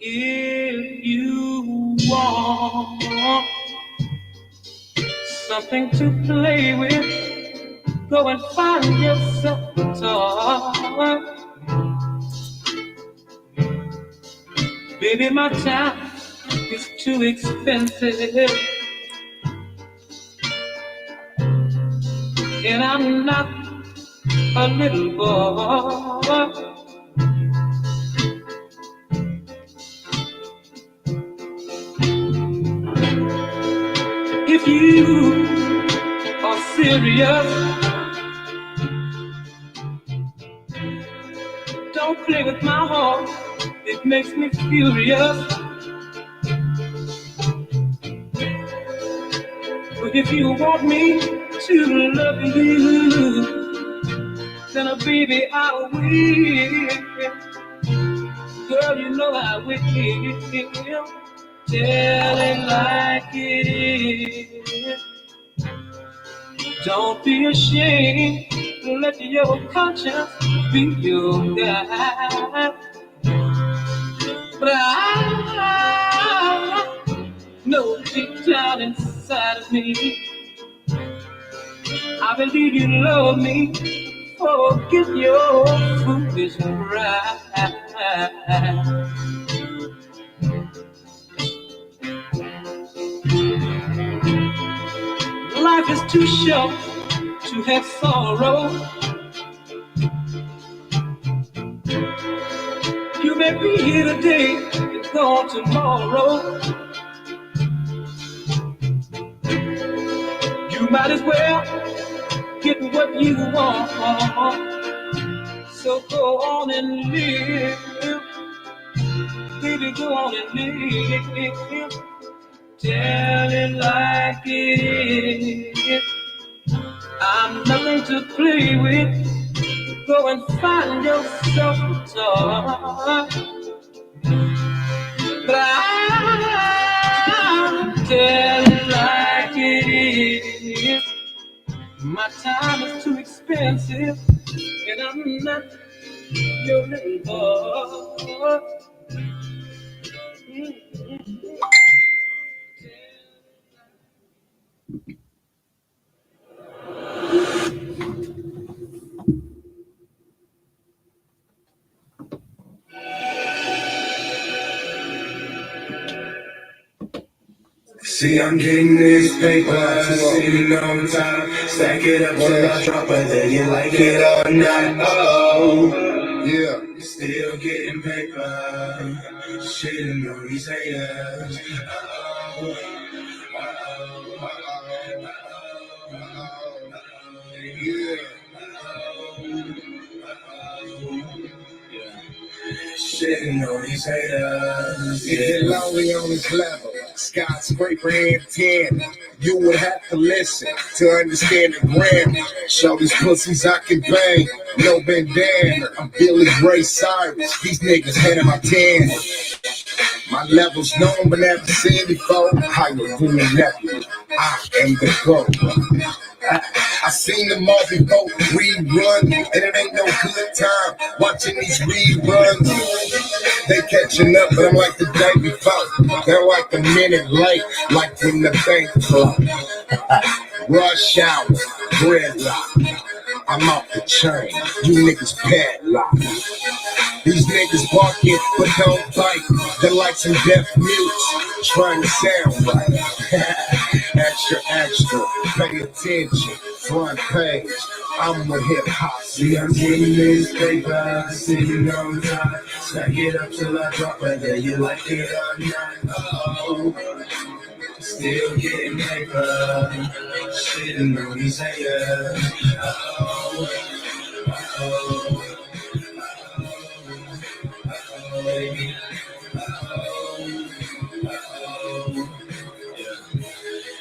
If you want something to play with, go and find yourself a toy. Baby, my time is too expensive, and I'm not a little boy. If you are serious, don't play with my heart, it makes me furious. But if you want me to love you, then baby I will. Girl, you know I will. Tell it like it is. Don't be ashamed. Let your conscience be your guide. But I know deep down inside of me, I believe you love me. Forget your foolish pride. Life is too short to have sorrow. You may be here today and gone tomorrow. You might as well get what you want. So go on and live. Baby, go on and live. Tell it like it is. I'm nothing to play with. Go and find yourself a toy. But I'll tell it like it is. My time is too expensive, and I'm not your little boy. See, I'm getting this paper, sitting on time. Stack it up till I drop it, then you like it or not. Oh, yeah, still getting paper, shitting on these haters. Yeah. Shitting on these haters. If you're lonely on this level, skyscraper and 10, you would have to listen to understand the grammar. Show these pussies I can bang, no bandana. I'm Billy Ray Cyrus, these niggas handing my 10. My level's known but never seen before. Higher than the level, I am the GOAT. I seen them all before, rerun, and it ain't no good time watching these reruns. They catching up, but I'm like the day before. They're like a minute late, like when the bank closed. Rush hour, gridlock. I'm off the chain, you niggas padlock. These niggas barking, but don't bite. They're like some deaf mutes, trying to sound right. Extra, extra, pay attention, front page. I'm with hip hop. See, I'm getting this paper, sitting on time. Stack it up till I drop it, then you like it or not. Oh, still getting paper, shitting on these haters. Oh, baby.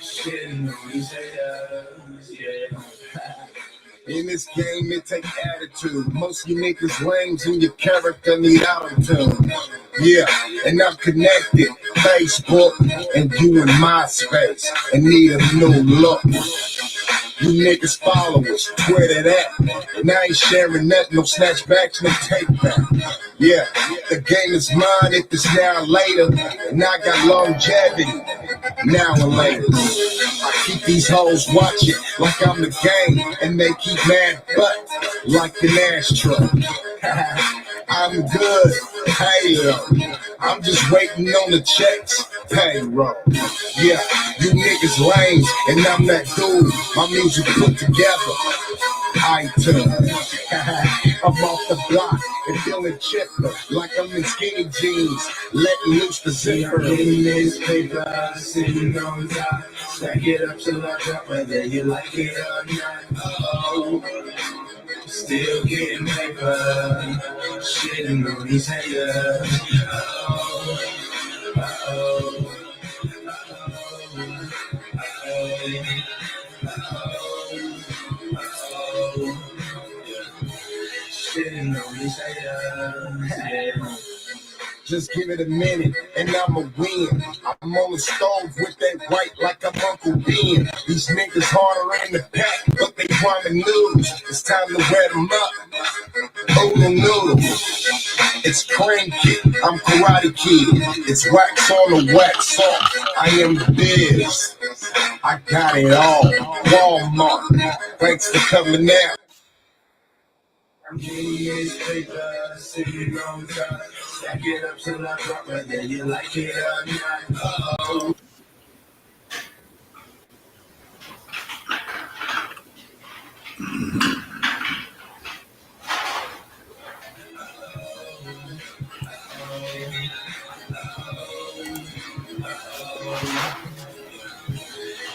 Shitting on these haters, yeah. In this game, it take attitude. Most of you niggas lames and your character need auto-tune. Yeah, and I'm connected. Facebook and you in MySpace and need a new look. You niggas followers, where that at? And I ain't sharing nothing, no snatchbacks, no take back. Yeah, the game is mine if it's now or later. And I got longevity, now and later. I keep these hoes watching like I'm the game. And they keep mad butt like an ashtray. I'm good, hey, I'm just waiting on the checks, payroll. Yeah, you niggas lame, and I'm that dude. My music put together, iTunes. I'm off the block and feeling chipper, like I'm in skinny jeans, letting loose the zipper. In this paper, sitting on top, stack it up till I drop, whether you like it or not. Oh, still getting paper, shitting on these haters. Oh, oh, shitting on these haters. Yeah. Just give it a minute and I'ma win. I'm on the stove with that white like I'm Uncle Ben. These niggas harder in the pack, but they wanna lose. It's time to wet them up. Oodle noodle. It's Crane Kid, I'm Karate Kid. It's wax on the wax off. I am the biz. I got it all. Walmart. Thanks for coming out. I'm getting this paper, sitting on top, stack it up till I drop, whether you like it or not. Oh.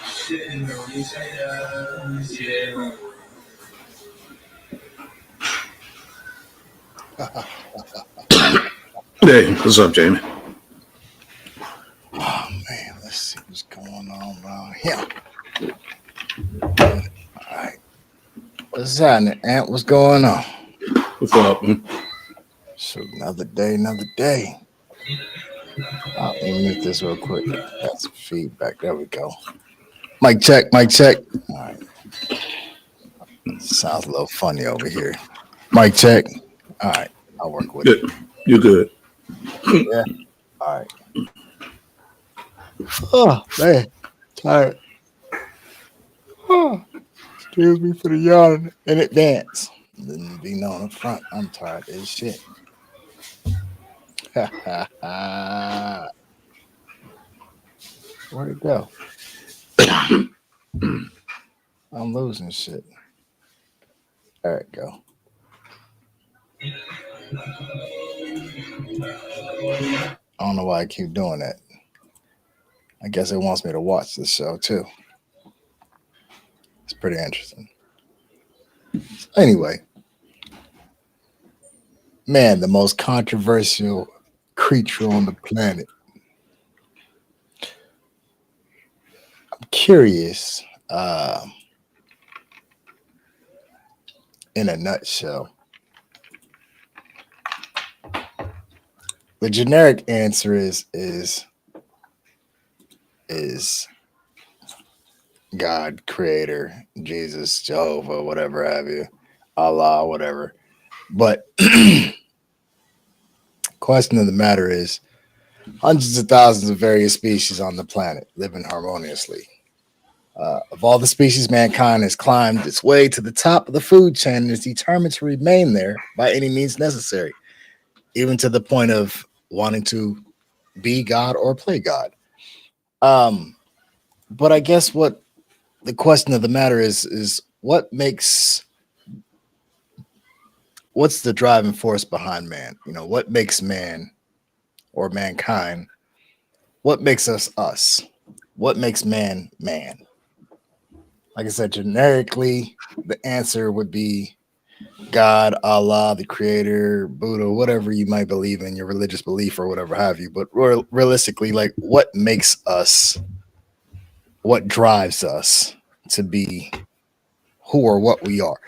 Shitting on these haters, yeah. Hey, what's up, Jamie? Oh man, let's see what's going on around here. All right, what's happening, Ant? What's going on? What's up? So another day, another day. Let me mute this real quick. Got some feedback. There we go. Mic check, mic check. All right. Sounds a little funny over here. Mic check. All right, I'll work with it. Good. You're good. Yeah. All right. Oh man, tired. Oh, excuse me for the yawn in advance. Didn't be known up front. I'm tired as shit. Where'd it go? I'm losing shit. There it go. I don't know why I keep doing that. I guess it wants me to watch this show too. It's pretty interesting. Anyway, man, the most controversial creature on the planet. I'm curious, in a nutshell. The generic answer is God, Creator, Jesus, Jehovah, whatever have you, Allah, whatever. But question of the matter is, hundreds of thousands of various species on the planet living harmoniously. Of all the species, mankind has climbed its way to the top of the food chain and is determined to remain there by any means necessary, even to the point of wanting to be God or play God. But I guess what the question of the matter is what's the driving force behind man? You know, what makes man or mankind? What makes us us? What makes man man? Like I said, generically, the answer would be God, Allah, the creator, Buddha, whatever you might believe in, your religious belief or whatever have you. But realistically, like what makes us, what drives us to be who or what we are?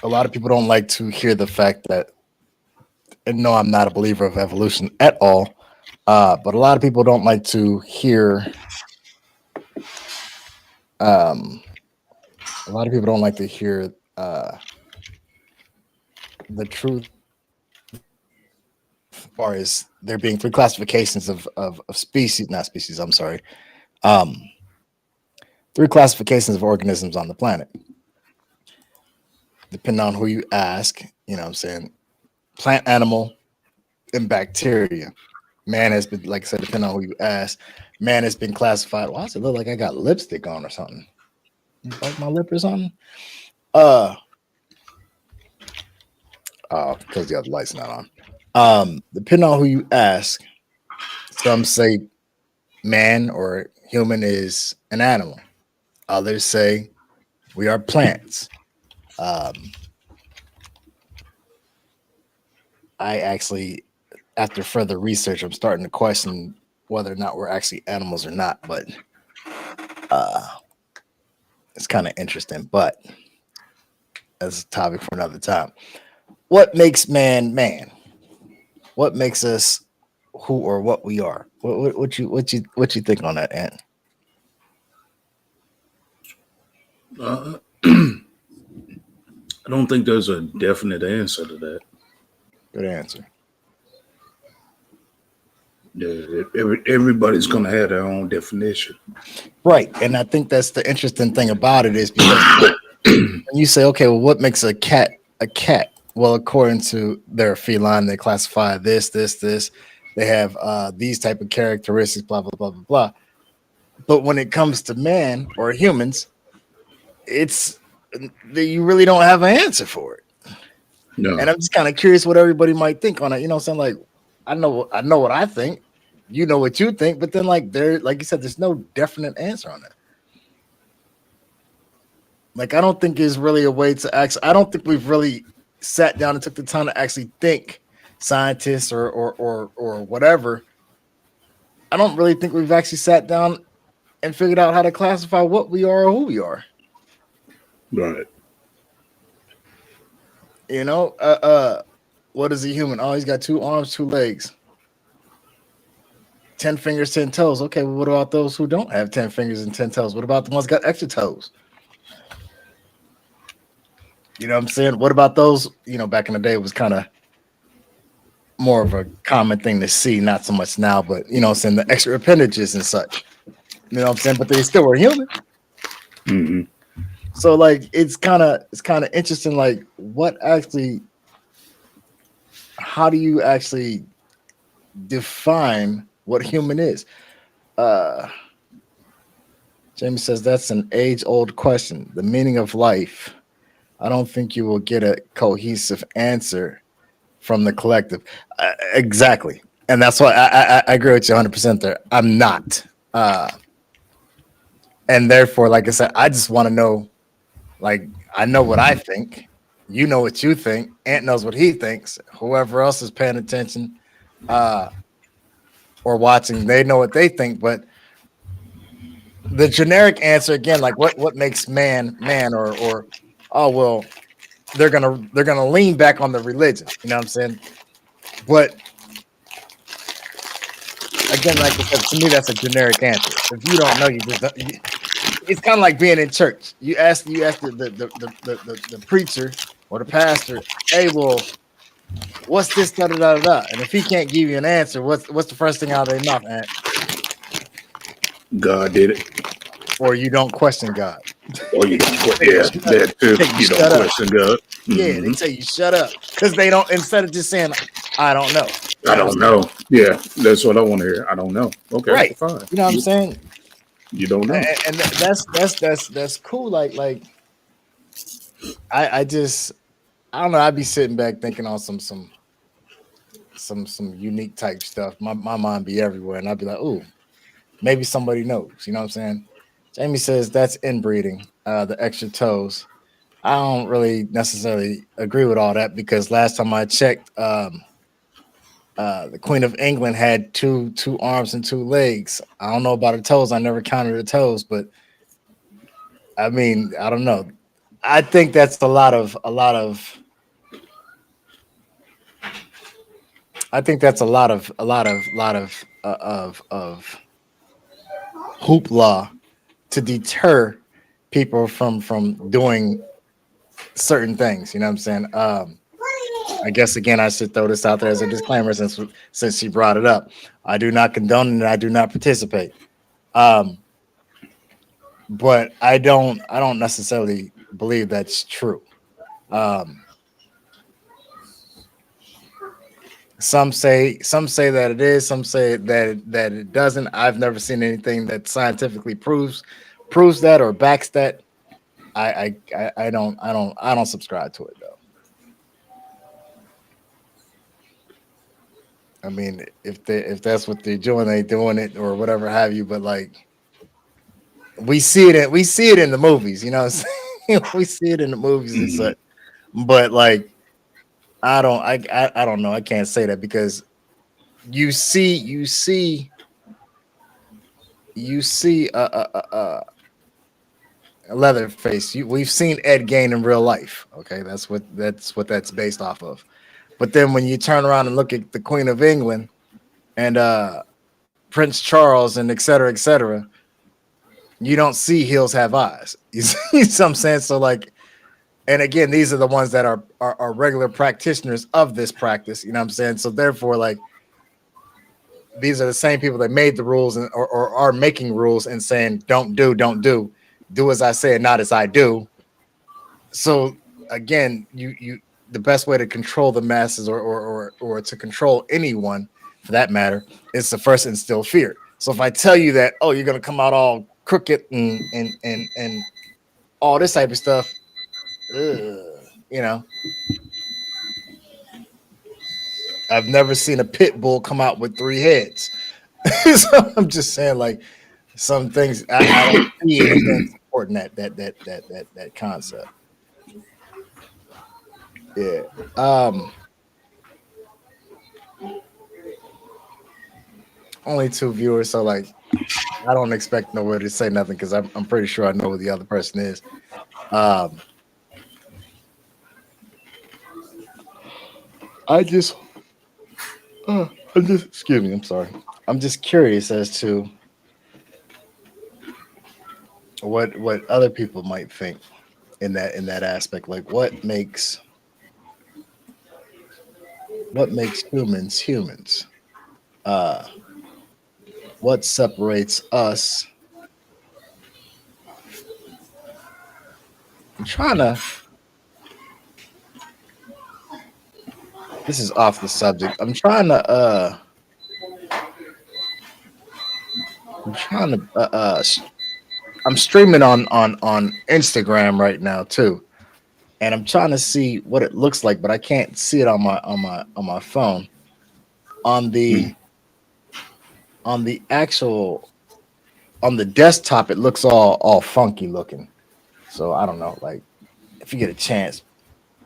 A lot of people don't like to hear the fact that, and no, I'm not a believer of evolution at all, but a lot of people don't like to hear Um, a lot of people don't like to hear the truth as far as there being three classifications of species, not species, I'm sorry. Um, three classifications of organisms on the planet, depending on who you ask, you know what I'm saying? Plant, animal, and bacteria. Man has been, like I said, depending on who you ask, man has been classified. Why does it look like I got lipstick on or something? You bite my lip or something? Uh, oh, because the other light's not on. Depending on who you ask, some say man or human is an animal. Others say we are plants. Um, I actually, after further research, I'm starting to question whether or not we're actually animals or not. But uh, it's kind of interesting. But that's a topic for another time. What makes man man? What makes us who or what we are? What you think on that, Ant? Uh, I don't think there's a definite answer to that. Good answer. Yeah, everybody's going to have their own definition. Right, and I think that's the interesting thing about it is because when you say, okay, well, what makes a cat a cat? Well, according to their feline, they classify this. They have these type of characteristics, blah blah blah blah blah. But when it comes to man or humans, it's you really don't have an answer for it. No, And I'm just kind of curious what everybody might think on it. You know, what I'm saying like I know what I think. You know what you think, but then like you said, there's no definite answer on it. Like I don't think there's really a way to actually. I don't think we've really sat down and took the time to actually think, scientists or whatever. I don't really think we've actually sat down and figured out how to classify what we are or who we are. right. You know, what is a human? Oh, he's got two arms, two legs, 10 fingers, 10 toes. Okay, well, what about those who don't have 10 fingers and 10 toes? What about the ones got extra toes? You know what I'm saying? What about those? You know, back in the day, it was kind of more of a common thing to see, not so much now, but you know what I'm saying, the extra appendages and such. You know what I'm saying? But they still were human. Hmm. So like it's kind of interesting, like what actually how do you actually define what human is? Uh Jamie says that's an age-old question. The meaning of life. I don't think you will get a cohesive answer from the collective. Exactly. And that's why I agree with you 100% there. I'm not. Uh, and therefore, like I said, I just want to know, like, I know what I think. You know what you think. Ant knows what he thinks. Whoever else is paying attention uh, or watching, they know what they think. But the generic answer, again, like what makes man man or oh well, they're gonna lean back on the religion. You know what I'm saying? But again, like I said, to me, that's a generic answer. If you don't know, you just don't, it's kind of like being in church. You ask the preacher or the pastor, hey, well, what's this da da da da? Da? And if he can't give you an answer, what's the first thing out of their mouth? God did it. Or you don't question God. Or you don't. Tell you Yeah, shut up. that too. Tell you You don't shut up. question God. Yeah, they Hmm. tell you shut up because they don't. Instead of just saying, I don't know. You I know what I'm don't saying? know. Yeah, that's what I want to hear. I don't know. Okay, Right. fine. You know what I'm saying? You don't know. And that's cool. Like I just I don't know. I'd be sitting back thinking on some unique type stuff. My mind be everywhere, and I'd be like, oh, maybe somebody knows. You know what I'm saying? Jamie says that's inbreeding. The extra toes. I don't really necessarily agree with all that because last time I checked, the Queen of England had two arms and two legs. I don't know about her toes. I never counted her toes, but I mean, I don't know. I think that's I think that's a lot of hoopla to deter. people from doing certain things. You know what I'm saying? I guess again, I should throw this out there as a disclaimer since she brought it up. I do not condone and I do not participate. Um, but I don't necessarily believe that's true. Um, some say that it is, some say that it doesn't. I've never seen anything that scientifically proves that or backs that. I don't subscribe to it though. I mean, if that's what they're doing, they doing it or whatever have you. But like we see it in the movies, you know what I'm saying? We see it in the movies and such. But like I don't know. I can't say that because you see a Leatherface. We've seen Ed Gein in real life. Okay, that's based off of. But then when you turn around and look at the Queen of England and Prince Charles and et cetera, you don't see heels have eyes. You see what I'm saying? So like, and again, these are the ones that are regular practitioners of this practice. You know what I'm saying? So therefore, like, these are the same people that made the rules or are making rules and saying do as I say and not as I do. So again, you the best way to control the masses or to control anyone for that matter is to first instill fear. So if I tell you that, oh, you're gonna come out all crooked and all this type of stuff, ugh, you know, I've never seen a pit bull come out with three heads. So I'm just saying, like, some things I don't see anything supporting that concept. Yeah. Um, Only two viewers, so like I don't expect nobody to say nothing because I'm pretty sure I know who the other person is. Um, I just, I just excuse me. I'm sorry. I'm just curious as to what other people might think in that aspect. Like, what makes humans humans? Uh, what separates us? I'm trying to. This is off the subject. I'm trying to. I'm streaming on Instagram right now too, and I'm trying to see what it looks like, but I can't see it on my phone. On the on the actual on the desktop, it looks all funky looking. So I don't know. Like, if you get a chance,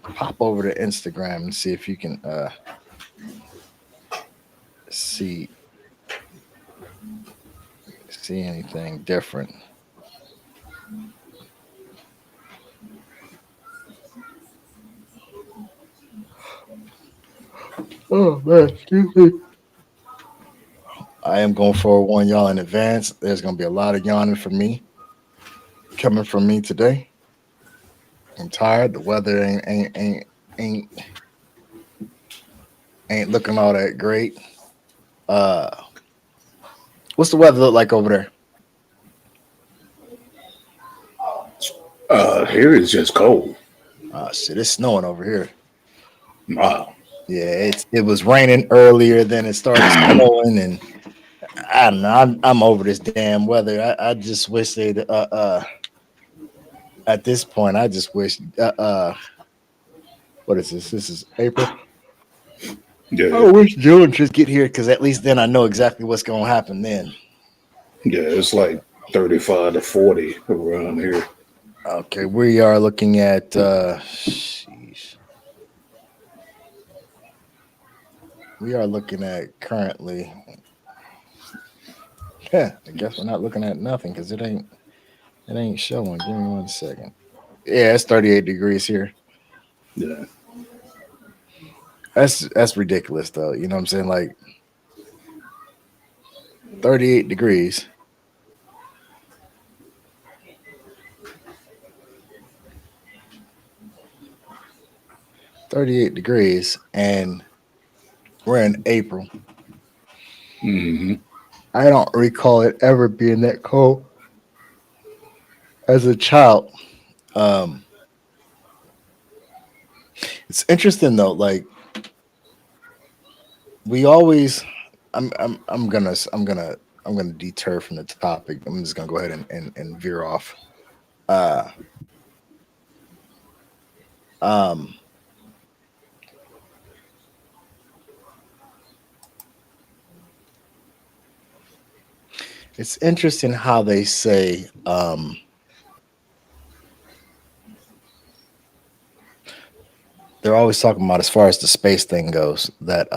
pop over to Instagram and see if you can see see anything different. Oh man, excuse me. I am going for one y'all in advance. There's gonna be a lot of yawning from me coming from me today. I'm tired. The weather ain't ain't looking all that great. Uh, what's the weather look like over there? Here is just cold. Shit, it's snowing over here. Wow. Yeah, it was raining earlier, then it started snowing, and I don't know. I'm over this damn weather. I just wish they'd at this point. I just wish what is this? This is April. I Yeah, wish June just get here because at least then I know exactly what's gonna happen then. yeah, it's like 35 to 40 around here. Okay, we are looking at sheesh. We are looking at currently. Yeah, I guess we're not looking at nothing because it ain't showing. Give me 1 second. Yeah, it's 38 degrees here. Yeah. That's ridiculous though. You know what I'm saying? Like 38 degrees. 38 degrees, and we're in April. Hmm. I don't recall it ever being that cold as a child. Um, it's interesting though. Like we always, I'm gonna deter from the topic. I'm just gonna go ahead and veer off. Uh, um, it's interesting how they say they're always talking about as far as the space thing goes that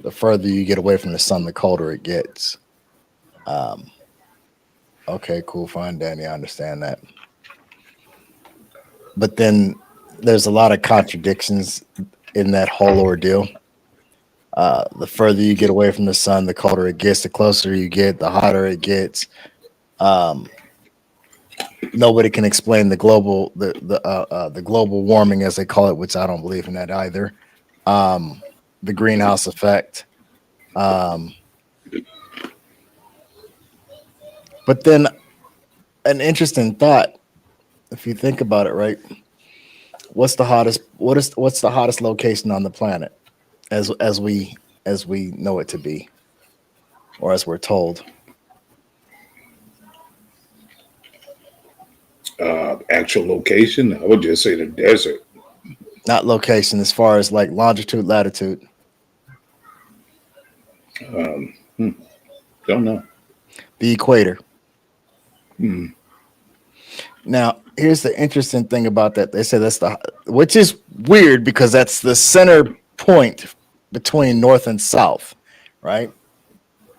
the further you get away from the sun, the colder it gets. Um, okay, cool, fine, Danny, I understand that. But then there's a lot of contradictions in that whole ordeal. The further you get away from the sun, the colder it gets. The closer you get, the hotter it gets. Um, Nobody can explain the global warming as they call it, which I don't believe in that either. Um, the greenhouse effect. Um, but then an interesting thought, if you think about it, right? What's the hottest location on the planet as we know it to be, or as we're told? Actual location, I would just say the desert. Not location, as far as like longitude, latitude. Um, hmm, don't know. The equator. Hmm. Now, here's the interesting thing about that. They say which is weird because that's the center point between north and south, right?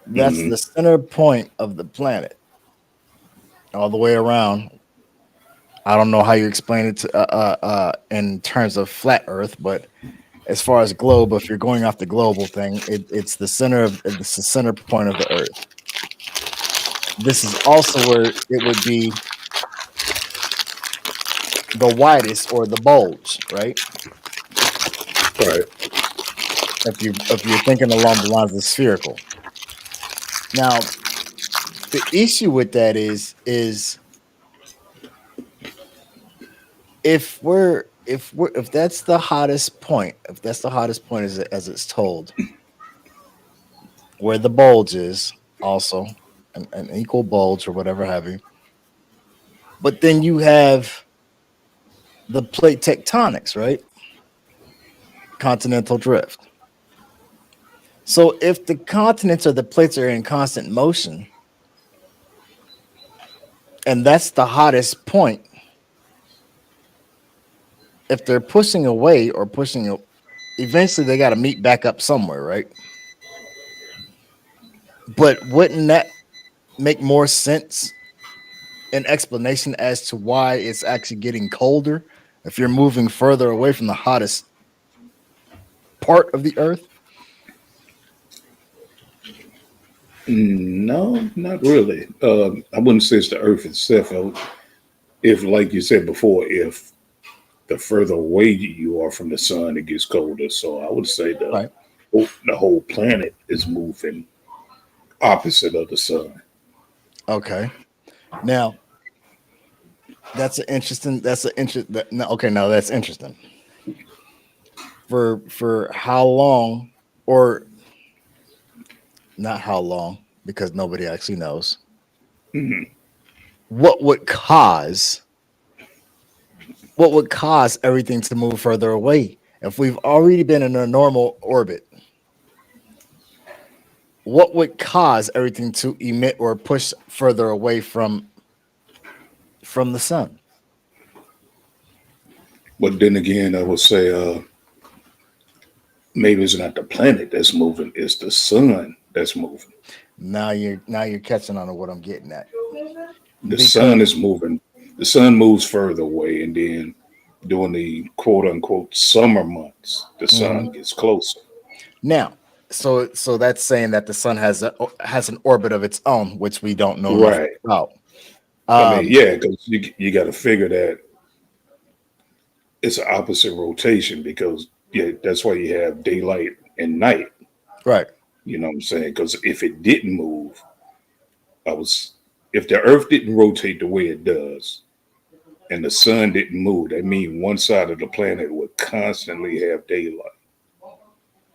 That's Hmm. the center point of the planet all the way around. I don't know how you explain it in terms of flat Earth, but as far as globe, if you're going off the global thing, it's the it's the center point of the Earth. This is also where it would be the widest or the bulge, right? Right. If you're thinking along the lines of spherical. Now, the issue with that is if that's the hottest point, if that's the hottest point as it's told, where the bulge is also an equal bulge or whatever have you. But then you have the plate tectonics, right? Continental drift. So if the continents or the plates are in constant motion, and that's the hottest point, if they're pushing away or eventually they got to meet back up somewhere, right? But wouldn't that make more sense, an explanation as to why it's actually getting colder if you're moving further away from the hottest part of the earth? No, not really. I wouldn't say it's the Earth itself. If, like you said before, if the further away you are from the sun, it gets colder. So I would say Right. the whole planet is moving opposite of the sun. Okay. Now that's an interest no, okay, now that's interesting. For how long, or not how long, because nobody actually knows, Mhm. what would cause everything to move further away if we've already been in a normal orbit? What would cause everything to emit or push further away from the sun? But then again, I would say maybe it's not the planet that's moving; it's the sun that's moving. Now you're catching on to what I'm getting at. The Because sun is moving. The sun moves further away, and then during the quote unquote summer months, the sun mhm. gets closer. Now, so that's saying that the sun has an orbit of its own, which we don't know nothing Right. about. I mean, Um, yeah, because you got to figure that it's an opposite rotation because yeah, that's why you have daylight and night. Right. You know what I'm saying? Because if it didn't move, I was if the Earth didn't rotate the way it does and the sun didn't move, that means one side of the planet would constantly have daylight.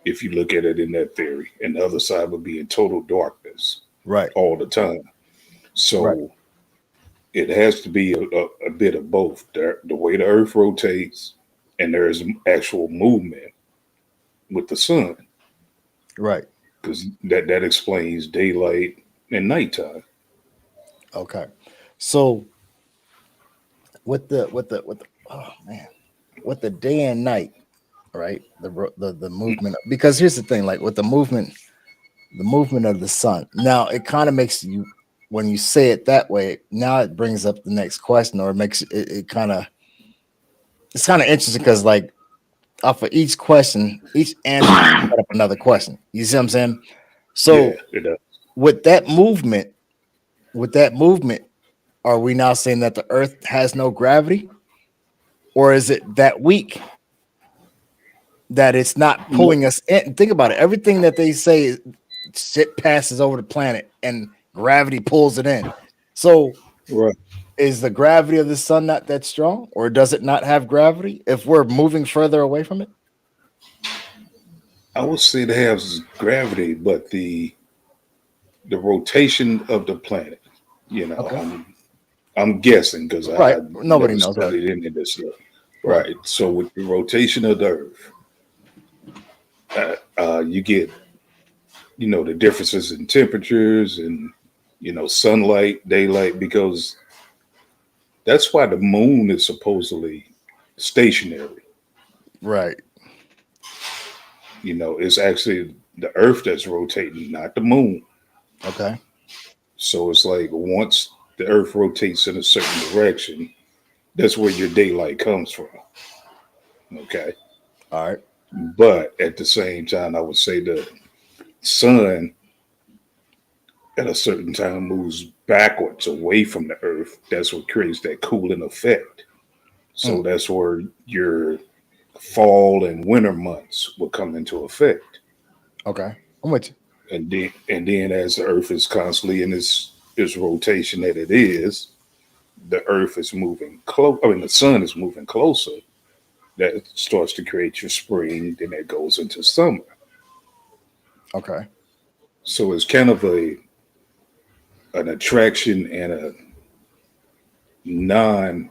If you look at it in that theory, and the other side would be in total darkness Right. all the time. Right. So it has to be a bit of both. The way the Earth rotates, and there's actual movement with the sun, Right. because that explains daylight and nighttime. Okay. So with the oh man, with the day and night, right? The movement, because here's the thing, like with the movement of the sun. Now it kind of makes you, when you say it that way, now it brings up the next question, or it makes it kind of, it's kind of interesting because like off of each question, each answer set up another question. You see what I'm saying? Yeah, So it does. with that movement, with that movement, are we now saying that the Earth has no gravity, or is it that weak that it's not No, pulling us in? Think about it. Everything that they say, shit passes over the planet and gravity pulls it in. So right. is the gravity of the sun not that strong, or does it not have gravity if we're moving further away from it? I would say it has gravity, but the rotation of the planet. You know, Okay. I'm guessing because Right. I Nobody never knows. Right. studied any of this stuff. Right. Right. So with the rotation of the Earth, you get the differences in temperatures and sunlight, daylight, because that's why the moon is supposedly stationary. Right. It's actually the Earth that's rotating, not the moon. Okay. So it's like once the Earth rotates in a certain direction, that's where your daylight comes from. Okay. All right. But at the same time, I would say the sun at a certain time moves backwards away from the Earth. That's what creates that cooling effect. So Mm, that's where your fall and winter months will come into effect. okay. I'm with you. And then as the Earth is constantly in its rotation that it is, the Earth is moving close. I mean, the sun is moving closer. That starts to create your spring. Then that goes into summer. Okay. So it's kind of an attraction and a non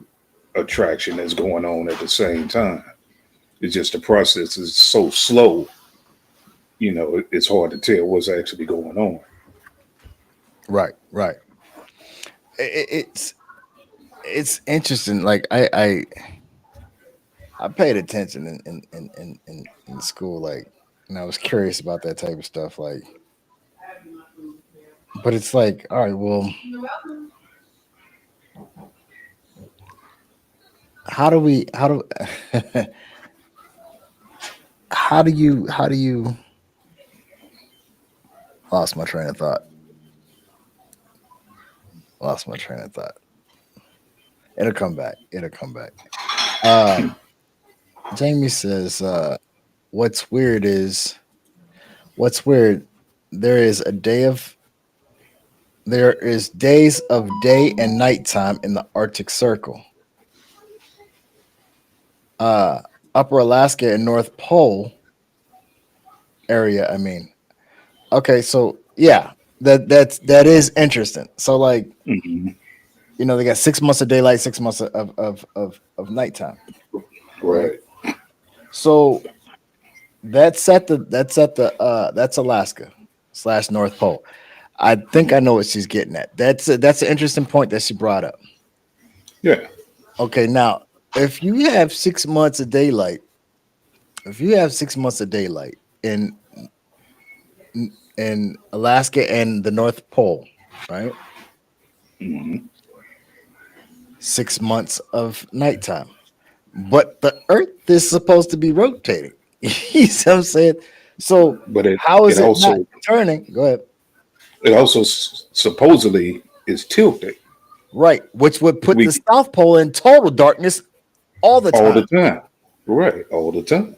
attraction that's going on at the same time. It's just the process is so slow. It's hard to tell what's actually going on. Right. Right. It's it's interesting. Like I paid attention in school, like, and I was curious about that type of stuff. Like, but it's like, all right, well, how do how do you lost my train of thought. Lost my train of thought. It'll come back. It'll come back. Um, Jamie says, what's weird is what's weird. There is a day of there is days of day and nighttime in the Arctic Circle. Uh, Upper Alaska and North Pole area. I mean, okay, so yeah, that is interesting. So like, Hmm. they got 6 months of daylight, 6 months of nighttime, right? Right. So that's Alaska slash North Pole. I think I know what she's getting at. That's an interesting point that she brought up. Yeah. Okay, now if you have 6 months of daylight, if you have 6 months of daylight in Alaska and the North Pole, right? Hmm. 6 months of nighttime, but the Earth is supposed to be rotating. You see what I'm saying? So But it how it is it not also turning? Go ahead. it also supposedly is tilted. Right, which would put We the South Pole in total darkness all the all the time. time. Right, all the time.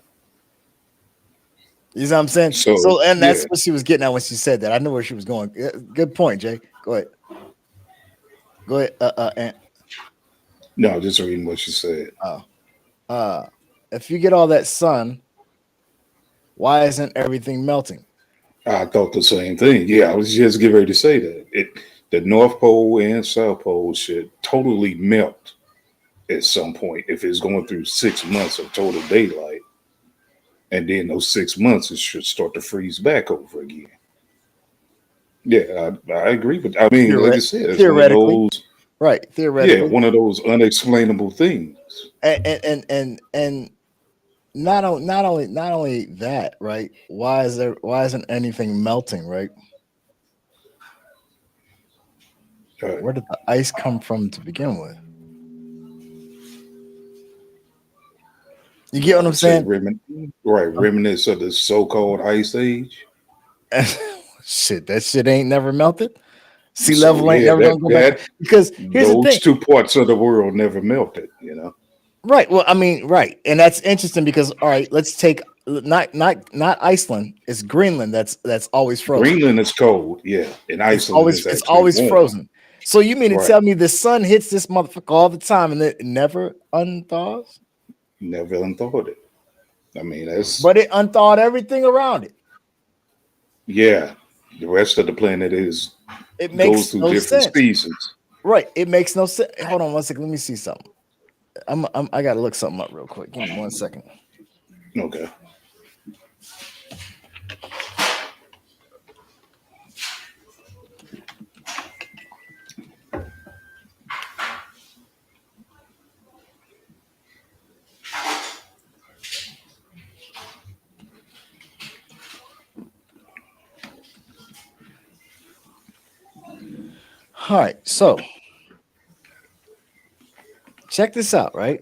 You know what I'm saying? So So, and that's yeah, what she was getting at when she said that. I knew where she was going. Good point, Jay. Go ahead. Go ahead. And no, just reading what she said. uh, uh, if you get all that sun, why isn't everything melting? I thought the same thing. Yeah, I was just getting ready to say that. The North Pole and South Pole should totally melt at some point if it's going through 6 months of total daylight, and then those 6 months it should start to freeze back over again. Yeah, I agree with. I mean, like I said, it's one of Theoretically, those. right? Yeah, Theoretically, one of those unexplainable things. and not only that, right? Why isn't anything melting, right? Right. Where did the ice come from to begin with? You get what I I'm would say saying? reminisce of the so-called ice age. Shit, that shit ain't never melted. Sea So level ain't yeah, never gonna go back that because here's the those thing. two parts of the world never melted. You know, Right. Well, I mean, right, and that's interesting because all right, let's take not Iceland. It's Greenland. That's always frozen. Greenland is cold, yeah, and It's Iceland always is it's actually always warm. frozen. So you mean to Right. tell me the sun hits this motherfucker all the time and it never unthaws? Never unthought it. I mean, that's But it unthawed everything around it. yeah. The rest of the planet is It goes makes through no different sense. seasons. Right. It makes no sense. Hold on one second. Let me see something. I gotta look something up real quick. Give me 1 second. Okay. All right, so check this out, right?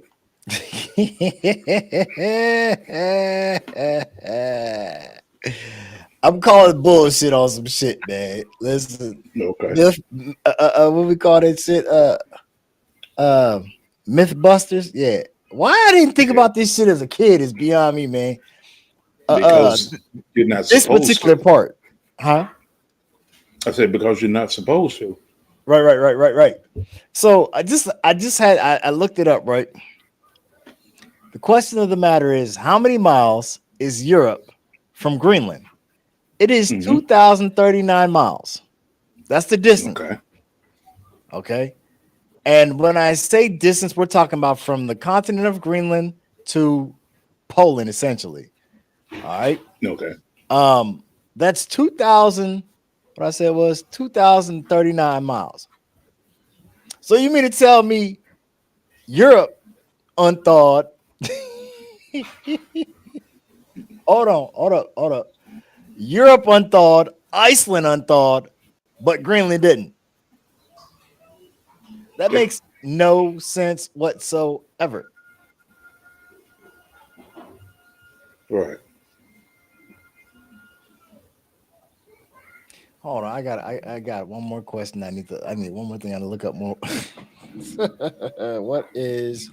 I'm calling bullshit on some shit, man. Listen, Okay. what we call that shit? Uh, Mythbusters. Yeah. Why I didn't think Yeah. about this shit as a kid is beyond me, man. Uh, uh, Because you're not this supposed particular to. part, huh? I said because you're not supposed to. Right. So I looked it up, right? The question of the matter is, how many miles is Europe from Greenland? It is Hmm. 2,039 miles. That's the distance. Okay. Okay. And when I say distance, we're talking about from the continent of Greenland to Poland, essentially. All right. Okay. That's 2,000. What I said was 2,039 miles. So you mean to tell me Europe unthawed? Hold up. Europe unthawed, Iceland unthawed, but Greenland didn't. That Yeah. makes no sense whatsoever. Right. Hold on, I got one more question. I need one more thing I need to look up more. What is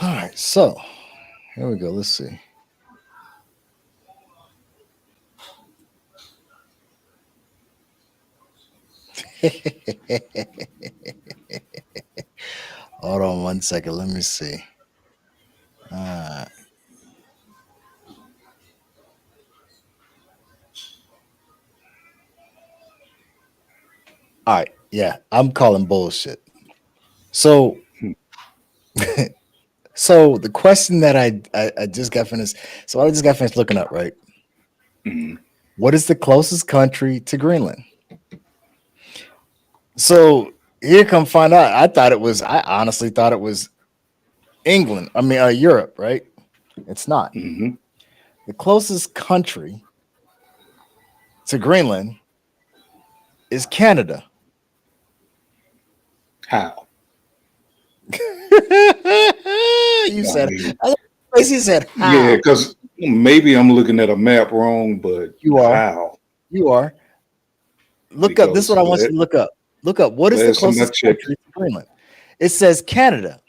all right? So here we go. Let's see. Hold on 1 second. Let me see. Uh, all right, yeah, I'm calling bullshit. So, so the question that I just got finished. So I just got finished looking up. Right, Hmm. what is the closest country to Greenland? So here come find out. I thought it was. I honestly thought it was England. I mean, Europe. Right? It's not. Hmm. The closest country to Greenland is Canada. How? You I said, mean, he said, yeah, how? because maybe I'm looking at a map wrong, but You are. how? You are. Look up. This is Because what I want you to look up. Look up. What is the last time I closest checked, country to Greenland? It says Canada.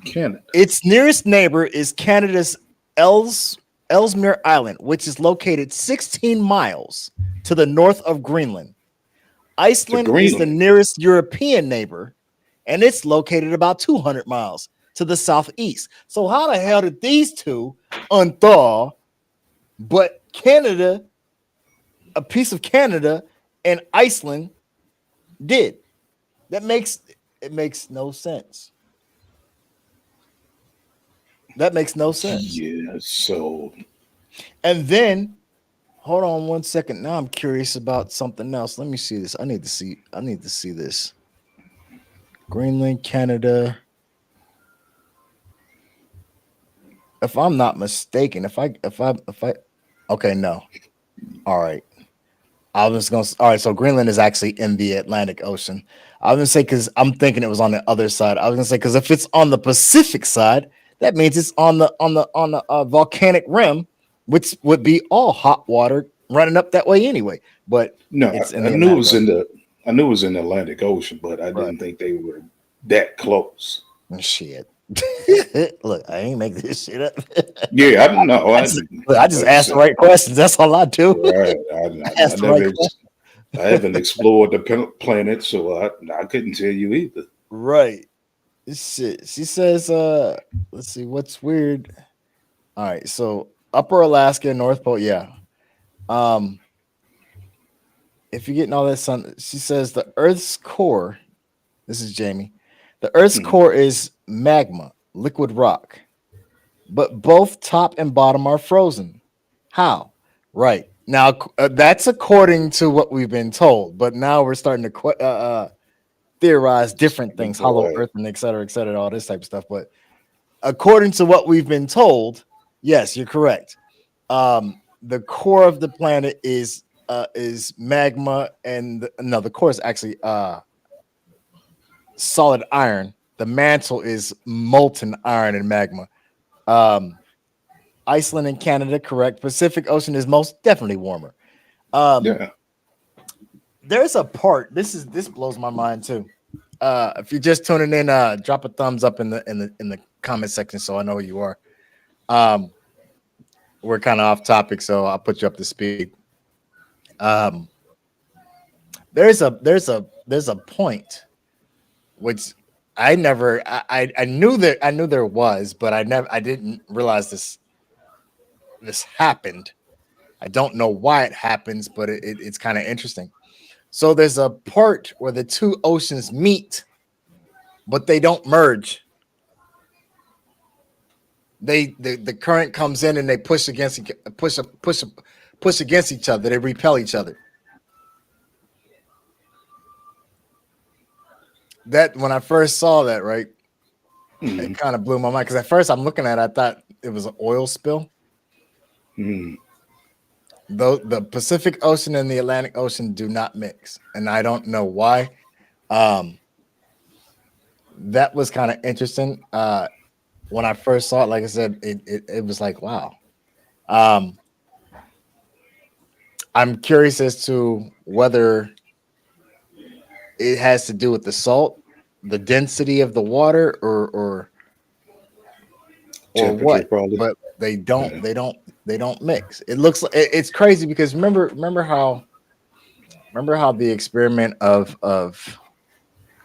Canada. Its nearest neighbor is Canada's Els Ellesmere Island, which is located 16 miles to the north of Greenland. To Iceland is the Greenland. nearest European neighbor, and it's located about 200 miles to the southeast. So how the hell did these two unthaw? But Canada, a piece of Canada, and Iceland did. That makes it makes no sense. That makes no sense. Yeah, so And then hold on one second. Now I'm curious about something else. Let me see this. I need to see this. Greenland, Canada. If I'm not mistaken, if I okay, no. All right. I was gonna all right, so Greenland is actually in the Atlantic Ocean. I was gonna say because I'm thinking it was on the other side. I was gonna say because if it's on the Pacific side, that means it's on the volcanic rim, which would be all hot water running up that way anyway. But no, it's in I the knew it Atlantic was Ocean. in the I knew it was in the Atlantic Ocean, but I Right. didn't think they were that close. Shit. Look, I ain't make this shit up. Yeah, I don't know. I just, look, I just Like I asked the said, right questions. That's all I do. right. I asked the right question. I haven't explored the planet, so I couldn't tell you either. Right. Shit. She says, let's see what's weird. All right, so Upper Alaska, North Pole, yeah. Um, if you're getting all that sun, she says the Earth's core. This is Jamie. The Earth's Mhm. core is magma, liquid rock, but both top and bottom are frozen. How? Right now, that's according to what we've been told. But now we're starting to theorize different things, hollow Right. Earth, and et cetera, all this type of stuff. But according to what we've been told, yes, you're correct. The core of the planet is magma, and no, the core is actually solid iron. The mantle is molten iron and magma. Um, Iceland and Canada, correct. Pacific Ocean is most definitely warmer. Um, Yeah. there's a part. This blows my mind too. If you're just tuning in, drop a thumbs up in the comment section so I know who you are. Um, we're kind of off topic, so I'll put you up to speed. Um, there's a point which I knew that I knew there was, but I didn't realize this happened. I don't know why it happens, but it's kind of interesting. So there's a part where the two oceans meet, but they don't merge. The current comes in and they push against each other. They repel each other. That when I first saw that, right, it Mm, kind of blew my mind because at first I'm looking at it, I thought it was an oil spill. mm. Though the Pacific Ocean and the Atlantic Ocean do not mix, and I don't know why. Um, that was kind of interesting. When I first saw it, like I said, it was like wow. Um, I'm curious as to whether it has to do with the salt, the density of the water, or Temperature what. probably. But they don't Yeah. they don't they don't mix. It looks like it's crazy because remember how the experiment of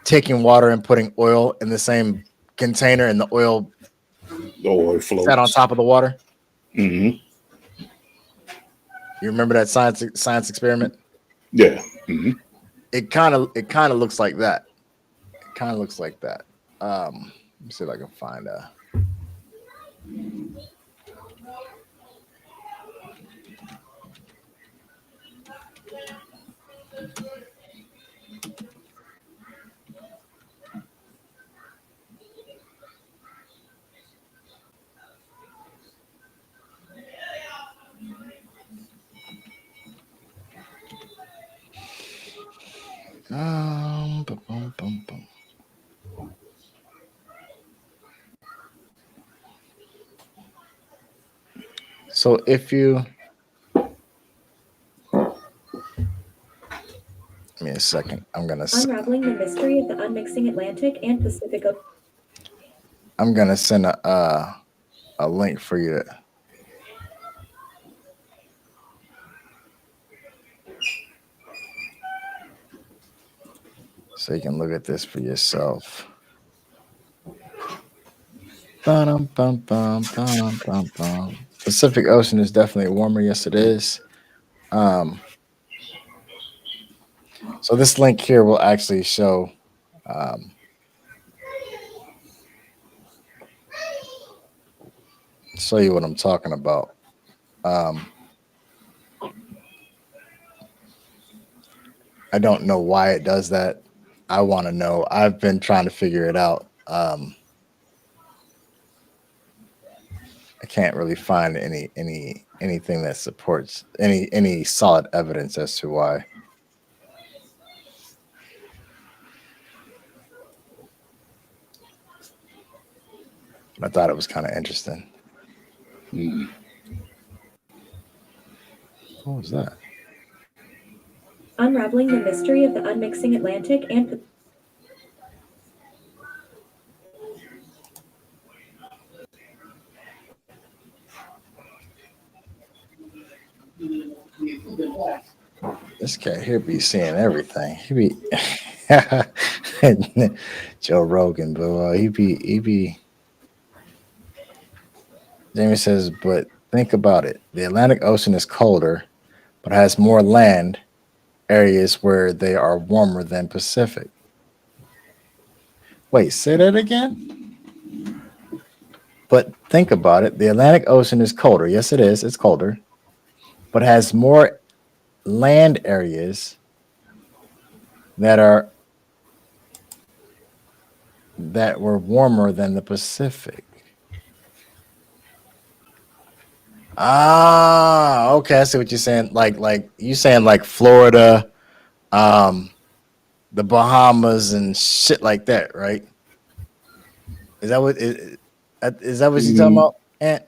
taking water and putting oil in the same container and the oil The oil sat on floats. top of the water. Hmm. You remember that science experiment? Yeah. Hmm. It kind of looks like that. It kind of looks like that. Let me see if I can find a. Bum, bum, bum, bum. So if you give me a second, Unraveling the mystery of the unmixing Atlantic and Pacific Ocean. I'm gonna send a link for you so you can look at this for yourself. Bum, bum, bum, bum, bum, bum. Pacific Ocean is definitely warmer. Yes, it is. Um, so this link here will actually um, show you what I'm talking about. Um, I don't know why it does that. I want to know. I've been trying to figure it out. I can't really find anything that supports any solid evidence as to why. I thought it was kind of interesting. What was that? Unraveling the mystery of the unmixing Atlantic and This cat here be seeing everything. He be Joe Rogan, but he be. Jamie says, but think about it. The Atlantic Ocean is colder, but has more land areas where they are warmer than Pacific. Wait, say that again? But think about it. The Atlantic Ocean is colder. Yes, it is. It's colder, but has more land areas that were warmer than the Pacific. Ah, okay. I see what you're saying. Like you saying like Florida, um, the Bahamas and shit like that, right? Is that what is that what you're talking Mm, about? Ant?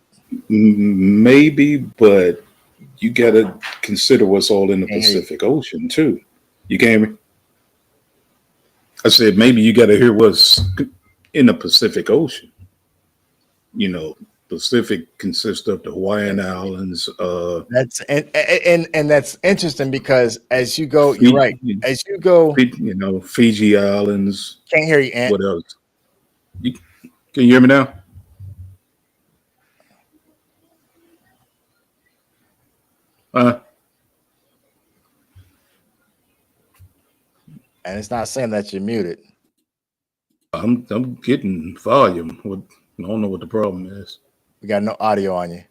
maybe, but you got to consider what's all in the Can't hear you. Pacific Ocean too. You can hear me? I said maybe you got to hear what's in the Pacific Ocean. You know, Pacific consists of the Hawaiian Islands, That's and that's interesting because as you go, you're right. Fiji, As you go, Fiji Islands. can't hear you, Ant. What else? You, can you hear me now? Uh, And it's not saying that you're muted. I'm getting volume. I don't know what the problem is. We got no audio on you.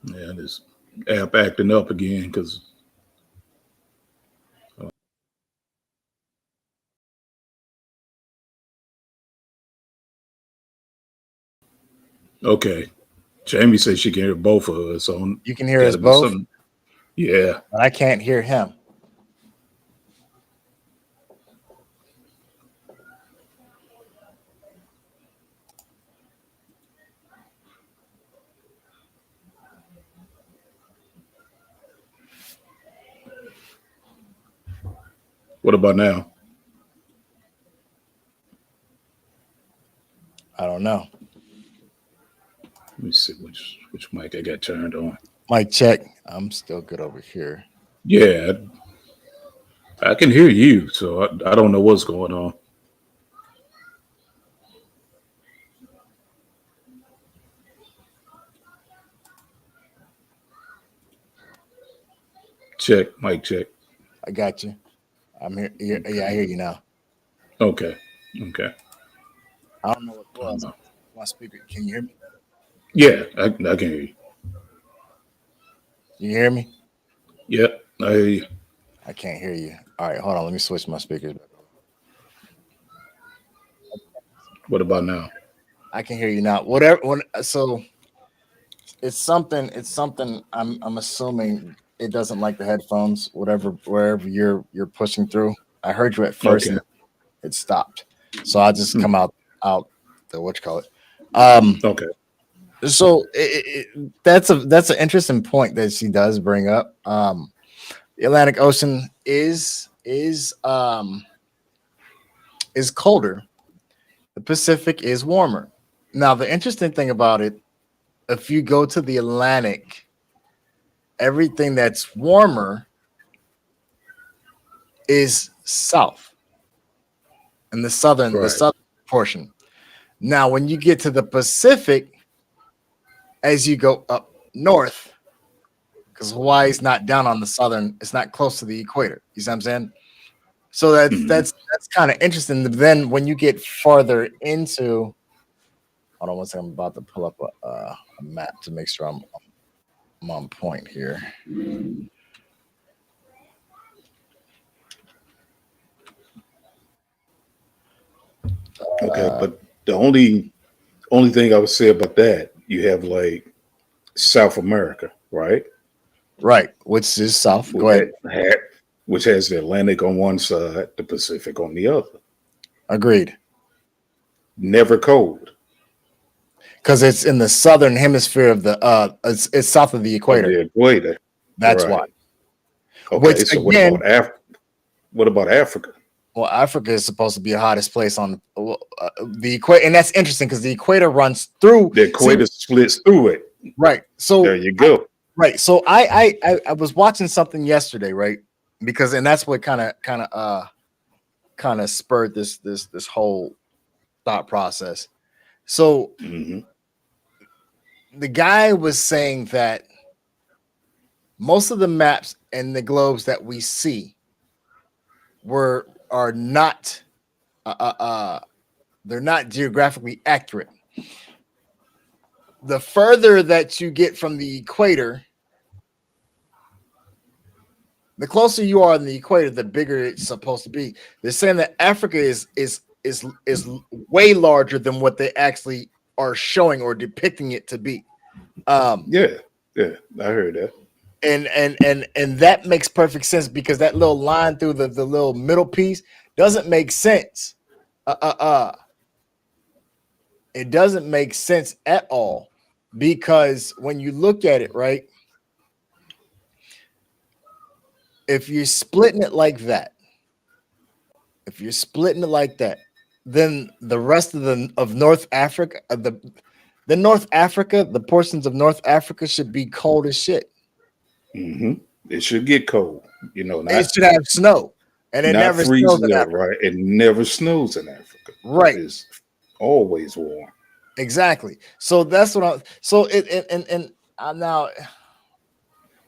Yeah, this app acting up again because okay. Jamie says she can hear both of us, so You can hear got us to be both, something. Yeah. but I can't hear him. What about now? I don't know. Let me see which mic I got turned on. Mic check. I'm still good over here. Yeah, I can hear you, so I don't know what's going on. Check, mic check. I got you. I'm here. Yeah, I hear you now. Okay, okay. I don't know what it I don't was. know. My speaker. Can you hear me? Yeah, I can hear you. You hear me? Yep, I hear you. I can't hear you. All right, hold on. Let me switch my speakers. What about now? I can hear you now. Whatever. So it's something. It's something. I'm assuming it doesn't like the headphones. Whatever. Wherever you're pushing through. I heard you at first, Okay. and it stopped. So I'll just Hmm. come out the what you call it. Um. Okay. So that's an interesting point that she does bring up. The Atlantic Ocean is colder. The Pacific is warmer. Now, the interesting thing about it, if you go to the Atlantic, everything that's warmer is south in the Right. southern portion. Now, when you get to the Pacific, as you go up north, because Hawaii's not down on the southern, it's not close to the equator. You see what I'm saying? So Hmm. that's kind of interesting. Then when you get farther into, hold on one second, I'm about to pull up a map to make sure I'm on point here. Okay, but the only thing I would say about that, you have like South America, right? Right, which is south. Go Which ahead. which has the Atlantic on one side, the Pacific on the other. Agreed. Never cold Because it's in the southern hemisphere of the it's south of the of equator. the equator. That's why. Right. Which Okay. So again, what about Africa? well, Africa is supposed to be the hottest place on the equator, and that's interesting because the equator runs through. The See, equator splits through it. right. There So you go. right. So I was watching something yesterday, right? Because and that's what kind of spurred this whole thought process. So Hmm. the guy was saying that most of the maps and the globes that we see were are not uh, uh, uh, they're not geographically accurate. The further that you get from the equator, the closer you are in the equator, the bigger it's supposed to be. They're saying that Africa is way larger than what they actually are showing or depicting it to be. Um, Yeah. Yeah. I heard that. and that makes perfect sense because that little line through the little middle piece doesn't make sense. Uh, uh, uh, it doesn't make sense at all because when you look at it, right, if you're splitting it like that, if you're splitting it like that, then the rest of North Africa, the North Africa, the portions of North Africa should be cold as shit. Hmm. It should get cold. You know, It should have snow, and it not never snows freezing in there, Africa. right? It never snows in Africa. Right. It's always warm. Exactly. So that's what I. So and I'm now.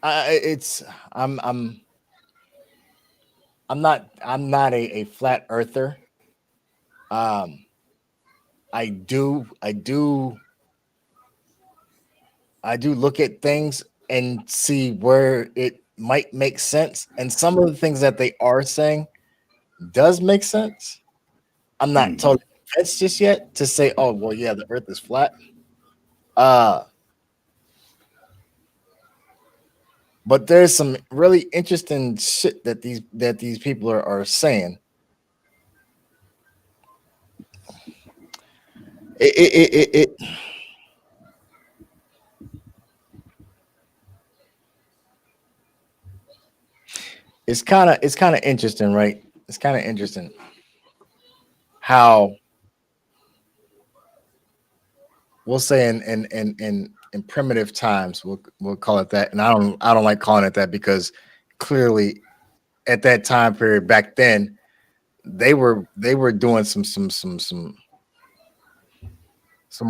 It's I'm not a flat earther. Um, I do look at things and see where it might make sense, and some of the things that they are saying does make sense. I'm not Hmm. totally convinced just yet to say, oh well, yeah, the Earth is flat. Uh, but there's some really interesting shit that these people are saying. It it's kind of interesting, right? It's kind of interesting how we'll say in primitive times we'll call it that, and I don't like calling it that because clearly at that time period back then they were doing some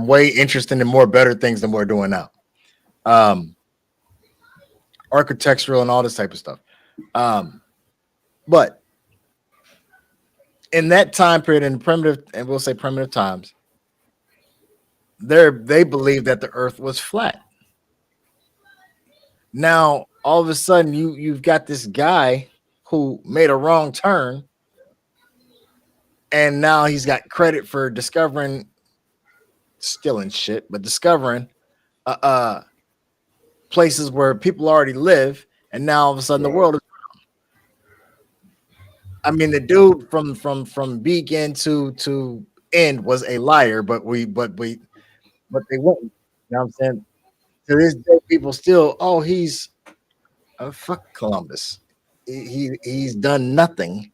way interesting and more better things than we're doing now. Um, architectural and all this type of stuff. Um, but in that time period in primitive and we'll say primitive times, they believed that the earth was flat. Now all of a sudden you've got this guy who made a wrong turn and now he's got credit for discovering stealing shit, but discovering uh, uh places where people already live, and now all of a sudden the Right. world is. I mean, the dude from begin to end was a liar, but they went. You know what I'm saying? To this day, people still, oh, he's fuck Columbus. He's done nothing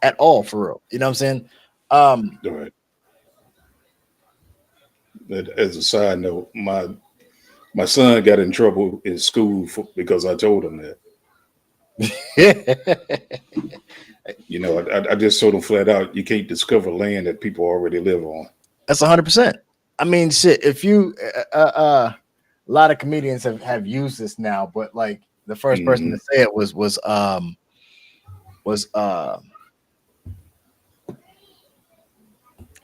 at all for real. You know what I'm saying? Um, All right. But as a side note, my son got in trouble in school because I told him that. I just told him flat out, you can't discover land that people already live on. That's 100%. I mean, shit. If you, a lot of comedians have used this now, but like the first person to Hmm. say it was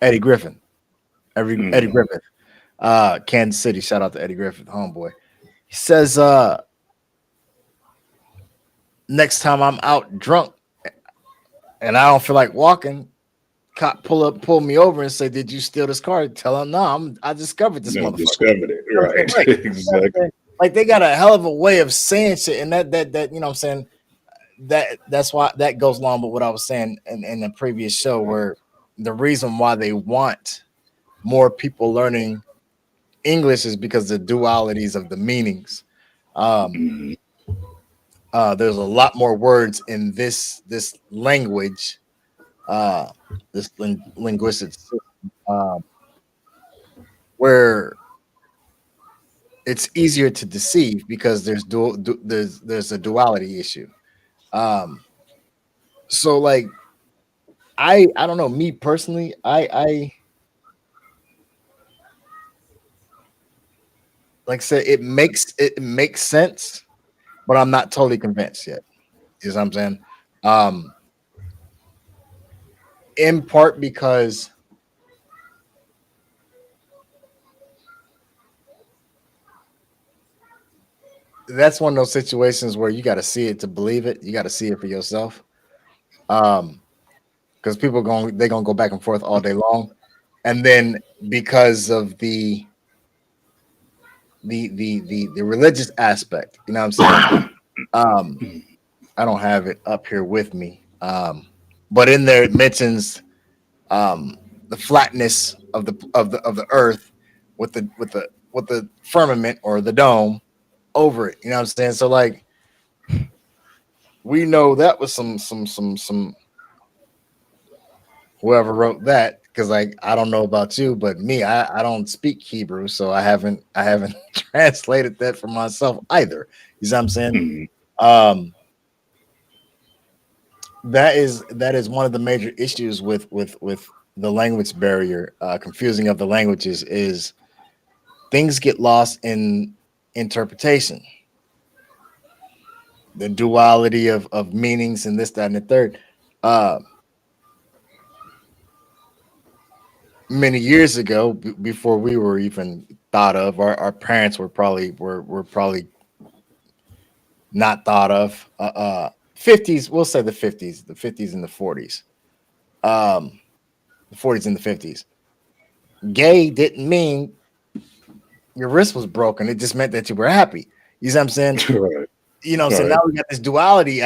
Eddie Griffin. Eddie Hmm. Griffin, Kansas City. Shout out to Eddie Griffin, homeboy. He says, next time I'm out drunk and I don't feel like walking, cop pull me over and say, "Did you steal this car?" Tell him, "No, I discovered this No, motherfucker." discovered it. You know what I'm saying? Right. Right. You know what I'm Exactly. saying? Like they got a hell of a way of saying shit, and that you know what I'm saying, that's why that goes along with what I was saying in the previous show, where the reason why they want more people learning English is because the dualities of the meanings. Um, Hmm. there's a lot more words in this language, uh, this linguistic system, where it's easier to deceive because there's a duality issue. Um, so like I don't know, me personally, I like I said, it makes sense, but I'm not totally convinced yet. You know what I'm saying? Um, in part because that's one of those situations where you got to see it to believe it. You got to see it for yourself. Um, because people they're gonna go back and forth all day long, and then because of the religious aspect, you know what I'm saying? Um, I don't have it up here with me, but in there it mentions um the flatness of the earth with the firmament or the dome over it. You know what I'm saying? So like we know that was some whoever wrote that, because like I don't know about you, but me, I don't speak Hebrew, so I haven't translated that for myself either. You know what I'm saying? Hmm. Um, that is one of the major issues with the language barrier, confusing of the languages, is things get lost in interpretation, the duality of meanings and this, that, and the third. Uh, many years ago, before we were even thought of, our parents were probably not thought of. 50s, we'll say the 50s and the 40s, um, the 40s and the 50s. Gay didn't mean your wrist was broken; it just meant that you were happy. You know what I'm saying? Right. You know, so now Right. we got this duality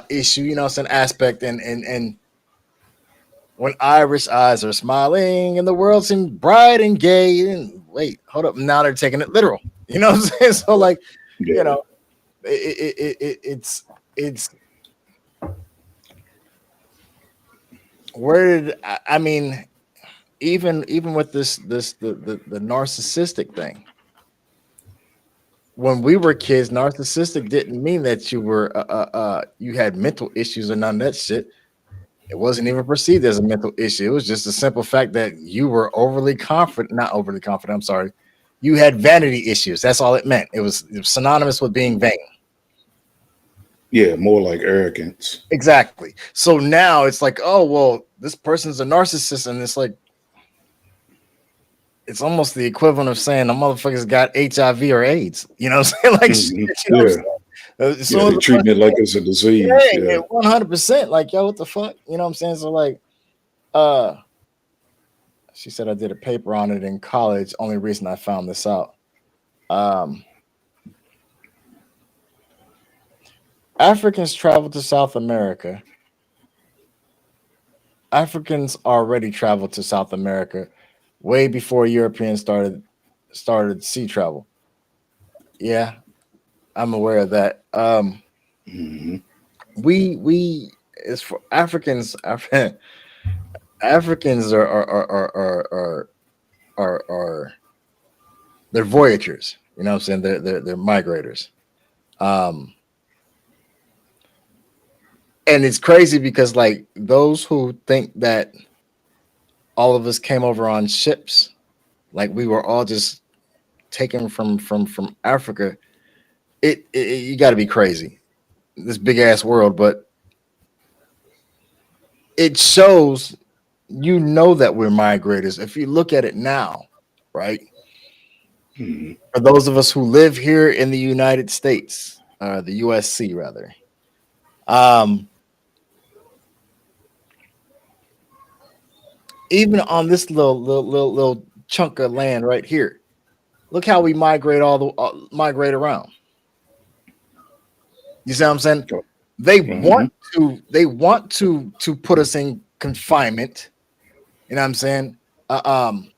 issue. You know, it's an aspect, and when Irish eyes are smiling and the world seems bright and gay, and wait, hold up, now they're taking it literal. You know what I'm saying? So like, you Yeah. know, it's where did I mean, even with this the narcissistic thing. When we were kids, narcissistic didn't mean that you had mental issues or none of that shit. It wasn't even perceived as a mental issue. It was just a simple fact that you were overly confident, not overly confident. I'm sorry. You had vanity issues. That's all it meant. It was synonymous with being vain. Yeah. More like arrogance. Exactly. So now it's like, oh well, this person's a narcissist, and it's like it's almost the equivalent of saying a motherfucker's got HIV or AIDS. You know what I'm saying? Like shit, Hmm. you know what I'm Yeah. saying? As Yeah. soon as They the treating person, it like it's a disease. yeah, Yeah. 100%. Like, yo, what the fuck? You know what I'm saying? So like, uh, she said I did a paper on it in college. Only reason I found this out. Um, Africans traveled to South America. Africans already traveled to South America way before Europeans started sea travel. Yeah, I'm aware of that. Hmm. We as for Africans, Africans are they're voyagers. You know what I'm saying? They're migrators. Um, and it's crazy because like those who think that all of us came over on ships, like we were all just taken from Africa. You got to be crazy. This big ass world, but it shows that we're migrators. If you look at it now, right? Hmm. For those of us who live here in the United States, the USC rather, um, even on this little chunk of land right here, look how we migrate around. You see what I'm saying? They Hmm. want to put us in confinement. You know what I'm saying? Uh, um,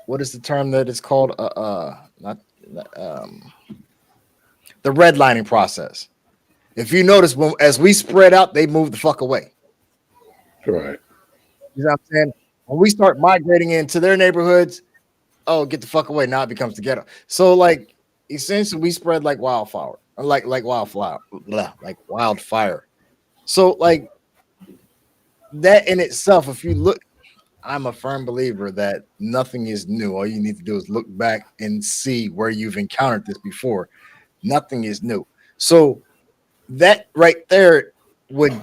what is the term that it's called? Not um, the redlining process. If you notice, as we spread out, they move the fuck away. Right. You know what I'm saying? When we start migrating into their neighborhoods, oh, get the fuck away. Now it becomes the ghetto. So like essentially we spread like wildfire, like wildflower, like wildfire. So like that in itself, if you look, I'm a firm believer that nothing is new. All you need to do is look back and see where you've encountered this before. Nothing is new. So that right there would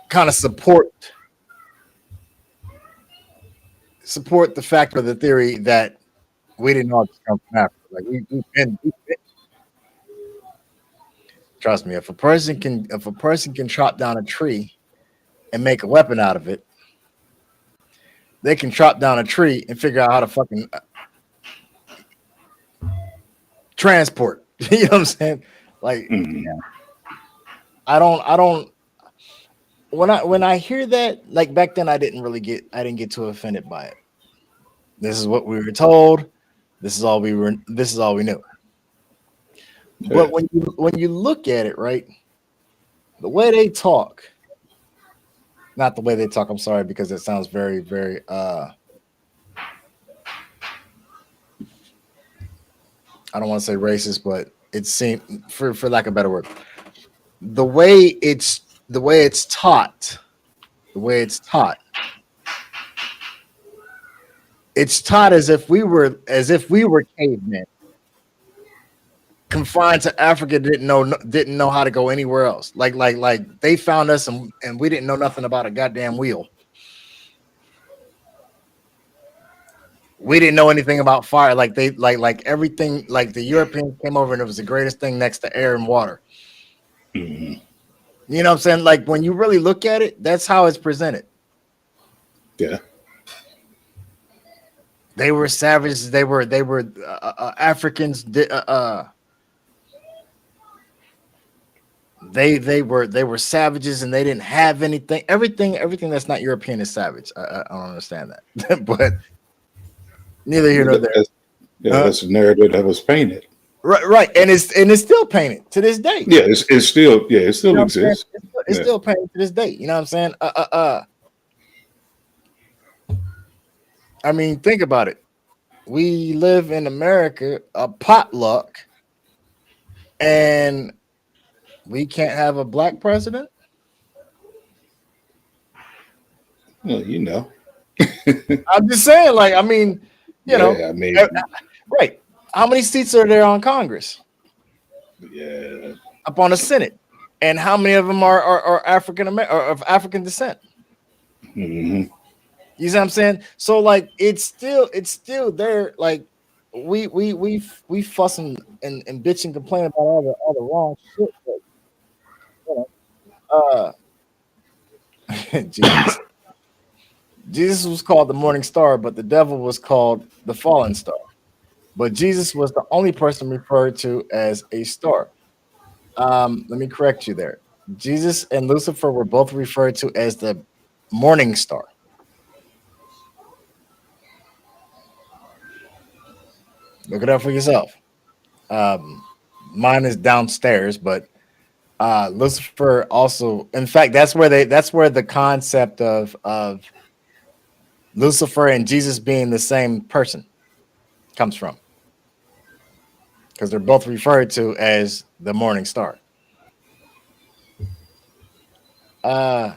kind of support the fact or the theory that we didn't all just come from Africa. Like trust me, if a person can chop down a tree and make a weapon out of it, they can chop down a tree and figure out how to fucking transport. You know what I'm saying? Like Hmm. I don't when I hear that, like back then I didn't get too offended by it. This is what we were told. This is all we knew. Yeah. But when you look at it, right, the way they talk, not the way they talk, I'm sorry, because it sounds very I don't want to say racist, but it seemed for lack of a better word. The way it's taught, the way it's taught as if we were cavemen confined to Africa, didn't know how to go anywhere else. Like they found us and we didn't know nothing about a goddamn wheel. We didn't know anything about fire. Like they like everything. Like the Europeans came over and it was the greatest thing next to air and water. Hmm. You know what I'm saying? Like when you really look at it, that's how it's presented. Yeah. They were savages. They were Africans. They were savages and they didn't have anything. Everything that's not European is savage. I don't understand that, but neither here Yeah, nor there. yeah, Uh, that's the narrative that was painted. right, and it's still painted to this day. Yeah, it's still, yeah, it You still know what I'm saying? exists. It's Yeah. still painted to this day. You know what I'm saying? I mean, think about it. We live in America, a potluck, and we can't have a black president. Well, you know. I'm just saying, like, I mean, you know, Yeah, I uh, mean, right? How many seats are there on Congress? yeah. Up on the Senate, and how many of them are African American or of African descent? Hmm. You see what I'm saying? So like it's still there. Like we fussing and bitch and complain about all the wrong shit. But, you Jesus. Jesus was called the morning star, but the devil was called the fallen star. But Jesus was the only person referred to as a star. Let me correct you there. Jesus and Lucifer were both referred to as the morning star. Look it up for yourself. Um, Mine is downstairs, but Lucifer also. In fact, that's where the concept of Lucifer and Jesus being the same person comes from, because they're both referred to as the morning star. Uh,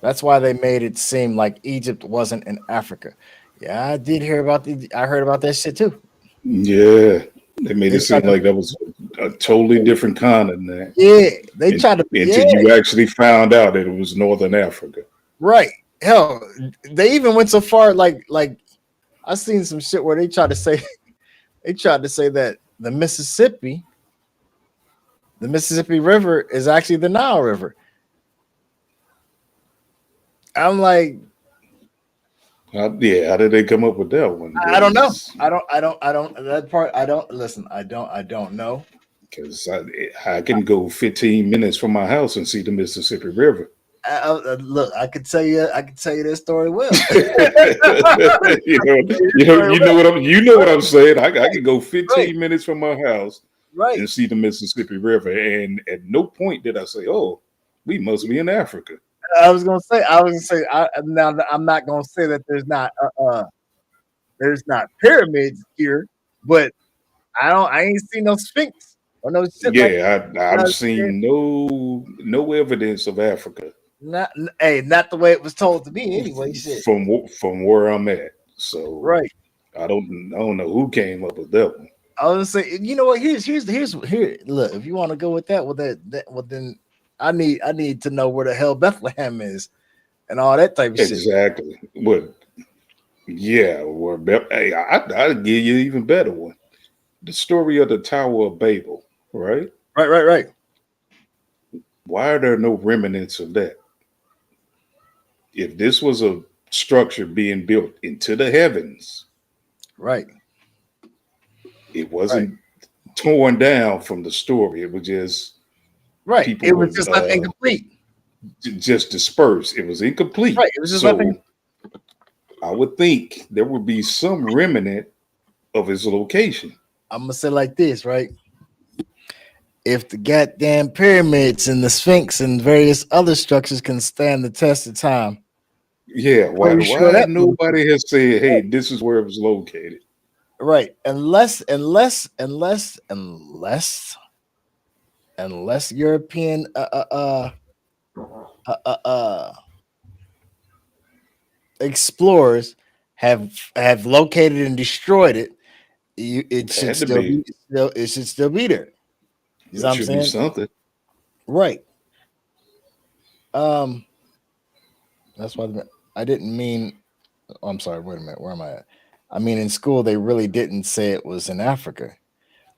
that's why they made it seem like Egypt wasn't in Africa. Yeah, I did hear about I heard about that shit too. Yeah, they made They it seem tried to, like that was a totally different continent, yeah, they and, tried to, yeah, until you actually found out that it was Northern Africa. right. Hell, they even went so far, like I seen some shit where they tried to say they tried to say that the Mississippi River is actually the Nile River. I'm like, Yeah, how did they come up with that one? I don't know. I don't. That part, I don't listen. I don't know. Because I can go 15 minutes from my house and see the Mississippi River. Look, I could tell you this story well. You know what I'm saying. I Right, can go right, 15 minutes from my house right. and see the Mississippi River, and at no point did I say, "Oh, we must be in Africa." I was gonna say. Now I'm not gonna say that there's not pyramids here, but I ain't seen no sphinx or no shit like. Yeah, You know what I've I'm saying? seen no evidence of Africa Hey, not the way it was told to me anyway. Shit. from where I'm at. So Right. I don't know who came up with that one. I was gonna say, you know what? Here. Look, if you want to go with that, well then I need to know where the hell Bethlehem is and all that type of shit. Exactly. But yeah, hey, I'll give you an even better one. The story of the Tower of Babel, right? Right. Why are there no remnants of that? If this was a structure being built into the heavens, Right. it Right. wasn't torn down from the story. It was just Right. people It was were just left incomplete. just dispersed. It was incomplete. Right. It was just left. So I would think there would be some remnant of its location. I'm gonna say like this, right? If the goddamn pyramids and the Sphinx and various other structures can stand the test of time, Yeah, pretty sure why that nobody has said, hey, this is where it was located? right. Unless European uh, uh, uh, explorers have located and destroyed it, it should Had to still be. be it should still be there. You know There what I'm should be saying? something. Right. Um, that's why I didn't mean. Oh, I'm sorry. Wait a minute. Where am I at? I mean, in school they really didn't say it was in Africa.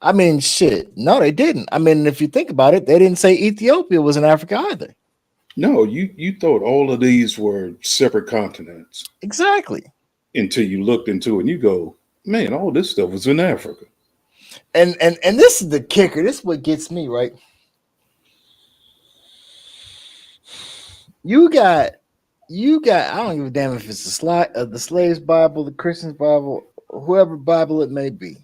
I mean, shit. No, they didn't. I mean, if you think about it, they didn't say Ethiopia was in Africa either. No, you thought all of these were separate continents Exactly. until you looked into it and you go, man, all this stuff was in Africa. And this is the kicker. This is what gets me right. You got I don't give a damn if it's the slaves Bible, the Christians Bible, whoever Bible it may be.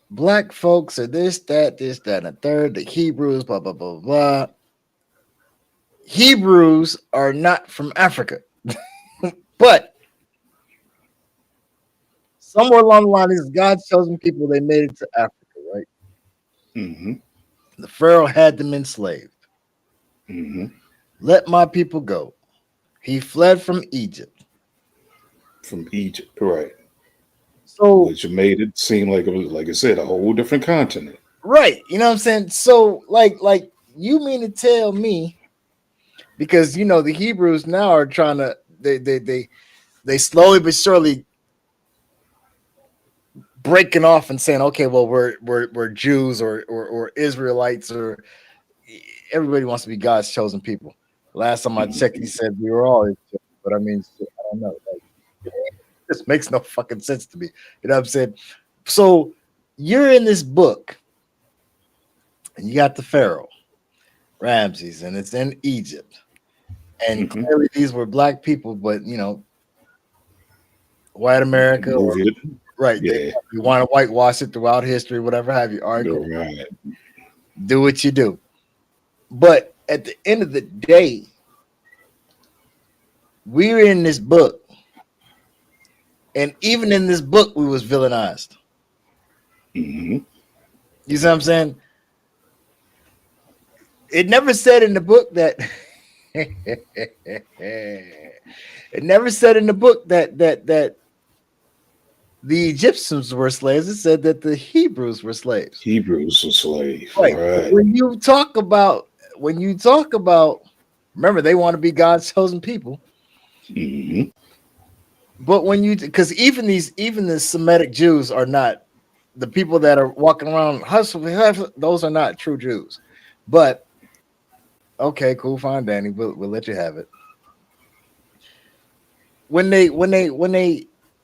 Black folks are this, that, and a third. The Hebrews, blah, blah, blah, blah. Hebrews are not from Africa, but somewhere along the line, these God's chosen people, they made it to Africa, right? Hmm. The Pharaoh had them enslaved. Hmm. Let my people go. He fled from Egypt. From Egypt, right? So, Which made it seem like it was, like I said, a whole different continent. right, you know what I'm saying? So, like you mean to tell me, because the Hebrews now are trying to they slowly but surely breaking off and saying, okay, well, we're Jews or Israelites, or everybody wants to be God's chosen people. Last time I checked, he Mhm. said we were all his children, but I mean, shit, I don't know. Like, this makes no fucking sense to me. You know what I'm saying? So you're in this book, and you got the Pharaoh, Ramses, and it's in Egypt, and Mhm. clearly these were black people, but white America, or Move it. right? Yeah. They want to whitewash it throughout history, whatever have you. All right, cool. Right. Do what you do. But at the end of the day, we're in this book, and even in this book, we was villainized. Hmm. You see what I'm saying? It never said in the book that it never said in the book that the Egyptians were slaves. It said that the Hebrews were slaves. Hebrews were slaves. Right. Right. When you talk about, remember they want to be God's chosen people. Hmm. But when you, because even the Semitic Jews are not the people that are walking around hustling. Those are not true Jews. But okay, cool, fine, Danny. We'll let you have it. When they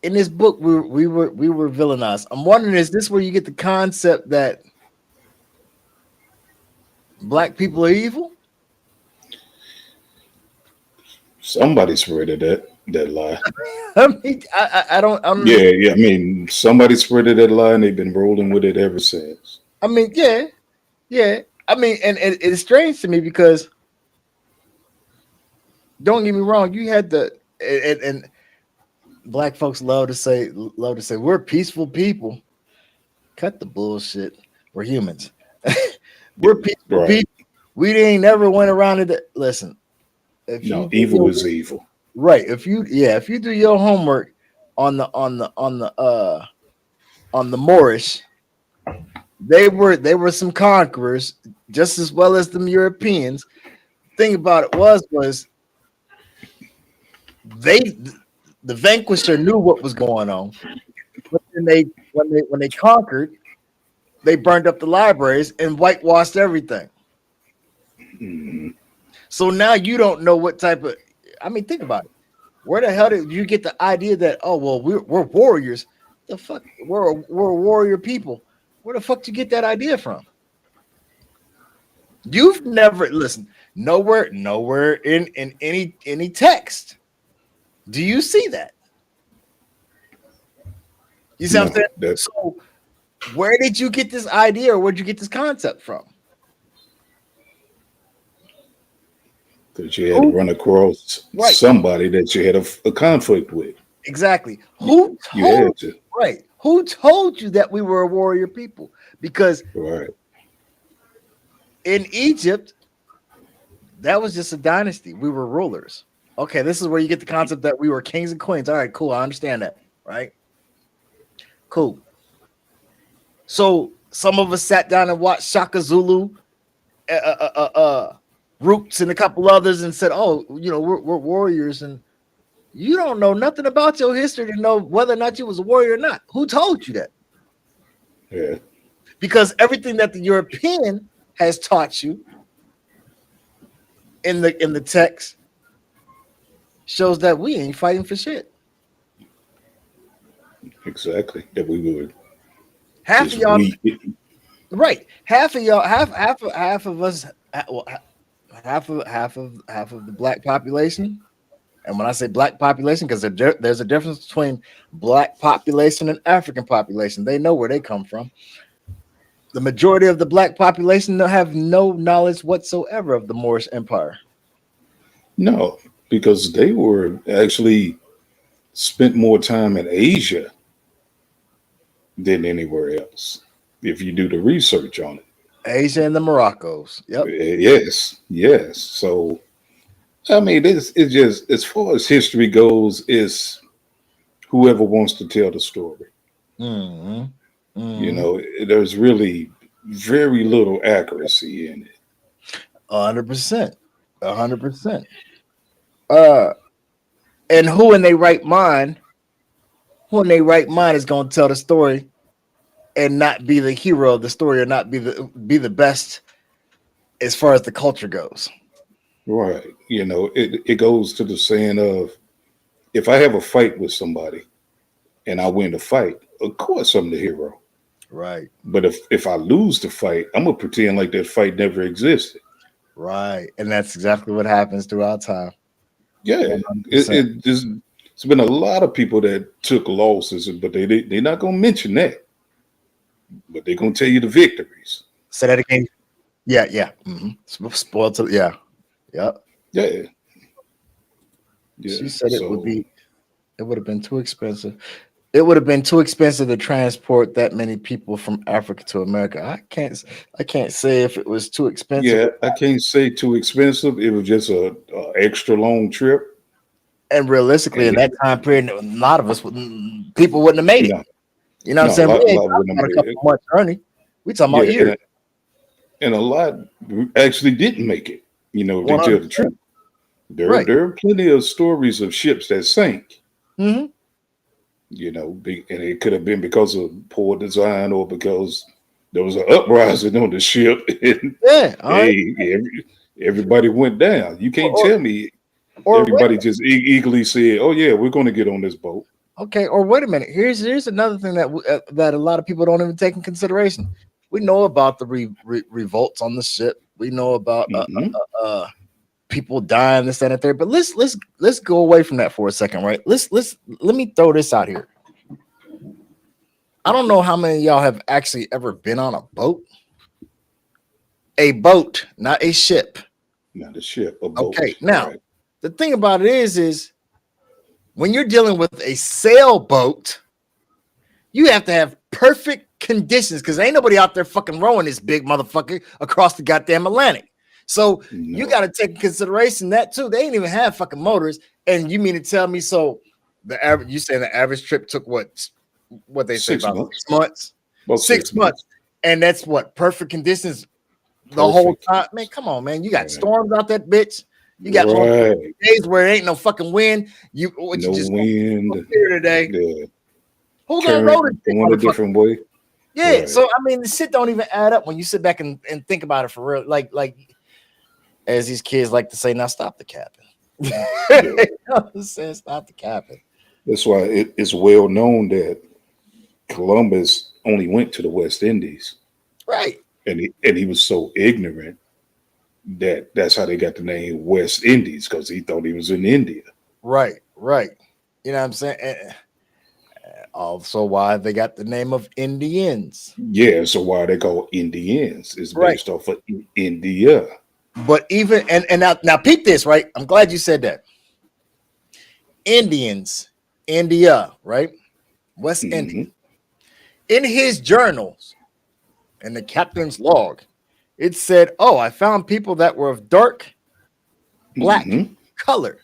in this book we were villainized. I'm wondering, is this where you get the concept that black people are evil? Somebody spreaded that lie. I mean, I don't. Yeah, yeah. I mean, somebody spreaded that lie, and they've been rolling with it ever since. I mean, yeah, yeah. I mean, and it's strange to me because don't get me wrong, you had the and black folks love to say we're peaceful people. Cut the bullshit. We're humans. We're peaceful Right. people. We ain't never went around it. Listen, if you No, do evil your is evil. right, if you do your homework on the Moorish, they were some conquerors just as well as them Europeans. Thing about it was they the vanquisher knew what was going on, but then when they conquered, they burned up the libraries and whitewashed everything. Hmm. So now you don't know what type of. I mean, think about it. Where the hell did you get the idea that we're warriors? The fuck we're warrior people. Where the fuck did you get that idea from? You've never listen nowhere in any text. Do you see that? You see what I'm No, saying? that So where did you get this idea, or where'd you get this concept from? because you had to Who run across right, somebody that you had a conflict with. exactly. You, Who you told had to. right? Who told you that we were a warrior people? Because Right. in Egypt, that was just a dynasty. We were rulers. Okay, this is where you get the concept that we were kings and queens. All right, cool. I understand that. Right? Cool. So some of us sat down and watched Shaka Zulu, uh, uh, uh, uh, Roots, and a couple others, and said, "Oh, we're warriors." And you don't know nothing about your history to know whether or not you was a warrior or not. Who told you that? Yeah. Because everything that the European has taught you in the text shows that we ain't fighting for shit. Exactly. That we were Half of just y'all, weak. right? Half of y'all, half of us, well, half of the black population. And when I say black population, because there's a difference between black population and African population. They know where they come from. The majority of the black population have no knowledge whatsoever of the Moorish Empire. No, because they were actually spent more time in Asia than anywhere else. If you do the research on it. Asia and the Moroccos. Yep. Yes, yes. So I mean, it's just as far as history goes, it's whoever wants to tell the story. Mm-hmm. You Mm-hmm. know, there's really very little accuracy in it. 100%. 100%. Uh, and who in their right mind is going to tell the story and not be the hero of the story, or not be the best as far as the culture goes? Right. You know, it goes to the saying of if I have a fight with somebody and I win the fight, of course I'm the hero. Right. But if I lose the fight, I'm gonna pretend like that fight never existed. Right. And that's exactly what happens throughout time. Yeah. It, 100%. it just There's been a lot of people that took losses, but they're not gonna mention that. But they're gonna tell you the victories. Say that again. Yeah, yeah. Spoiled to yeah, yeah. Yeah, yeah. She said it would So be. It would have been too expensive. It would have been too expensive to transport that many people from Africa to America. I can't say if it was too expensive. yeah, I can't say too expensive. It was just a extra long trip, And realistically, in and that time period, a lot of us people wouldn't have made it. no, You know what I'm no, saying? a We ain't lot talking wouldn't about have a made couple it. of months journey. We talking about Yeah, years. and a lot actually didn't make it. If they tell the 100%. truth. There, Right. there are plenty of stories of ships that sank. Hmm. And it could have been because of poor design or because there was an uprising on the ship, and Yeah. All right. hey, everybody went down. You Or, can't or, tell me or wait a everybody just eagerly said, "Oh yeah, we're going to get on this boat." Okay, or wait a minute. Here's another thing that a lot of people don't even take in consideration. We know about the revolts on the ship. We know about Hmm. people dying, this, that, and the third. But let's go away from that for a second, right? Let me throw this out here. I don't know how many of y'all have actually ever been on a boat. A boat, not a ship. Not a ship, a Okay, boat, now right? the thing about it is when you're dealing with a sailboat, you have to have perfect conditions because ain't nobody out there fucking rowing this big motherfucker across the goddamn Atlantic. So you No, got to take in consideration that too. They ain't even have fucking motors. And you mean to tell me so the average you saying the average trip took what they say 6 months, 6 months? about Six 6 months, months. And that's what perfect conditions the whole perfect, time. Man, come on, man. You got right? storms out that bitch. You got Right. days where it ain't no fucking wind. You No just wind, here today. the Who gonna roll this current big going a motherfucker? different way, Yeah, right? so I mean, the shit don't even add up when you sit back and think about it for real. Like as these kids like to say, now stop the capping. Yeah. You know what I'm saying? Stop the capping. That's why it's well known that Columbus only went to the West Indies, Right, and he was so ignorant that that's how they got the name West Indies because he thought he was in India. right, right. You know what I'm saying? And also, why they got the name of Indians. Yeah, so why they call Indians is Right. based off of India. But even and now peep this, right? I'm glad you said that. Indians, India, right? West Indies. Hmm. In his journals, in the captain's log, it said, "Oh, I found people that were of dark black Hmm. color."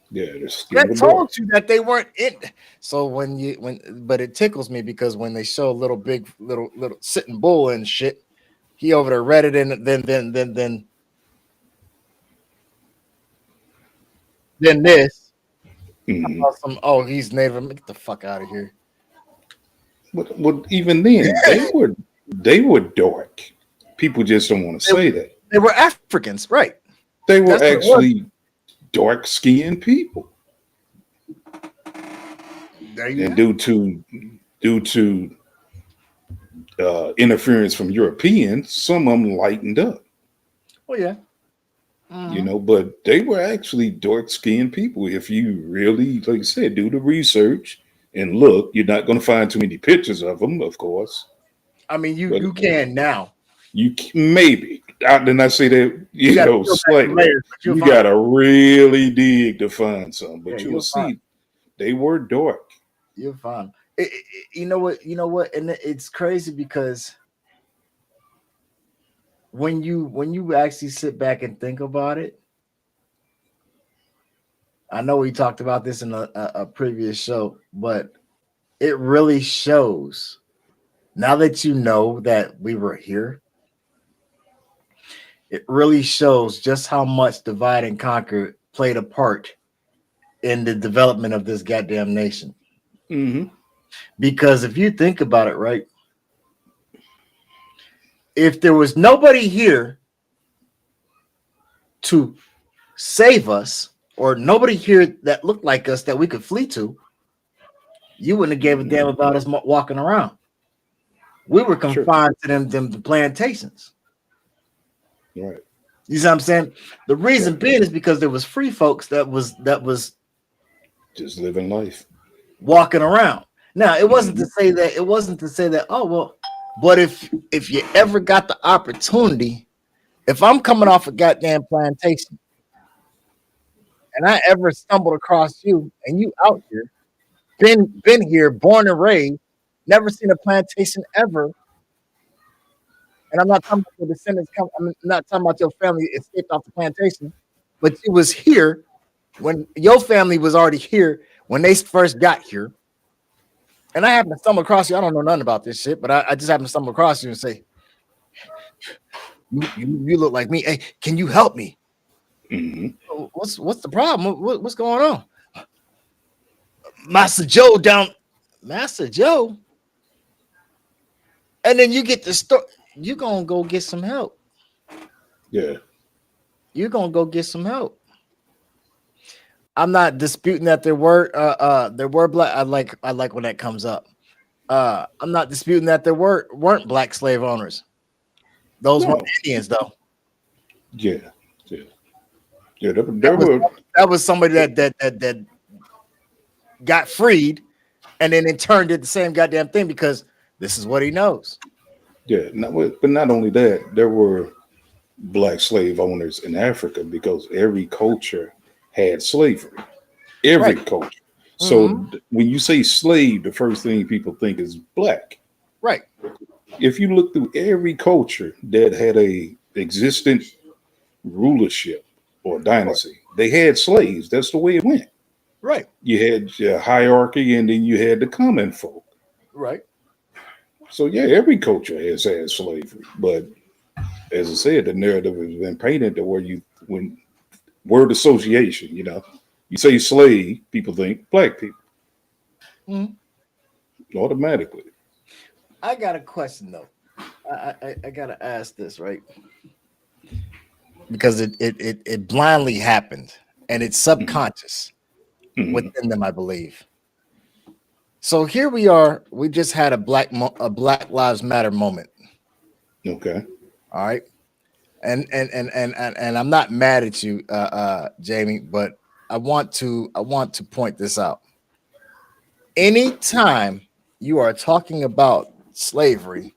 Yeah, the skin That was told dark. you that they weren't in. So but it tickles me because when they show little big little sitting bull and shit, he over there read it and then this. Hmm. Oh, he's Native. Get the fuck out of here. But even then, they were dark. People just don't want to They, say that. they were Africans, right? They were That's what it was. actually dark skinned people. There you And go. due to interference from Europeans, some of them lightened up, Oh yeah. Mhm. but they were actually dark skinned people. If you really, like I said, do the research and look, you're not going to find too many pictures of them, of course, I mean, you but you can now. maybe. Then I say that, You got to peel back some slightly. layers, but you'll You find got it. to really dig to find some, Yeah, but you'll you'll find see they were dark. you'll find. You know what? You know what? And it's crazy because when you actually sit back and think about it, I know we talked about this in a previous show, but it really shows now that you know that we were here. It really shows just how much divide and conquer played a part in the development of this goddamn nation. Hmm. Because if you think about it, right, if there was nobody here to save us or nobody here that looked like us that we could flee to, you wouldn't have gave a damn about us walking around. We were Sure. confined to them the plantations. Right. You see what I'm saying? The reason Right. being is because there was free folks that was Just living life. walking around. Now, it wasn't to Hmm. say that. It wasn't to say that. Oh well, but if you ever got the opportunity, if I'm coming off a goddamn plantation and I ever stumbled across you and you out here, been here, born and raised, never seen a plantation ever, and I'm not talking about your descendants come. I'm not talking about your family escaped off the plantation, but you was here when your family was already here when they first got here. And I happen to stumble across you. I don't know nothing about this shit, but I just happen to stumble across you and say, you look like me. Hey, can you help me? Hmm. What's the problem? What's going on? Master Joe down, Master Joe. And then you get the story. You're gonna go get some help. Yeah. You're gonna go get some help. I'm not disputing that there were black. I like when that comes up. I'm not disputing that weren't black slave owners. Those weren't No. Indians though. Yeah. Yeah. Yeah. There, That there was were. that was somebody that got freed and then in turn did the same goddamn thing because this is what he knows. Yeah. Not, but not only that, there were black slave owners in Africa because every culture had slavery. Every Right. culture. So Hmm. when you say slave, the first thing people think is black. Right. If you look through every culture that had a existent rulership or Right. dynasty, they had slaves. That's the way it went. Right. You had your hierarchy, and then you had the common folk. Right. So yeah, every culture has had slavery. But as I said, the narrative has been painted to where you when word association, you say slave, people think black people Mhm. automatically. I got a question though. I gotta ask this right because it blindly happened and it's Mhm. subconscious Mhm. within them, I believe. So here we are. We just had a Black Lives Matter moment. Okay. All right, and I'm not mad at you, Jamie, but I want to point this out. Anytime you are talking about slavery,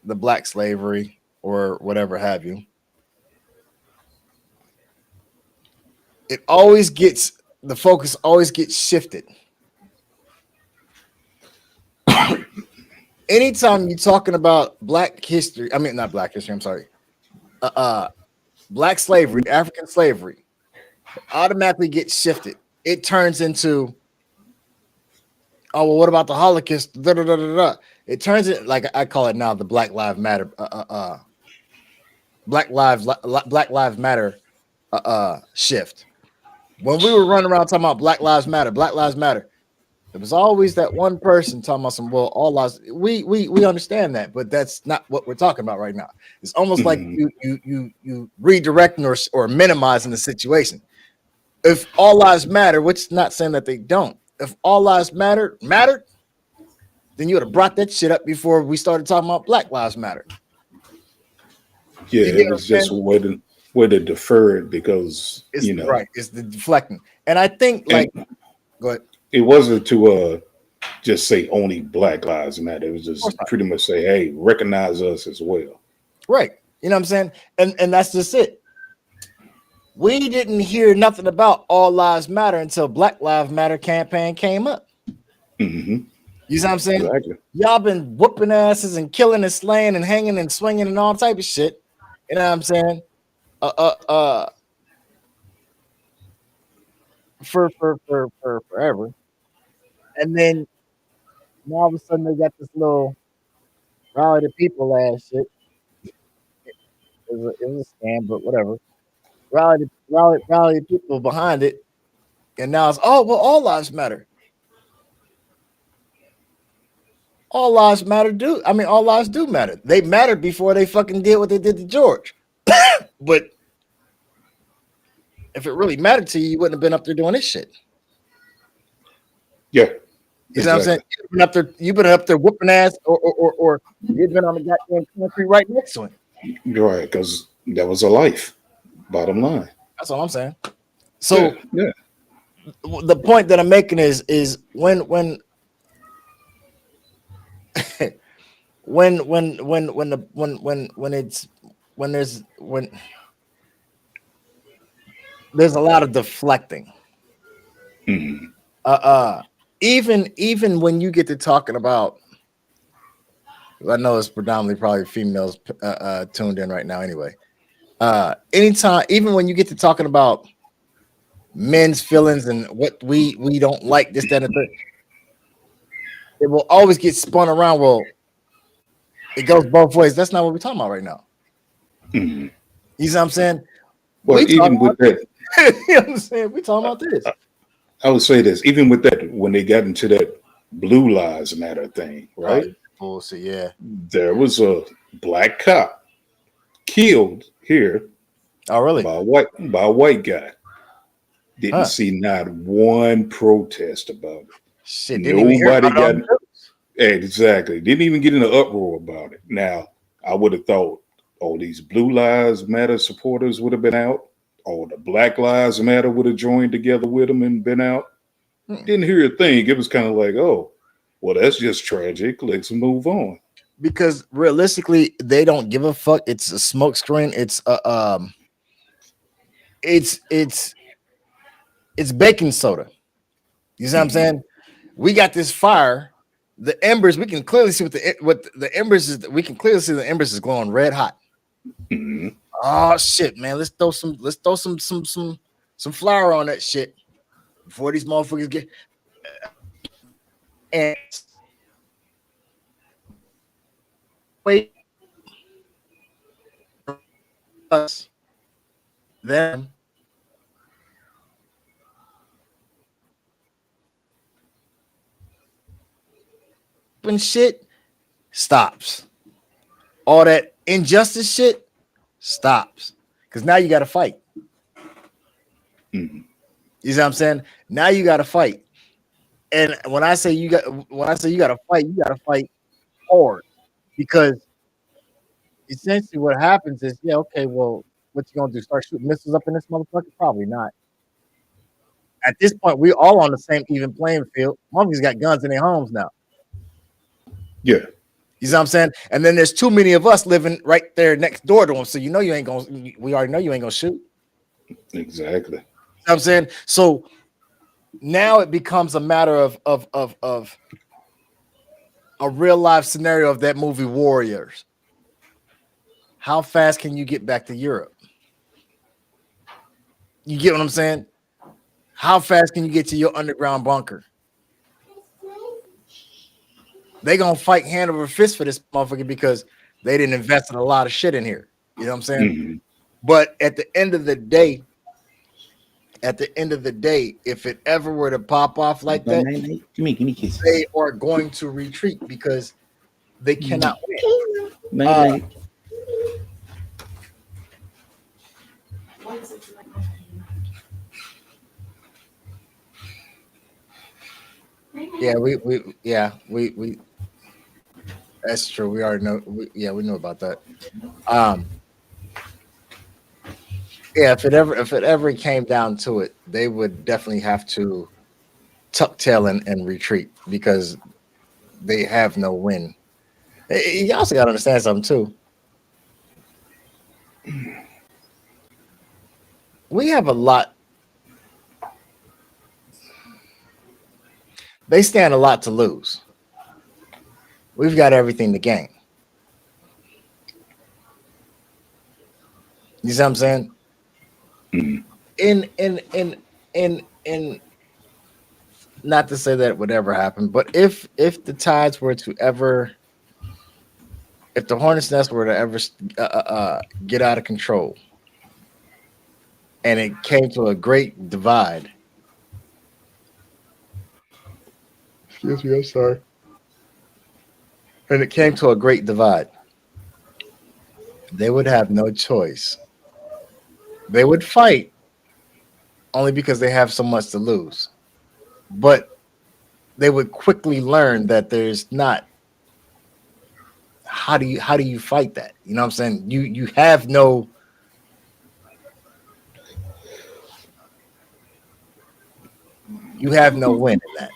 the black slavery or whatever have you, it always gets the focus always gets shifted. Anytime you're talking about black history, I mean not black history, I'm sorry, uh, uh black slavery, African slavery, automatically gets shifted. It turns into, oh well, what about the Holocaust? Da, da, da, da, da. It turns it like I call it now the Black Lives Matter, Black Lives Matter shift. When we were running around talking about Black Lives Matter, Black Lives Matter, there was always that one person talking about some, well, all lives. We understand that, but that's not what we're talking about right now. It's almost like Mhm. you redirecting or minimizing the situation. If all lives matter, which is not saying that they don't. If all lives mattered, then you would have brought that shit up before we started talking about Black Lives Matter. Yeah, You get it what was I'm just saying? where to defer it because It's right. It's the deflecting, and I think like, and go ahead. Of it wasn't to just say only Black Lives Matter. It was course just not. pretty much say, hey, recognize us as well. Right. You know what I'm saying? And that's just it. We didn't hear nothing about All Lives Matter until Black Lives Matter campaign came up. Hmm. You see what I'm saying? Exactly. Y'all been whooping asses and killing and slaying and hanging and swinging and all type of shit. You know what I'm saying? Uh, uh, uh, for forever. And then now all of a sudden they got this little rally the people ass shit. It was a scam, but whatever. Rally the people behind it. And now it's, oh well, all lives matter. All lives matter do. I mean, all lives do matter. They mattered before they fucking did what they did to George. But if it really mattered to you, you wouldn't have been up there doing this shit. Yeah, You know what I'm saying? exactly. You've been up there whooping ass, or you've been on the goddamn concrete right next to him. You're right, because that was a life, bottom line. That's all I'm saying. Yeah, So yeah. the point that I'm making is when it's when there's a lot of deflecting. Mhm. Uh, uh even when you get to talking about, I know it's predominantly probably females tuned in right now anyway. Anytime, even when you get to talking about men's feelings and what we don't like, this, that, and the third, it will always get spun around. Well, it goes both ways. That's not what we're talking about right now. Mhm. You see what I'm saying? We Well, talking even with about that, this. You know what I'm saying? We talking about this. I would say this. Even with that, when they got into that Blue Lives Matter thing, Oh, right? bullshit. Yeah. There was a black cop killed here Oh, really? by a white guy. Didn't Huh? see not one protest about it. Shit. Didn't even hear Nobody about it on got the news. exactly. Didn't even get in an uproar about it. Now, I would have thought all these Blue Lives Matter supporters would have been out. All the Black Lives Matter would have joined together with them and been out. Hmm. Didn't hear a thing. It was kind of like, oh, well, that's just tragic. Let's move on. Because realistically, they don't give a fuck. It's a smoke screen. It's it's it's baking soda. You see what I'm Mhm. saying? We got this fire. The embers, we can clearly see what the embers is. We can clearly see the embers is glowing red hot. Mhm. Oh shit, man! Let's throw some flour on that shit before these motherfuckers get and wait us them and shit stops. All that injustice shit stops because now you got to fight. Mhm. You see what I'm saying? Now you got to fight. And when I say you got to fight hard because essentially what happens is, yeah, okay, well, what you gonna do? Start shooting missiles up in this motherfucker? Probably not. At this point, we all on the same even playing field. Motherfuckers got guns in their homes now. Yeah, You see what I'm saying? And then there's too many of us living right there next door to them. So you know you ain't gonna. We already know you ain't gonna shoot. You exactly. know what I'm saying? So now it becomes a matter of a real life scenario of that movie Warriors. How fast can you get back to Europe? You get what I'm saying? How fast can you get to your underground bunker? They gonna fight hand over fist for this motherfucker because they didn't invest in a lot of shit in here. You know what I'm saying? Mhm. But at the end of the day, if it ever were to pop off like Night, that, night, night. Give me kisses. they are going to retreat because they cannot win. Night, Uh, night. yeah, we that's true. We already know. We know about that. Um, yeah, if it ever came down to it, they would definitely have to tuck tail and retreat because they have no win. You also got to understand something too. We have a lot. They stand a lot to lose. We've got everything to gain. You see what I'm saying? Mhm. In not to say that it would ever happen, but if the tides were to ever, if the hornet's nest were to ever get out of control, and it came to a great divide. Excuse me, I'm sorry. And it came to a great divide. They would have no choice. They would fight only because they have so much to lose. But they would quickly learn that there's not, how do you fight that? You know what I'm saying? You have You have no win in that.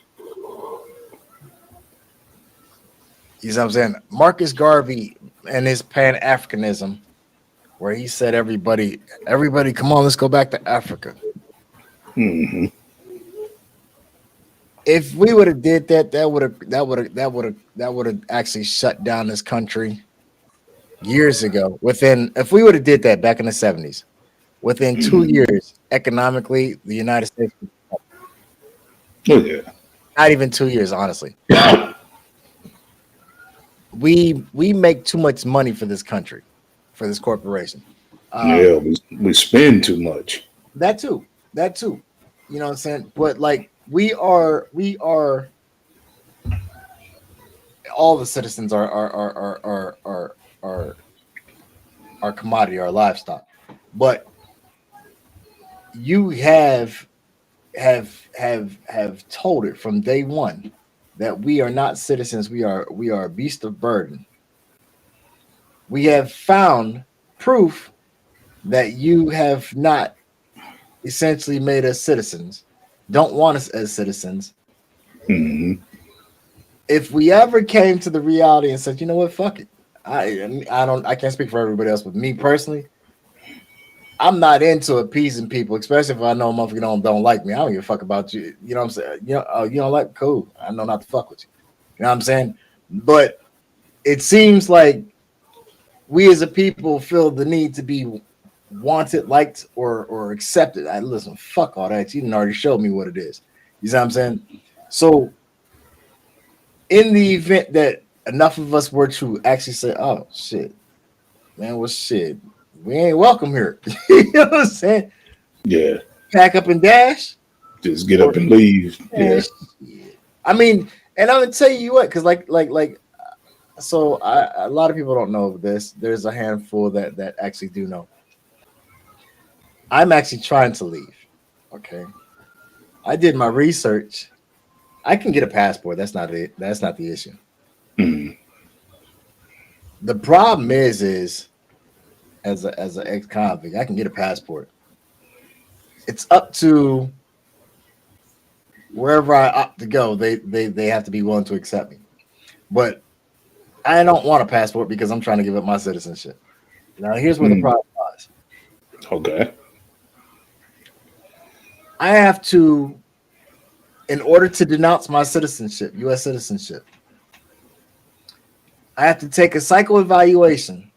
You know what I'm saying? Marcus Garvey and his Pan-Africanism, where he said everybody, come on, let's go back to Africa. Hmm. If we would have did that, that would have actually shut down this country years ago. If we would have did that back in the 70s, within 2 years, economically, the United States, Oh yeah. not even 2 years, honestly. We make too much money for this country, for this corporation. Yeah, we spend too much. That too. That too. You know what I'm saying? But like we are all the citizens are our commodity, our livestock. But you have told it from day one that we are not citizens, we are a beast of burden. We have found proof that you have not essentially made us citizens, don't want us as citizens. Hmm. If we ever came to the reality and said, you know what, fuck it. I can't speak for everybody else, but me personally, I'm not into appeasing people, especially if I know a motherfucker don't like me. I don't give a fuck about you. You know what I'm saying? You know, oh, you don't like, cool. I know not to fuck with you. You know what I'm saying? But it seems like we as a people feel the need to be wanted, liked, or accepted. I listen, fuck all that. You didn't already showed me what it is. You know what I'm saying? So in the event that enough of us were to actually say, oh shit, man, well shit, we ain't welcome here. You know what I'm saying? Yeah. Pack up and dash. Just get Or up and leave. man, Yeah. shit. I mean, and I'm gonna tell you what, because so a lot of people don't know this. There's a handful that actually do know. I'm actually trying to leave. Okay. I did my research. I can get a passport. That's not it. That's not the issue. Hmm. The problem is as an ex convict, I can get a passport. It's up to wherever I opt to go. They have to be willing to accept me. But I don't want a passport because I'm trying to give up my citizenship. Now here's where the Mm. problem lies. Okay. I have to, in order to denounce my citizenship, U.S. citizenship, I have to take a psycho evaluation.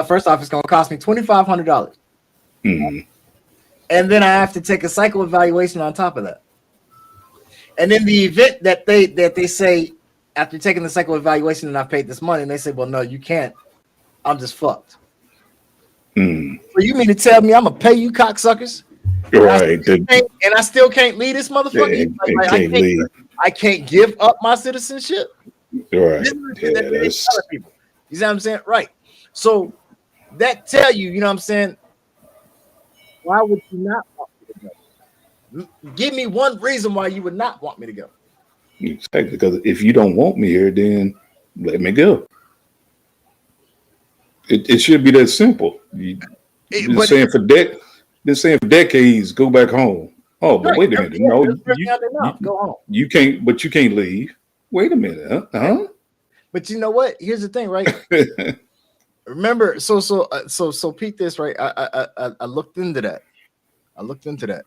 First off, it's going to cost me $2,500, Hmm. and then I have to take a psycho evaluation on top of that. And in the event that they say after taking the psycho evaluation and I've paid this money, and they say, "Well, no, you can't. I'm just fucked." Hmm. So you mean to tell me I'm gonna pay you cocksuckers, Right. and I still can't leave this motherfucker? It can't leave. I can't give up my citizenship. Right. This is the shit Yeah. that they tell people. You see what I'm saying? Right. So that tell you, you know what I'm saying? Why would you not want me to go? Give me one reason why you would not want me to go. Exactly. Because if you don't want me here, then let me go. It should be that simple. Been But saying for been saying for decades, go back home. Oh, but right, wait a minute. yeah, No, that's the first thing I did not go home. you can't. But you can't leave. Wait a minute. Huh? But you know what? Here's the thing, right? Remember, so Pete, this right? I looked into that. I looked into that.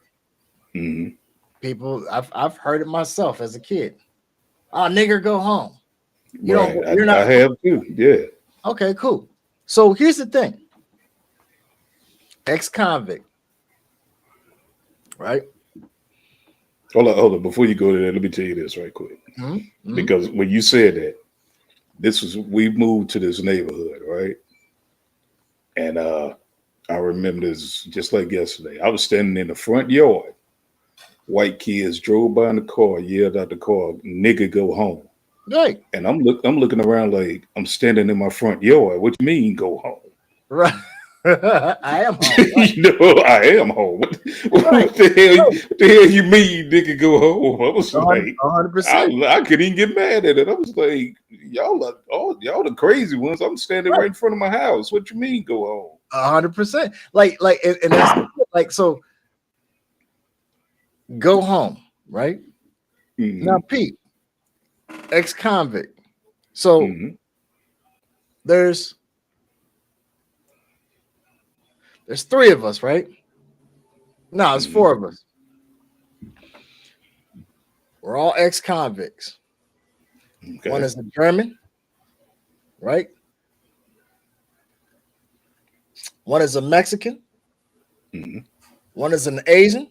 Mhm. People, I've heard it myself as a kid. Oh, nigger, go home. You Right. don't. You're I not. have too. Yeah. Okay, cool. So here's the thing. Ex-convict, right? Hold on. Before you go to that, let me tell you this right quick. Mm-hmm. Because when you said that, we moved to this neighborhood, right? And I remember this just like yesterday. I was standing in the front yard. White kids drove by in the car, yelled out the car, "Nigga, go home." Right. And I'm looking around like I'm standing in my front yard. What you mean go home? Right. I am home. Right. You know, I am home. Right. What the hell? What the hell you mean, nigga, go home? I was like, 100%. I couldn't even get mad at it. I was like, y'all the crazy ones. I'm standing right in front of my house. What you mean go home? 100%. And that's like so. go home, right? Now, Mm-hmm. Pete, ex-convict. So Mm-hmm. there's three of us, right? No, it's Mm-hmm. four of us. We're all ex-convicts. One Okay. is a German, right? One is a Mexican. Mm-hmm. One is an Asian,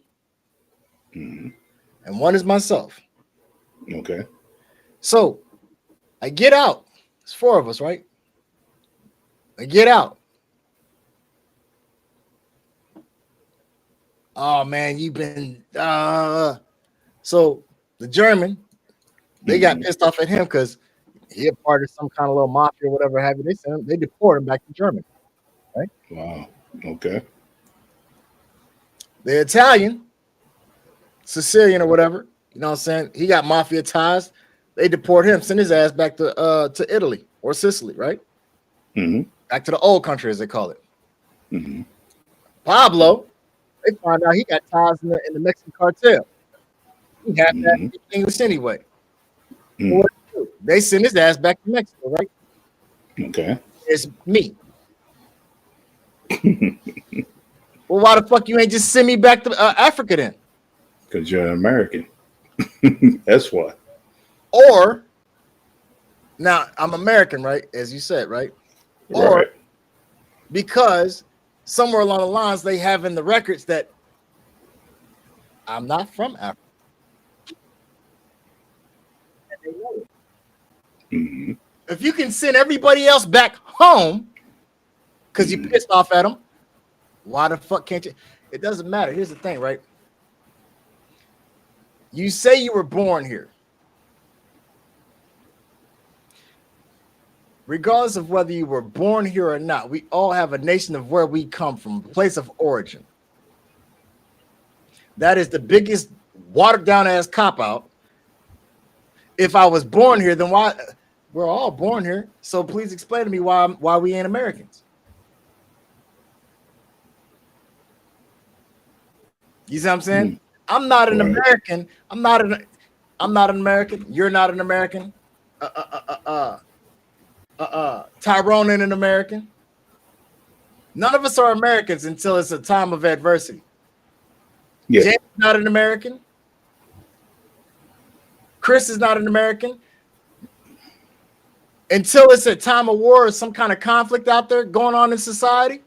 Mm-hmm. and one is myself. Okay. So I get out. It's four of us, right? I get out. Oh man, you've been so the German, they got Mm-hmm. pissed off at him because he a part of some kind of little mafia or whatever have you. They sent him, they deport him back to Germany, right? Wow. Okay. The Italian, Sicilian or whatever, you know what I'm saying? He got mafia ties. They deport him, send his ass back to Italy or Sicily, right? Mm-hmm. Back to the old country, as they call it. Mm-hmm. Pablo, they find out he got ties in the Mexican cartel. He had that Mm-hmm. English anyway. So Mm. what do? They send his ass back to Mexico, right? Okay. It's me. Well, why the fuck you ain't just send me back to Africa then? Because you're an American. That's why. Or now I'm American, right? As you said, right? Or Right. because somewhere along the lines they have in the records that I'm not from Africa. And they know it. Mm-hmm. If you can send everybody else back home because you Mm-hmm. pissed off at them, why the fuck can't you? It doesn't matter. Here's the thing, right? You say you were born here. Regardless of whether you were born here or not, we all have a nation of where we come from, place of origin. That is the biggest watered down ass cop out. If I was born here, then why? We're all born here. So please explain to me why we ain't Americans. You see what I'm saying? Mm. I'm not an Right. American. I'm not an American. You're not an American. Tyrone ain't an American. None of us are Americans until it's a time of adversity. Yeah. James is not an American. Chris is not an American. Until it's a time of war or some kind of conflict out there going on in society.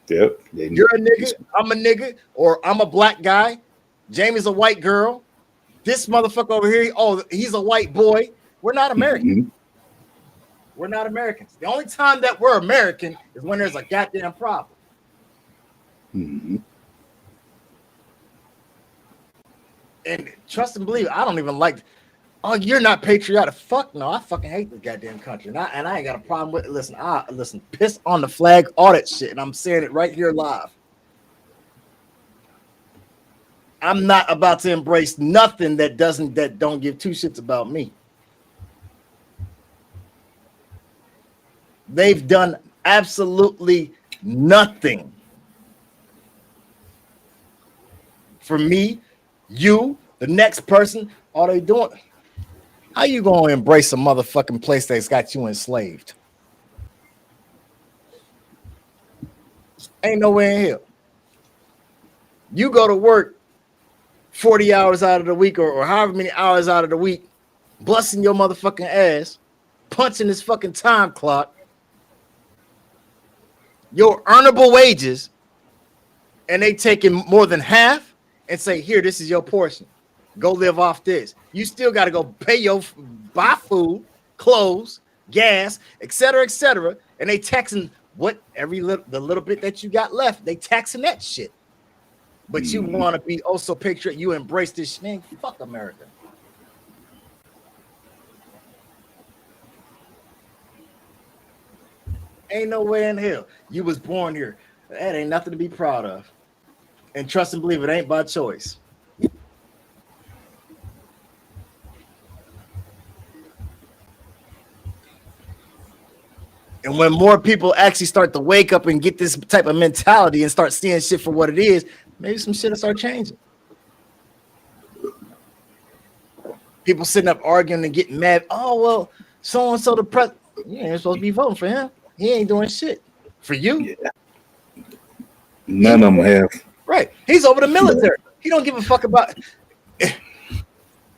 Yep. Then You're a nigga, I'm a nigga, or I'm a black guy. Jamie's a white girl. This motherfucker over here, he's a white boy. We're not American. Mm-hmm. We're not Americans. The only time that we're American is when there's a goddamn problem. Mm-hmm. And trust and believe, I don't even like. Oh, you're not patriotic. Fuck no, I fucking hate this goddamn country, and I ain't got a problem with it. Listen, piss on the flag, all that shit, and I'm saying it right here live. I'm not about to embrace nothing that don't give two shits about me. They've done absolutely nothing for me, you, the next person. All they doing? How you gonna embrace a motherfucking place that's got you enslaved? Ain't no way in hell. You go to work 40 hours out of the week or however many hours out of the week, busting your motherfucking ass, punching this fucking time clock, your earnable wages, and they taking more than half and say, here, this is your portion. Go live off this. You still got to go pay buy food, clothes, gas, etc., and they taxing the little bit that you got left. They taxing that shit. But you Mm-hmm. want to be also patriot. You embrace this shit. Man, fuck America. Ain't no way in hell. You was born here. That ain't nothing to be proud of. And trust and believe it ain't by choice. And when more people actually start to wake up and get this type of mentality and start seeing shit for what it is, maybe some shit will start changing. People sitting up arguing and getting mad. Oh well, so and so the press. You ain't supposed to be voting for him. He ain't doing shit for you. Yeah. None of them have. Right. He's over the military. He don't give a fuck about.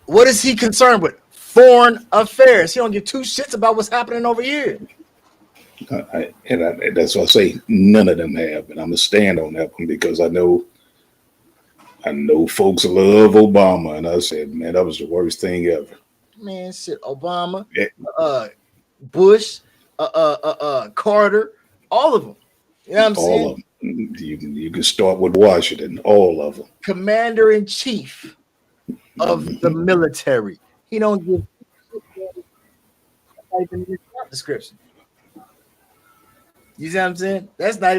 What is he concerned with? Foreign affairs. He don't give two shits about what's happening over here. That's what I say. None of them have, and I'm gonna stand on that one because I know folks love Obama, and I said, man, that was the worst thing ever. Man, shit. Obama, Yeah. Bush, Carter, all of them. You know what I'm All saying? of them. You can start with Washington. All of them. Commander in chief of the military. He don't give not even in his job description. You see what I'm saying? That's not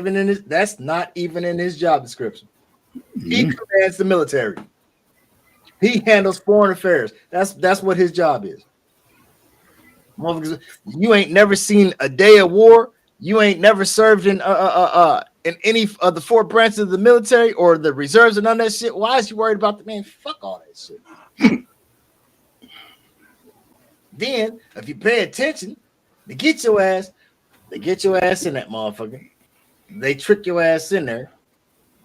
even in his job description. He commands the military. He handles foreign affairs. That's what his job is. You ain't never seen a day of war. You ain't never served in any of the four branches of the military or the reserves and none of that shit. Why is you worried about the man? Fuck all that shit. Then, if you pay attention, they get your ass in that motherfucker. They trick your ass in there.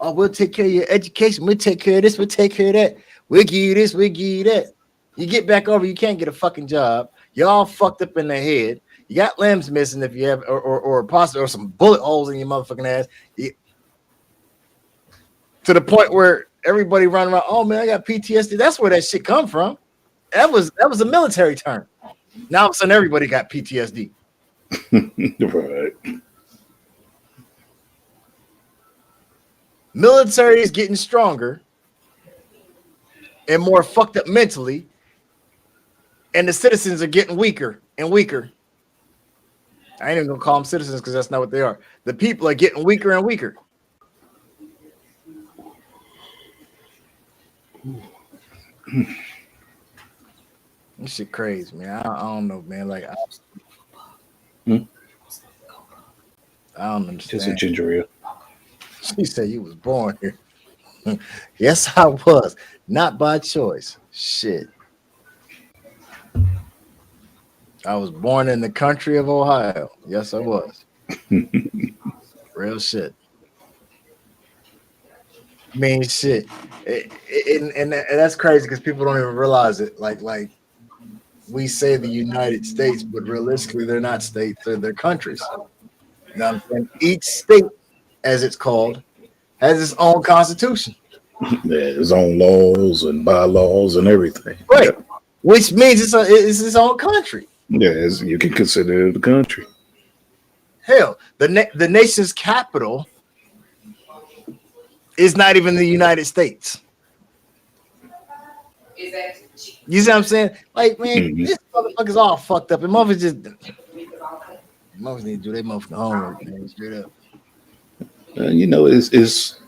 Oh, we'll take care of your education. We'll take care of this. We'll take care of that. We'll give you this. We'll give you that. You get back over, you can't get a fucking job. You're all fucked up in the head. You got limbs missing if you have, or possibly, or some bullet holes in your motherfucking ass. To the point where everybody running around, oh man, I got PTSD. That's where that shit come from. That was a military term. Now all of a sudden everybody got PTSD. Right. Military is getting stronger and more fucked up mentally, and the citizens are getting weaker and weaker. I ain't even gonna call them citizens because that's not what they are. The people are getting weaker and weaker. This shit crazy, man. I don't know, man. Like, I don't understand. Just a ginger ale. She said you was born here. Yes, I was. Not by choice. Shit. I was born in the country of Ohio. Yes, I was. Real shit. I mean, shit. And that's crazy because people don't even realize it. Like we say the United States, but realistically, they're not states. They're countries. You know what I'm saying? Each state, as it's called, has its own constitution. Yeah, its own laws and bylaws and everything. Right. Yeah. Which means it's its own country. Yeah, you can consider it a country. Hell, the nation's capital is not even the United States. You see what I'm saying? Like, man, this motherfucker's all fucked up. And motherfuckers need to do their motherfucking homework, man. Straight up. It's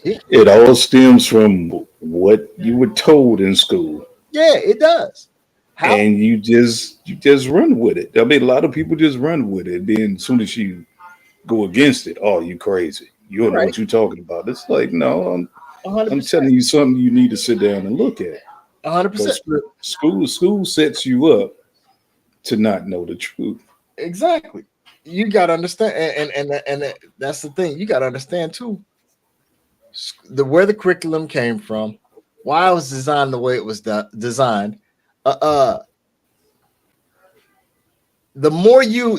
it all stems from what you were told in school. Yeah, it does. How? And you just run with it. I mean, a lot of people just run with it. Then as soon as you go against it, oh, you crazy. You don't know what you're talking about. It's like, no, I'm telling you something you need to sit down and look at. 100%. School sets you up to not know the truth. Exactly. You got to understand, and that's the thing. You got to understand too, where the curriculum came from, why it was designed the way it was designed. The more you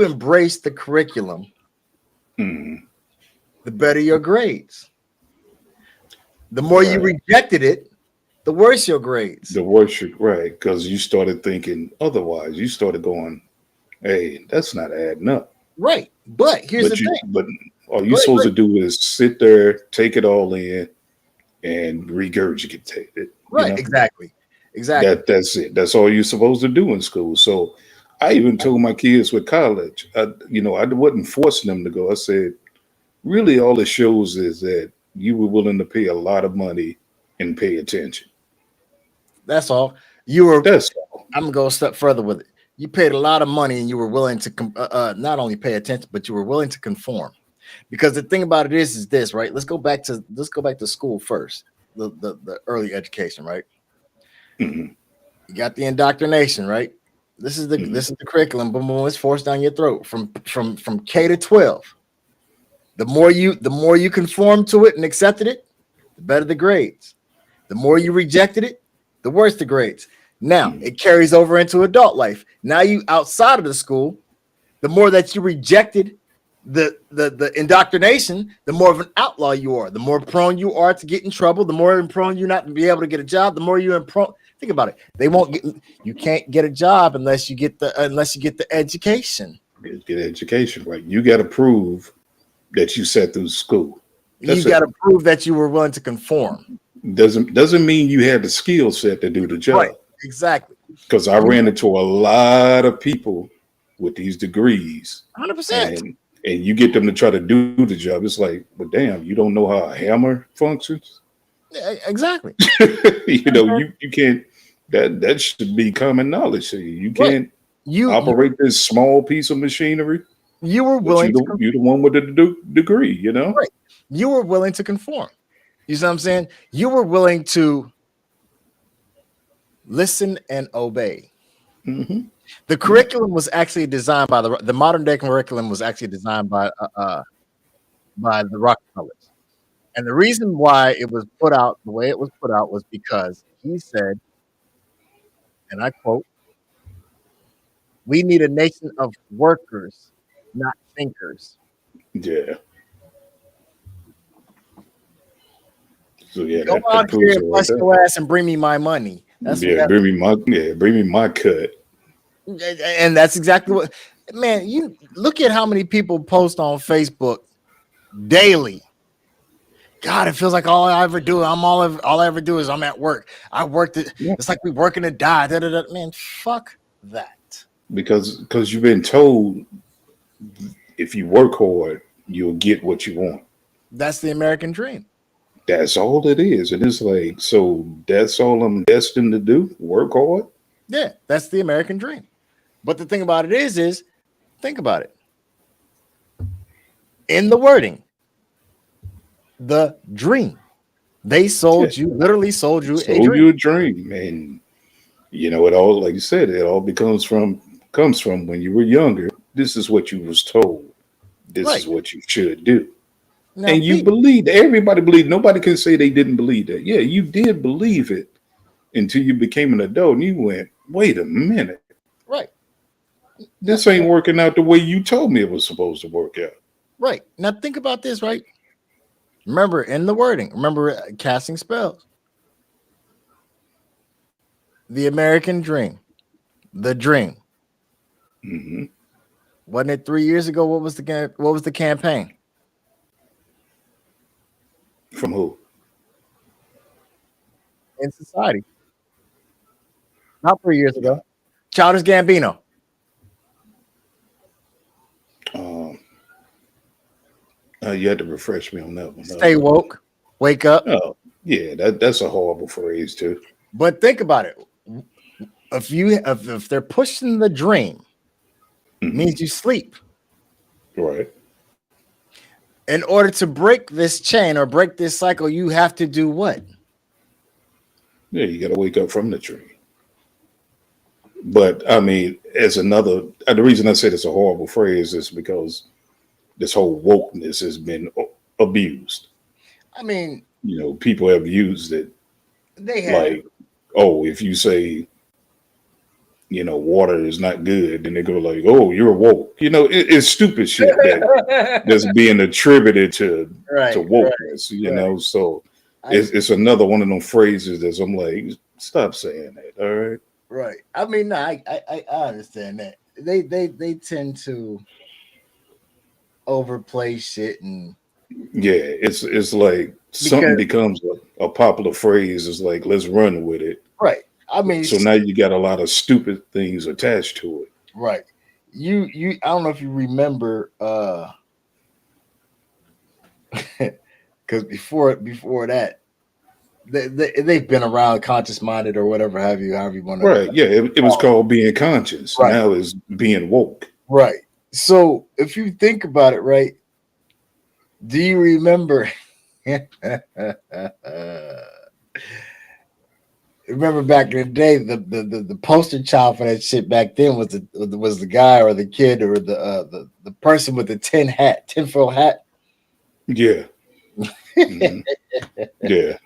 embrace the curriculum, the better your grades. The more you rejected it, the worse your grades. The worse, right? Because you started thinking otherwise. You started going, "Hey, that's not adding up." Right. But here's the thing. But all you're supposed to do is sit there, take it all in, and regurgitate it. Right. You know? Exactly. That's it. That's all you're supposed to do in school. So I even told my kids with college, I wasn't forcing them to go. I said, really, all it shows is that you were willing to pay a lot of money and pay attention. That's all. That's all. I'm gonna go a step further with it. You paid a lot of money and you were willing to not only pay attention, but you were willing to conform. Because the thing about it is this, right? Let's go back to school first, the early education, right? Mm-hmm. You got the indoctrination, right? This is the Mhm. this is the curriculum. Boom, boom, it's forced down your throat from K to 12. The more you conform to it and accepted it, the better the grades. The more you rejected it, the worse the grades. Now Mhm. it carries over into adult life. Now you outside of the school, the more that you rejected the indoctrination, the more of an outlaw you are. The more prone you are to get in trouble. The more prone you're not to be able to get a job. The more you're prone. Think about it. They won't get. You can't get a job unless you get the education. Get education right. You got to prove that you sat through school. You That's got it. to prove that you were willing to conform. Doesn't mean you had the skill set to do the Right. job. Exactly. Because I ran into a lot of people with these degrees, 100%. and you get them to try to do the job. It's like, well, damn, you don't know how a hammer functions. Exactly. You can't. That should be common knowledge to you. You Right. can't You operate this small piece of machinery, you were but willing to you the one with the degree. right. You were willing to conform. You see what I'm saying? You were willing to listen and obey. Hmm. The Yeah, curriculum was actually designed by the modern day curriculum was actually designed by the Rockefellers. And the reason why it was put out the way it was put out was because he said, and I quote, "We need a nation of workers, not thinkers." yeah. So yeah, Go that out here proves it and right bust there. your ass and bring me my money. That's what that, Bring me my cut. and that's exactly what. Man, you look at how many people post on Facebook daily. God, it feels like all I ever do, all I ever do is I'm at work. I worked it. Yeah, It's like we working to die. Da, da, da. Man, fuck that. because you've been told if you work hard, you'll get what you want. That's the American dream. That's all it is. And it's like, so that's all I'm destined to do? Work hard? Yeah, that's the American dream. But the thing about it is think about it. In the wording, the dream. They Yeah. literally sold you a Sold dream. you a dream. And it all, like you said, it all comes from when you were younger. This is what you was told. This Right. is what you should do. Now, And you Pete, believed, everybody believed. Nobody can say they didn't believe that. Yeah, you did believe it until you became an adult and you went, wait a minute. right. Now, This ain't working out the way you told me it was supposed to work out. right. Now think about this, right? Remember in the wording, remember casting spells. The American dream. The dream. Hmm. Wasn't it 3 years ago? What was the campaign? From who? In society? Not 3 years ago. Childish Gambino. Um, you had to refresh me on that one. Stay woke. Wake up. Oh, yeah, that's a horrible phrase too. But think about it. If they're pushing the dream, Hmm. means you sleep. Right. In order to break this chain or break this cycle, you have to do what? Yeah, you got to wake up from the dream. But I mean, the reason I said it's a horrible phrase is because this whole wokeness has been abused. I mean, People have used it they have. like, oh, if you say, water is not good, then they go like, oh, you're woke. It's stupid shit that's being attributed to Right, wokeness. right. So I it's another one of them phrases that I'm like, stop saying that. All right. right. I mean, no, I understand that. They tend to overplay shit and Yeah, it's like something because becomes a popular phrase. It's like, let's run with it. right. I mean, So now you got a lot of stupid things attached to it. right. You I don't know if you remember because before that they've been around conscious minded or whatever however you want to Right. Yeah. It was called being conscious. right, Now it's being woke. right. So if you think about it, right, do you remember remember back in the day, the poster child for that shit back then was the guy or the kid or the person with the tinfoil hat. Yeah. Mhm. Yeah.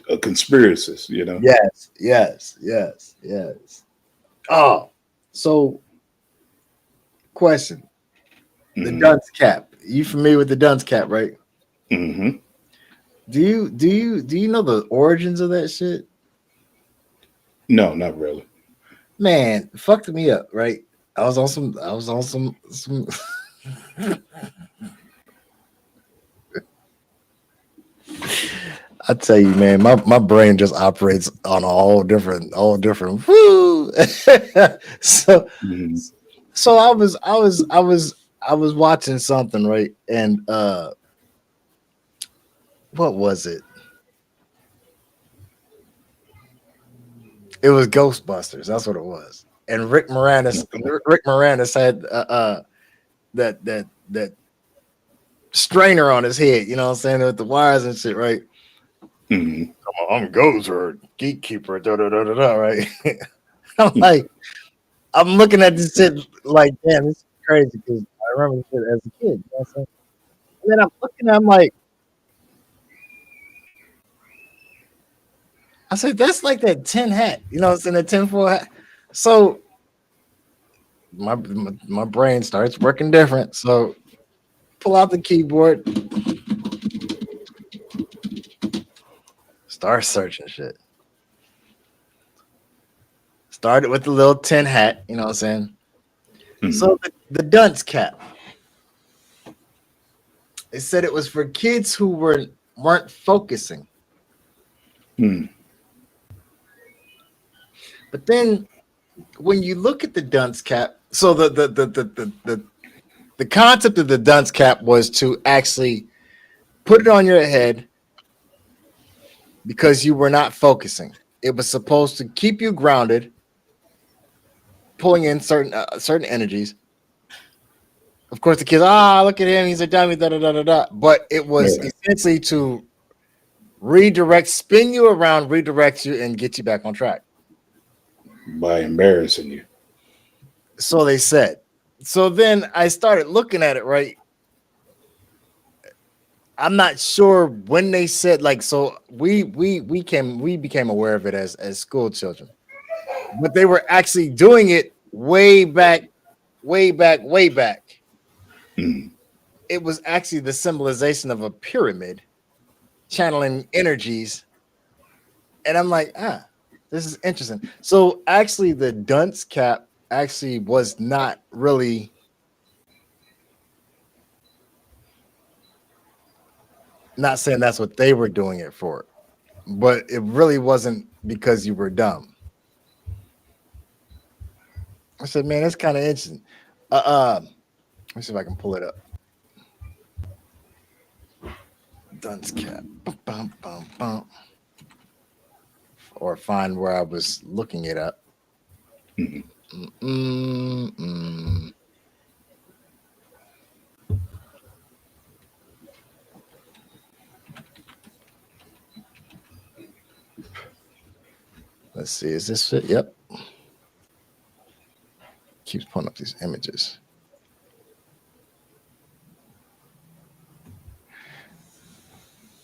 A conspiracist, Yes, yes, yes, yes. Oh, so question: the Hmm. dunce cap. You familiar with the dunce cap, right? Hmm. Do you know the origins of that shit? No, not really. Man, fucked me up, right? I was on some I tell you, man, my brain just operates on all different. Woo! so Hmm. so I was watching something, right? And what was it? It was Ghostbusters. That's what it was. And Okay. Rick Moranis had that strainer on his head, you know what I'm saying, with the wires and shit, right? Hmm. I'm Ghost or Gatekeeper, da da da da da, right? I'm like, I'm looking at this shit like, damn, this is crazy because I remember this shit as a kid. You know what I'm saying? And then I'm looking, I'm like, I said, that's like that tin hat, you know what I'm saying, the tinfoil hat. So my brain starts working different. So pull out the keyboard, start searching shit. Started with the little tin hat, you know what I'm saying? Hmm. So the dunce cap. It said it was for kids who weren't focusing. Hmm. But then when you look at the dunce cap, so the concept of the dunce cap was to actually put it on your head because you were not focusing. It was supposed to keep you grounded, pulling in certain energies. Of course, the kids, look at him, he's a dummy, da da da da da. But it was Yeah. essentially to redirect, spin you around, redirect you, and get you back on track. By embarrassing you. So they said. So then I started looking at it, right? I'm not sure when they said, like, so we became aware of it as school children, but they were actually doing it way back, way back, way back. Hmm. It was actually the symbolization of a pyramid channeling energies, and I'm like, this is interesting. So actually, the dunce cap actually was not really, not saying that's what they were doing it for, but it really wasn't because you were dumb. I said, man, that's kind of interesting. Let me see if I can pull it up. Dunce cap. Bum, bum, bum, bum. Or find where I was looking it up. Hmm. Mm-mm-mm. Let's see. Is this it? Yep. Keeps pulling up these images.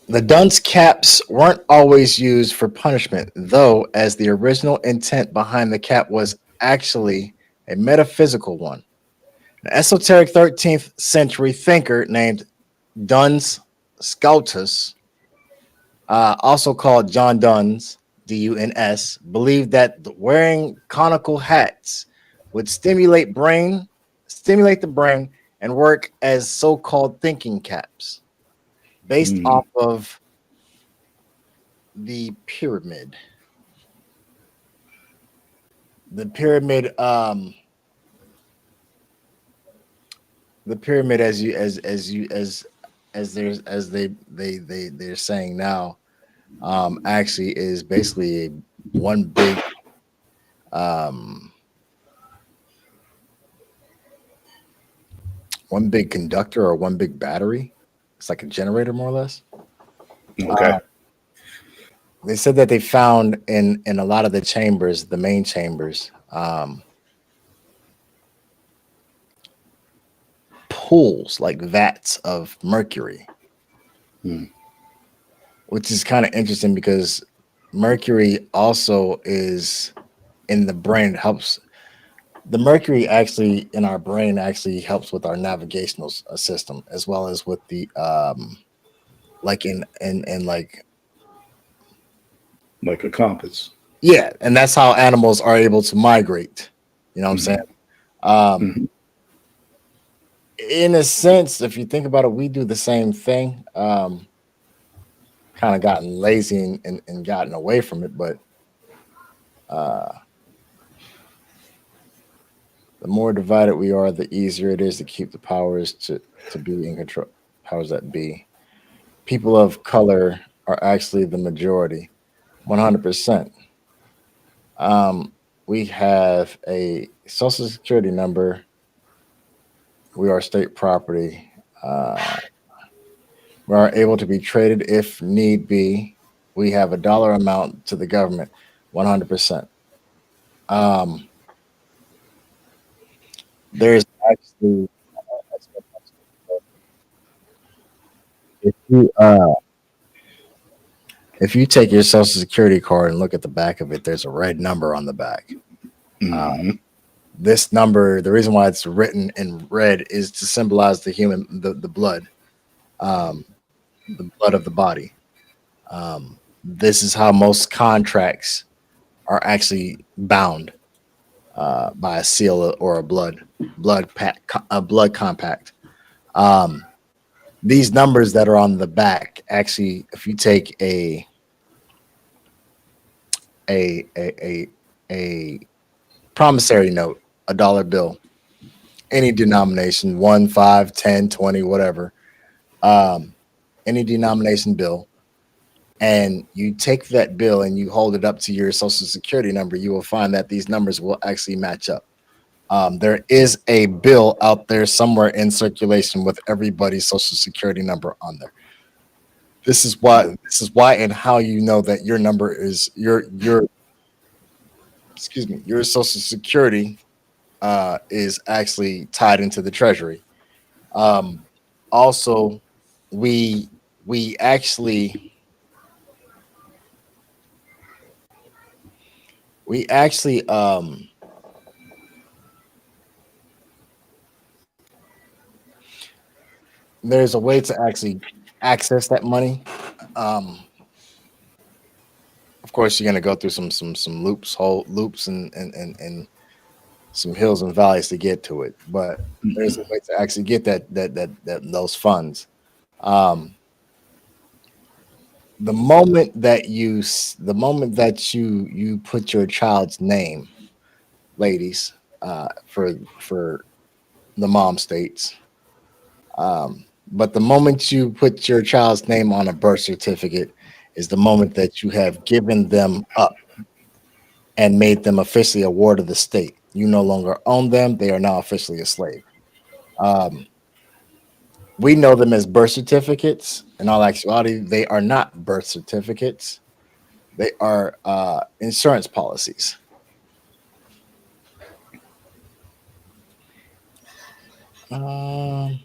The dunce caps weren't always used for punishment, though, as the original intent behind the cap was actually a metaphysical one. An esoteric 13th century thinker named Duns Scotus, also called John Duns, Duns, believed that wearing conical hats would stimulate the brain, and work as so-called thinking caps, based Hmm. off of the pyramid. The pyramid, the pyramid, as there's as they're saying now, actually is basically a one big um one big conductor or one big battery. It's like a generator, more or less. Okay. They said that they found in a lot of the chambers, the main chambers, pools like vats of mercury, Mm. which is kind of interesting because mercury also is in the brain. It helps the mercury actually in our brain actually helps with our navigational system as well as with the like in like Like a compass. yeah, and that's how animals are able to migrate. You know what I'm saying? Hmm. Um, Hmm. in a sense, if you think about it, we do the same thing. Kind of gotten lazy and gotten away from it, but uh, the more divided we are, the easier it is to keep the powers to be in control. Powers that be. People of color are actually the majority, 100%. We have a social security number. We are state property. Uh, we are able to be traded if need be. We have a dollar amount to the government, 100%. Um, there's actually if you if you take your social security card and look at the back of it, there's a red number on the back. Uh, Hmm. this number, the reason why it's written in red is to symbolize the um, the blood of the body. This is how most contracts are actually bound by a seal or a a blood compact. Um, these numbers that are on the back actually, if you take a a a, a promissory note, a dollar bill, any denomination, 1, 5, 10, 20, whatever, um, any denomination bill, and you take that bill and you hold it up to your social security number, you will find that these numbers will actually match up. There is a bill out there somewhere in circulation with everybody's social security number on there. This is why and how you know that your number is your excuse me, your social security is actually tied into the treasury. Um, also, we we actually we actually there's a way to actually access that money. Um, of course, you're gonna go through some loops and some hills and valleys to get to it, but there's a way to actually get that those funds. Um, the moment that you put your child's name, ladies, for the mom states. But the moment you put your child's name on a birth certificate is the moment that you have given them up and made them officially a ward of the state. You no longer own them; they are now officially a slave. Um, we know them as birth certificates. In all actuality, they are not birth certificates. They are insurance policies. Um,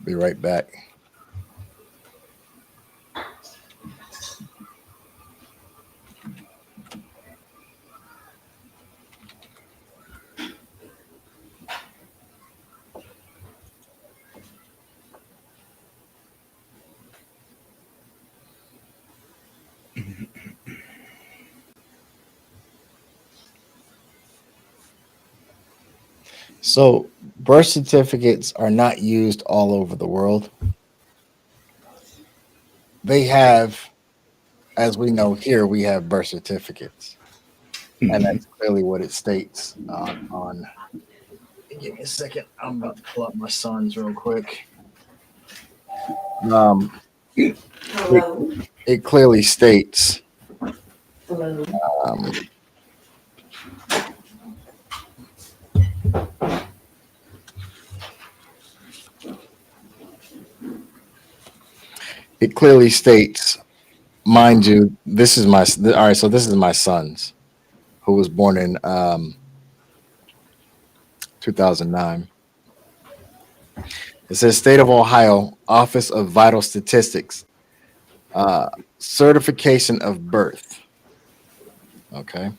be right back. So, birth certificates are not used all over the world. They have, as we know here, we have birth certificates, and Hmm. that's clearly what it states on. Give me a second. I'm about to pull up my son's real quick. Um, it, it clearly states um, clearly states, mind you, this is my all right. So this is my son's, who was born in 2009. It says State of Ohio Office of Vital Statistics, uh, certification of birth. Okay,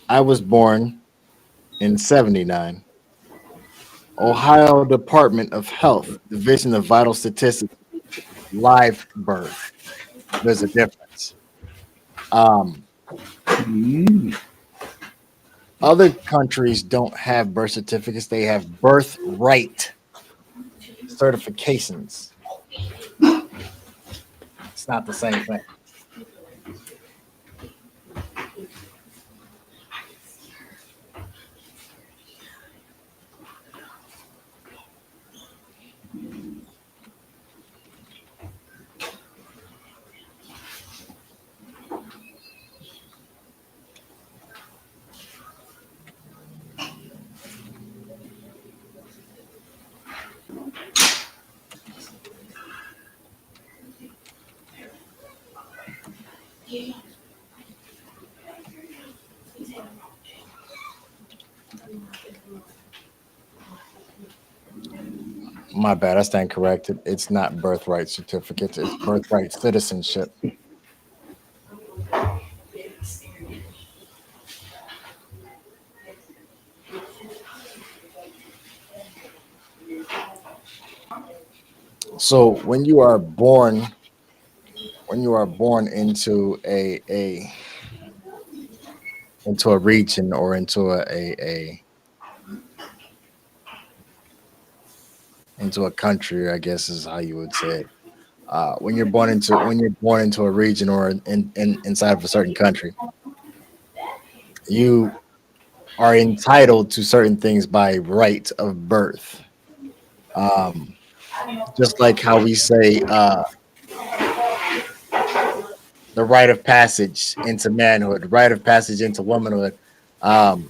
I was born in '79. Ohio Department of Health, Division of Vital Statistics, live birth. There's a difference. Um, Mm. Other countries don't have birth certificates; they have birthright certifications. It's not the same thing. My bad, I stand corrected. It's not birthright certificates; it's birthright citizenship. So when you are born into a region or into into a country, I guess is how you would say it. When you're born into a region or inside of a certain country, you are entitled to certain things by right of birth. Um, just like how we say the rite of passage into manhood, rite of passage into womanhood. Um,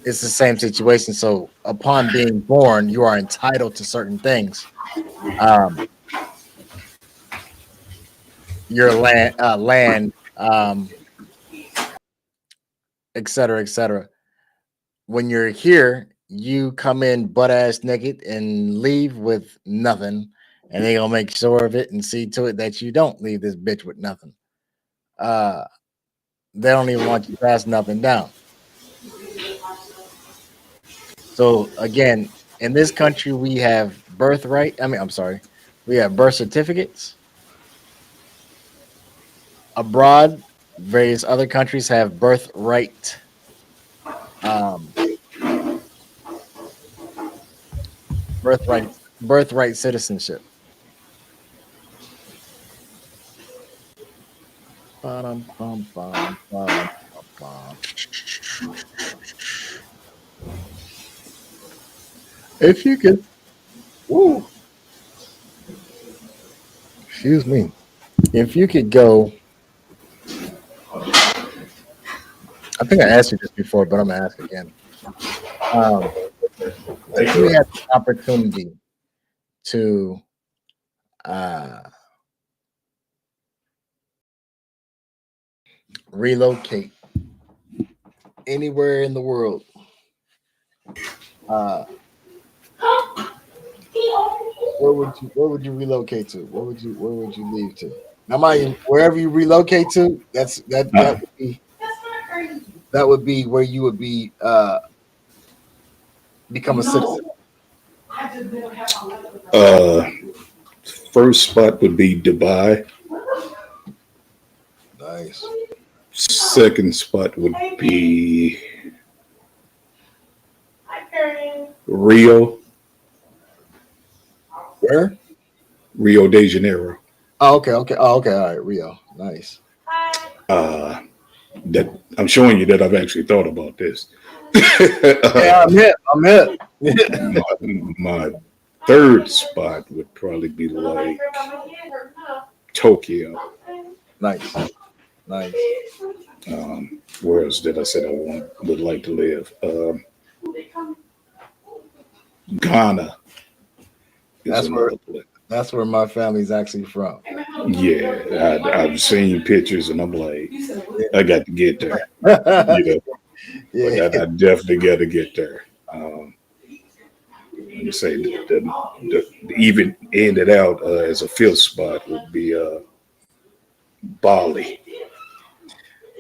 it's the same situation. So upon being born, you are entitled to certain things. Um, your land, et cetera, et cetera. When you're here, you come in butt ass naked and leave with nothing, and they gonna make sure of it and see to it that you don't leave this bitch with nothing. Uh, they don't even want you to pass nothing down. So again, in this country, we have birthright. I mean, I'm sorry, we have birth certificates. Abroad, various other countries have birthright, um, birthright, birthright citizenship. Bum, bum, bum, bum, bum. If you could, woo, excuse me. If you could go, I think I asked you this before, but I'm gonna ask again. Um, if you had the opportunity to uh, relocate anywhere in the world, uh, where would you relocate to? Where would you leave to? Now, mind you, wherever you relocate to, Uh, that would be where you would be become a citizen. uh, first spot would be Dubai. Nice. Second spot would be Rio, Where? Rio de Janeiro. Oh, okay, okay. Oh, okay. All right, Rio. Nice. Uh, that I'm showing you that I've actually thought about this. Yeah, I'm hip. I'm hip. My third spot would probably be like Tokyo. Nice. Nice. Where else did I say would like to live? Ghana. is That's where another place. that's where my family's actually from. Yeah, I've seen pictures and I'm like, I got to get there, you know. But Yeah, I definitely got to get there. Let me say the even ended out as a fifth spot would be Bali,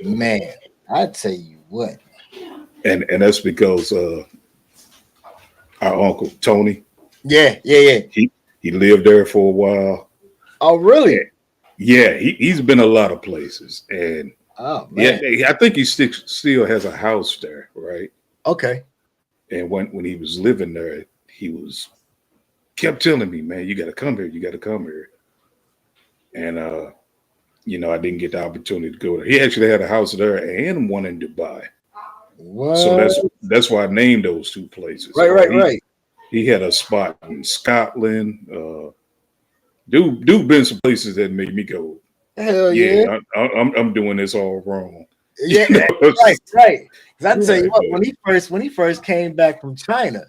man. I tell you what. and that's because our uncle Tony Yeah, yeah, yeah. he lived there for a while. Oh, really? Yeah, he's been a lot of places, and Oh yeah, man. I think he still has a house there, right? Okay. And when he was living there, he was kept telling me, "Man, you got to come here. You got to come here." And I didn't get the opportunity to go there. He actually had a house there and one in Dubai, so What? that's why I named those two places. Right, right, right. He had a spot in Scotland. Dude been some places that made me go, Hell yeah, yeah. I'm doing this all wrong. Yeah, You know, right, right. Because I tell you right? what, But when he first came back from China,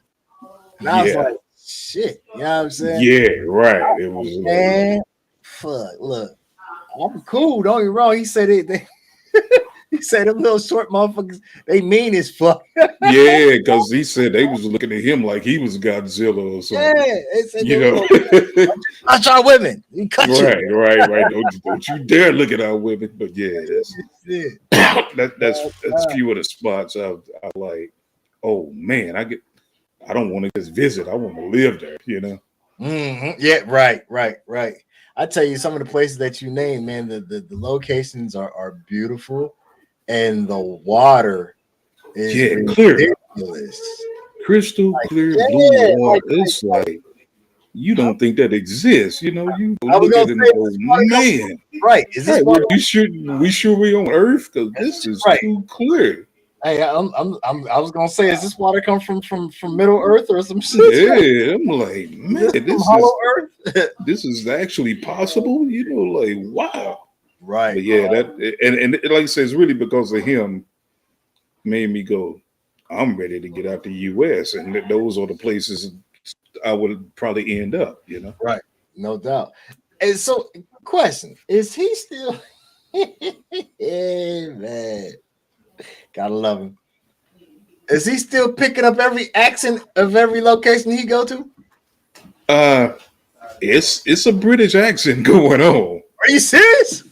and I was yeah, like, shit, you know what I'm saying? yeah, right. It was like, Man, fuck, look, I'm cool. Don't get me wrong. He said it. He said them little short motherfuckers, they mean as fuck. yeah, because he said they was looking at him like he was Godzilla or Yeah, something. they said they You was know, gonna touch our women. We cut you. right. Don't you dare look at our women. But yeah, Yeah. that's few of the spots I like. Oh man, I don't want to just visit. I want to live there. You know. Yeah, right, right, right. I tell you, some of the places that you name, man, the locations are beautiful, and the water is Yeah, clear, ridiculous. crystal clear blue Yeah, water. It's like you don't think that exists. You I was look gonna at it and say, go, this water come man, right. Is this right? water We sure we on Earth because this is right? too clear. Hey, I was gonna say, is this water come from Middle Earth or some shit? Yeah, I'm like, Is man, this from Hollow Earth? this is actually possible. Like wow. Right. But yeah, and like I said, it's really because of him made me go. I'm ready to get out the U.S. and those are the places I would probably end up. Right, no doubt. And so, question: is he still? Yeah, man, gotta love him. Is he still picking up every accent of every location he go to? Uh, it's a British accent going on. Are you serious?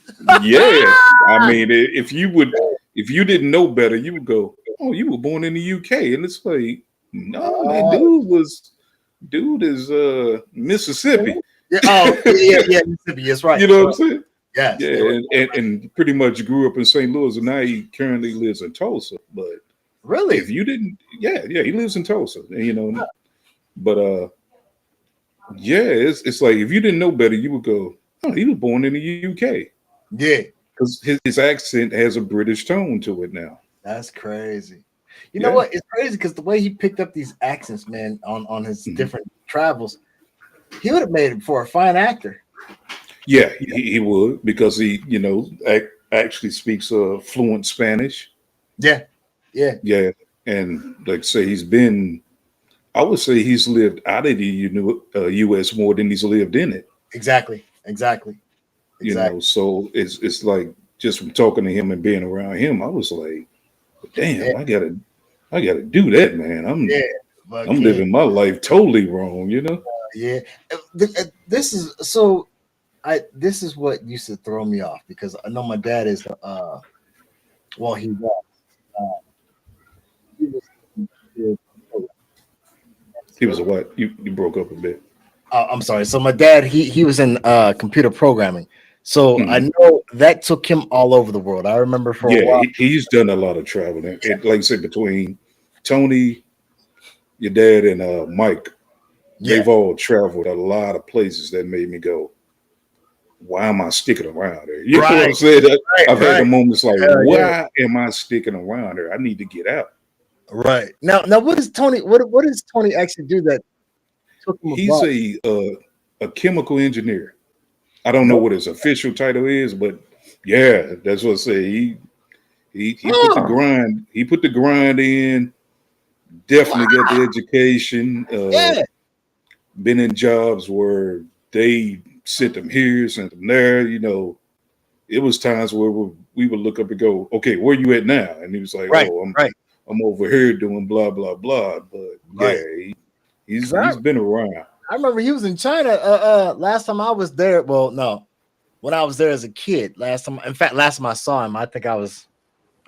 Yeah, I mean, if you didn't know better, you would go, "Oh, you were born in the UK," and it's like, no, man, Uh, dude is Mississippi. yeah. Oh, yeah. Mississippi. Yes, right. You know what I'm saying? Yes. Yeah, and pretty much grew up in St. Louis, and now he currently lives in Tulsa. But if Really? you didn't, yeah, he lives in Tulsa, and. But yeah, it's like if you didn't know better, you would go, "Oh, he was born in the UK," Yeah. because his accent has a British tone to it now. That's crazy. You know Yeah, what? It's crazy because the way he picked up these accents, man, on his Mhm. different travels, he would have made it for a fine actor. Yeah, he would because he actually speaks fluent Spanish. Yeah. Yeah. Yeah, and like I say, I would say he's lived out of the U.S. more than he's lived in it. Exactly. Exactly. Exactly. So it's like just from talking to him and being around him, I was like, Yeah. damn, I gotta do that, man. Yeah. But I'm King, living my life totally wrong. yeah. This is so. This is what used to throw me off because I know my dad is well uh, he was He was a what? You broke up a bit. I'm sorry. So my dad, he was in computer programming. So I Mhm. know that took him all over the world. I remember for a Yeah, while. he's done a lot of traveling. Like I said, between Tony, your dad, and Mike, Yeah. they've all traveled a lot of places that made me go, why am I sticking around here? You know what I'm Right. saying? Right. I've had the Right. moments like, Hell yeah. why am I sticking around here? I need to get out. Right. Now, what does Tony? What does Tony actually do that took him He's abroad? a chemical engineer. I don't know No. what his official title is, but yeah, that's what I say. He put the Huh. grind. He put the grind in. Definitely got the Wow. education. Yeah. been in jobs where they sent them here, sent them there. It was times where we would look up and go, "Okay, where you at now?" And he was like, Right, "Oh, right, I'm over here doing blah blah blah." But yeah, right. Because he's been around. I remember he was in China. Last time I was there. Well, no, when I was there as a kid. Last time, in fact, last time I saw him, I think I was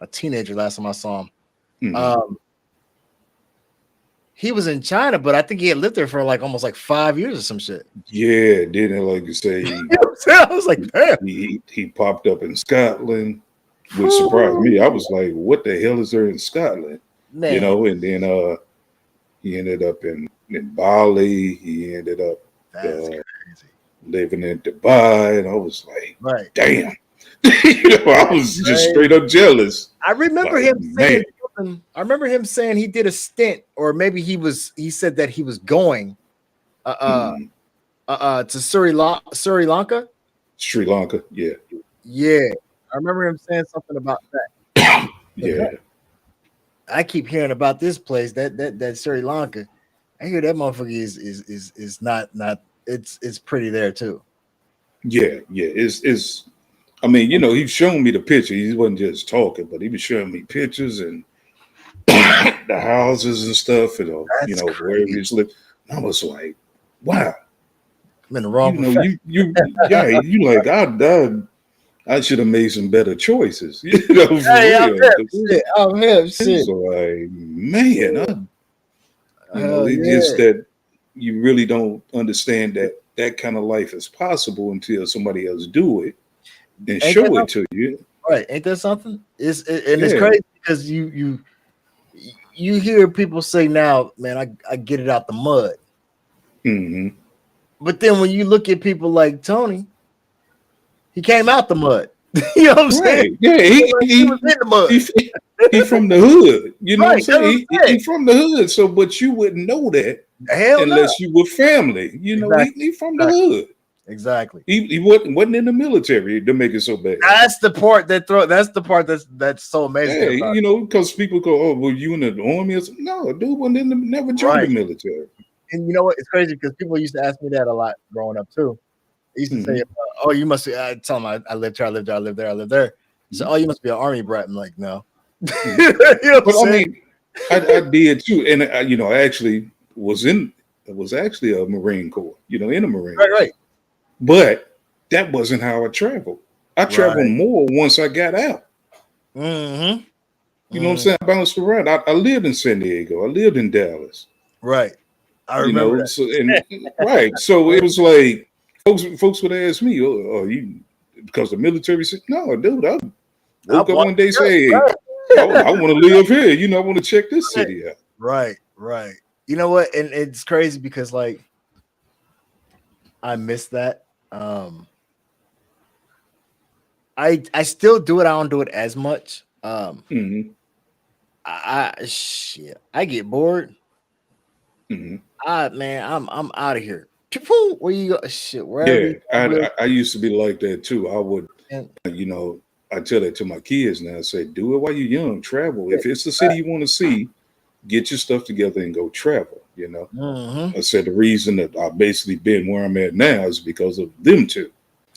a teenager. Last time I saw him, Mhm. um, he was in China, but I think he had lived there for like almost like 5 years or some shit. Yeah, didn't like you say You know what I'm saying? I was like, damn. he popped up in Scotland, which surprised me. I was like, "What the hell is there in Scotland?" Man, And then he ended up in Bali. He ended up that's uh, crazy. living in Dubai, and I was like, Right. "Damn." I was just straight up jealous. I remember Like, him man, saying something. I remember him saying he did a stint, or maybe he said that he was going hmm, to Sri Lanka. Sri Lanka, yeah, Yeah. I remember him saying something about that. But yeah, I keep hearing about this place, that Sri Lanka. I hear that motherfucker is not it's pretty there too. yeah, yeah. It's. I mean, he's showing me the picture. He wasn't just talking, but he was showing me pictures and the houses and stuff, and That's where crazy. he's lived. I was like, wow, I'm in the wrong profession. yeah, you like I should have made some better choices, for Hey, I'm real. him. 'Cause Shit. I'm him. it's Shit. like, man, Hell it's just yeah. that you really don't understand that kind of life is possible until somebody else do it and Ain't that show it something? to you. Right. Ain't that something? And it's Yeah. crazy because you hear people say now, man, I get it out the mud. Hmm. But then when you look at people like Tony, he came out the mud. You know what I'm saying? Right. Yeah. He was in the mud. He from the hood. You know what I'm Right. That's what saying? I'm He saying. from the hood. So, but you wouldn't know that Hell no. unless you were family. Exactly. He from the Exactly. hood. Exactly. He wasn't in the military to make it so bad. That's the part that's the part that's so amazing Yeah, about because people go, "Oh, were you in the army?" Or something? No, dude, never it. joined the Right. military. And you know what? It's crazy because people used to ask me that a lot growing up too. They used to say, Hmm. "Oh, you must be." I tell them, "I lived here, I lived there, I lived there, I lived there." So, "Oh, you must be an army brat." I'm like, "No." Hmm. You know what I'm But I saying? mean, I did too, and I actually was actually a Marine Corps. In the Right, Marines, right, but that wasn't how I traveled. I traveled right. more once I got out. Mm-hmm. You know what I'm saying? I bounced around. I lived in San Diego. I lived in Dallas. Right. I remember So and right. So it that. was like folks would ask me, "Oh, you because the military said no, dude." I I woke up want one day and to say, "Hey, I want to live here. I want to check this right, city out." right, right. You know what? And it's crazy because like I miss that. Um, I still do it. I don't do it as much. Hmm. Shit. I get bored. Hmm. I'm out of here. Chapoo, where you go? Shit, wherever Yeah, you go, real I used to be like that too. I would, quick. I tell that to my kids now. I say, do it while you're young. Travel. Yeah, If it's the city you want to see, get your stuff together and go travel. mm-hmm. I said the reason that I've basically been where I'm at now is because of them two.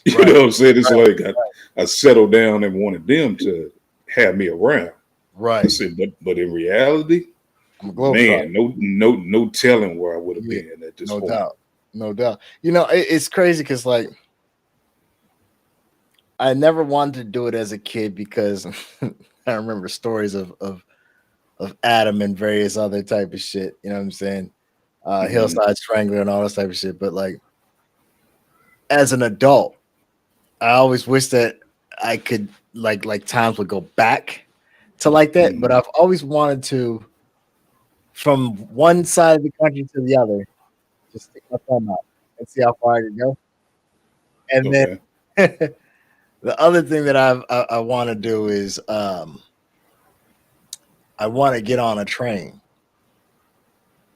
You Right, know what I'm saying? It's right, like I settled down and wanted them to have me around. I right. said, but in reality, I'm a globetrotter. man, no telling where I would have Yeah, been at this no point. doubt. No doubt. It's crazy because like I never wanted to do it as a kid because I remember stories of Adam and various other type of shit. You know what I'm saying? Hmm. Hillside Strangler and all this type of shit. But like as an adult, I always wish that I could like times would go back to like that. But Hmm. I've always wanted to from one side of the country to the other, just stick my thumb out and see how far I can go. And then Okay. the other thing that I want to do is I want to get on a train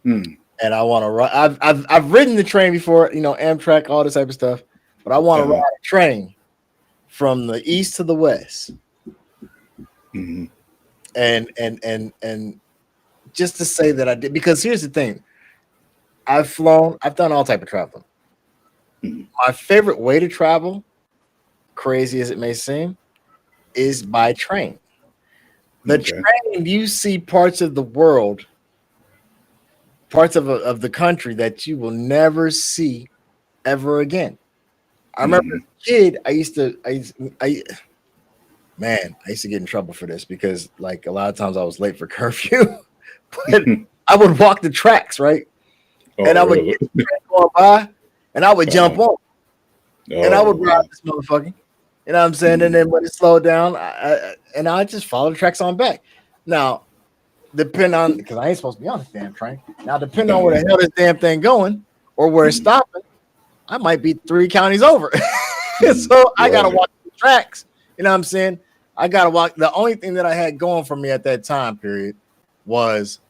Hmm. and I want to run. I've ridden the train before, Amtrak, all this type of stuff, but I want to ride Uh-huh. a train from the east to the west, Hmm. and just to say that I did. Because here's the thing: I've flown. I've done all type of traveling. Mhm. My favorite way to travel, crazy as it may seem, is by train. The Okay. train, you see parts of the world, parts of the country that you will never see ever again. I remember as Mhm. a kid, I used to get in trouble for this because like a lot of times I was late for curfew, but I would walk the tracks, right? Oh, And I would really? get the train going by and I would jump Uh-huh. on and I Oh, would ride wow. this motherfucker. You know what I'm saying? And Mhm. then when it slowed down, I just follow the tracks on back. Now, depending on because I ain't supposed to be on this damn train. Now, depending on where Uh-huh. the hell this damn thing going or where it's Mhm. stopping, I might be 3 counties over. Mhm. So I gotta Right. walk the tracks. You know what I'm saying? I gotta walk. The only thing that I had going for me at that time period was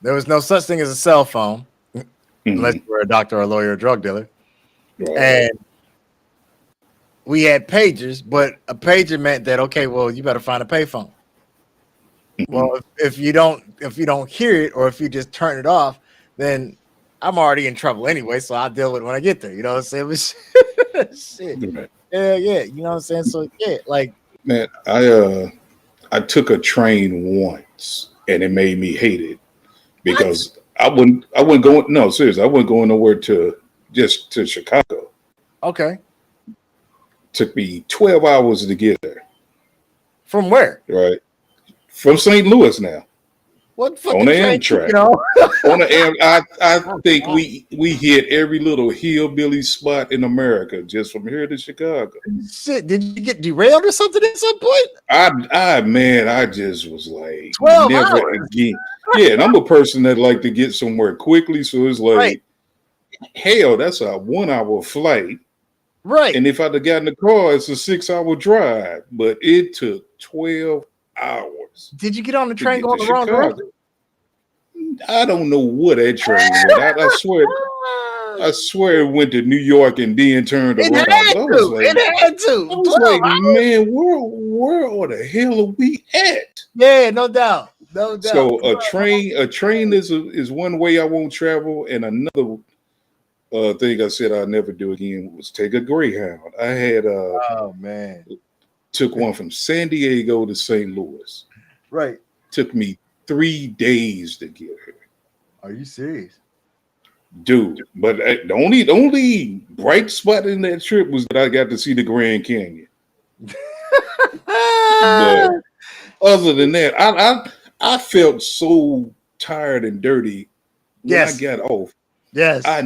there was no such thing as a cell phone unless Mhm. you were a doctor, or a lawyer, or a drug dealer, Right. and we had pagers. But a pager meant that okay, well, you better find a payphone. Mhm. Well, if you don't hear it or if you just turn it off, then I'm already in trouble anyway. So I'll deal with it when I get there. You know what I'm saying? But shit. Right. Yeah, yeah. You know what I'm saying? So yeah, like Man, I took a train once and it made me hate it what? because I wouldn't go no, seriously, I wasn't going nowhere to just to Chicago. Okay. Took me 12 hours to get there, From where? right? From St. Louis now. What On fucking the train you Amtrak. get on? On the I Oh, think God. we hit every little hillbilly spot in America just from here to Chicago. Shit, did you get derailed or something at some point? I just was like, 12 never hours. again. Yeah, and I'm a person that like to get somewhere quickly, so it's Right, like, hell, that's a 1 hour flight, right. and if I'd have gotten the car, it's a 6 hour drive. But it took 12 hours Did you get on the to train get going to the wrong Chicago. direction? I don't know what that train went. I swear it went to New York and then turned It around. had But to. It had I to. was 12 like, hours. man, where the hell are we at? Yeah, no doubt. No doubt. So a train is one way I won't travel, and another thing I said I'll never do again was take a Greyhound. I had Oh man. took one from San Diego to St. Louis. Right. Took me 3 days to get here, Are you serious? dude. But the only bright spot in that trip was that I got to see the Grand Canyon. But other than that, I felt so tired and dirty when I Yes. got off. Yes. I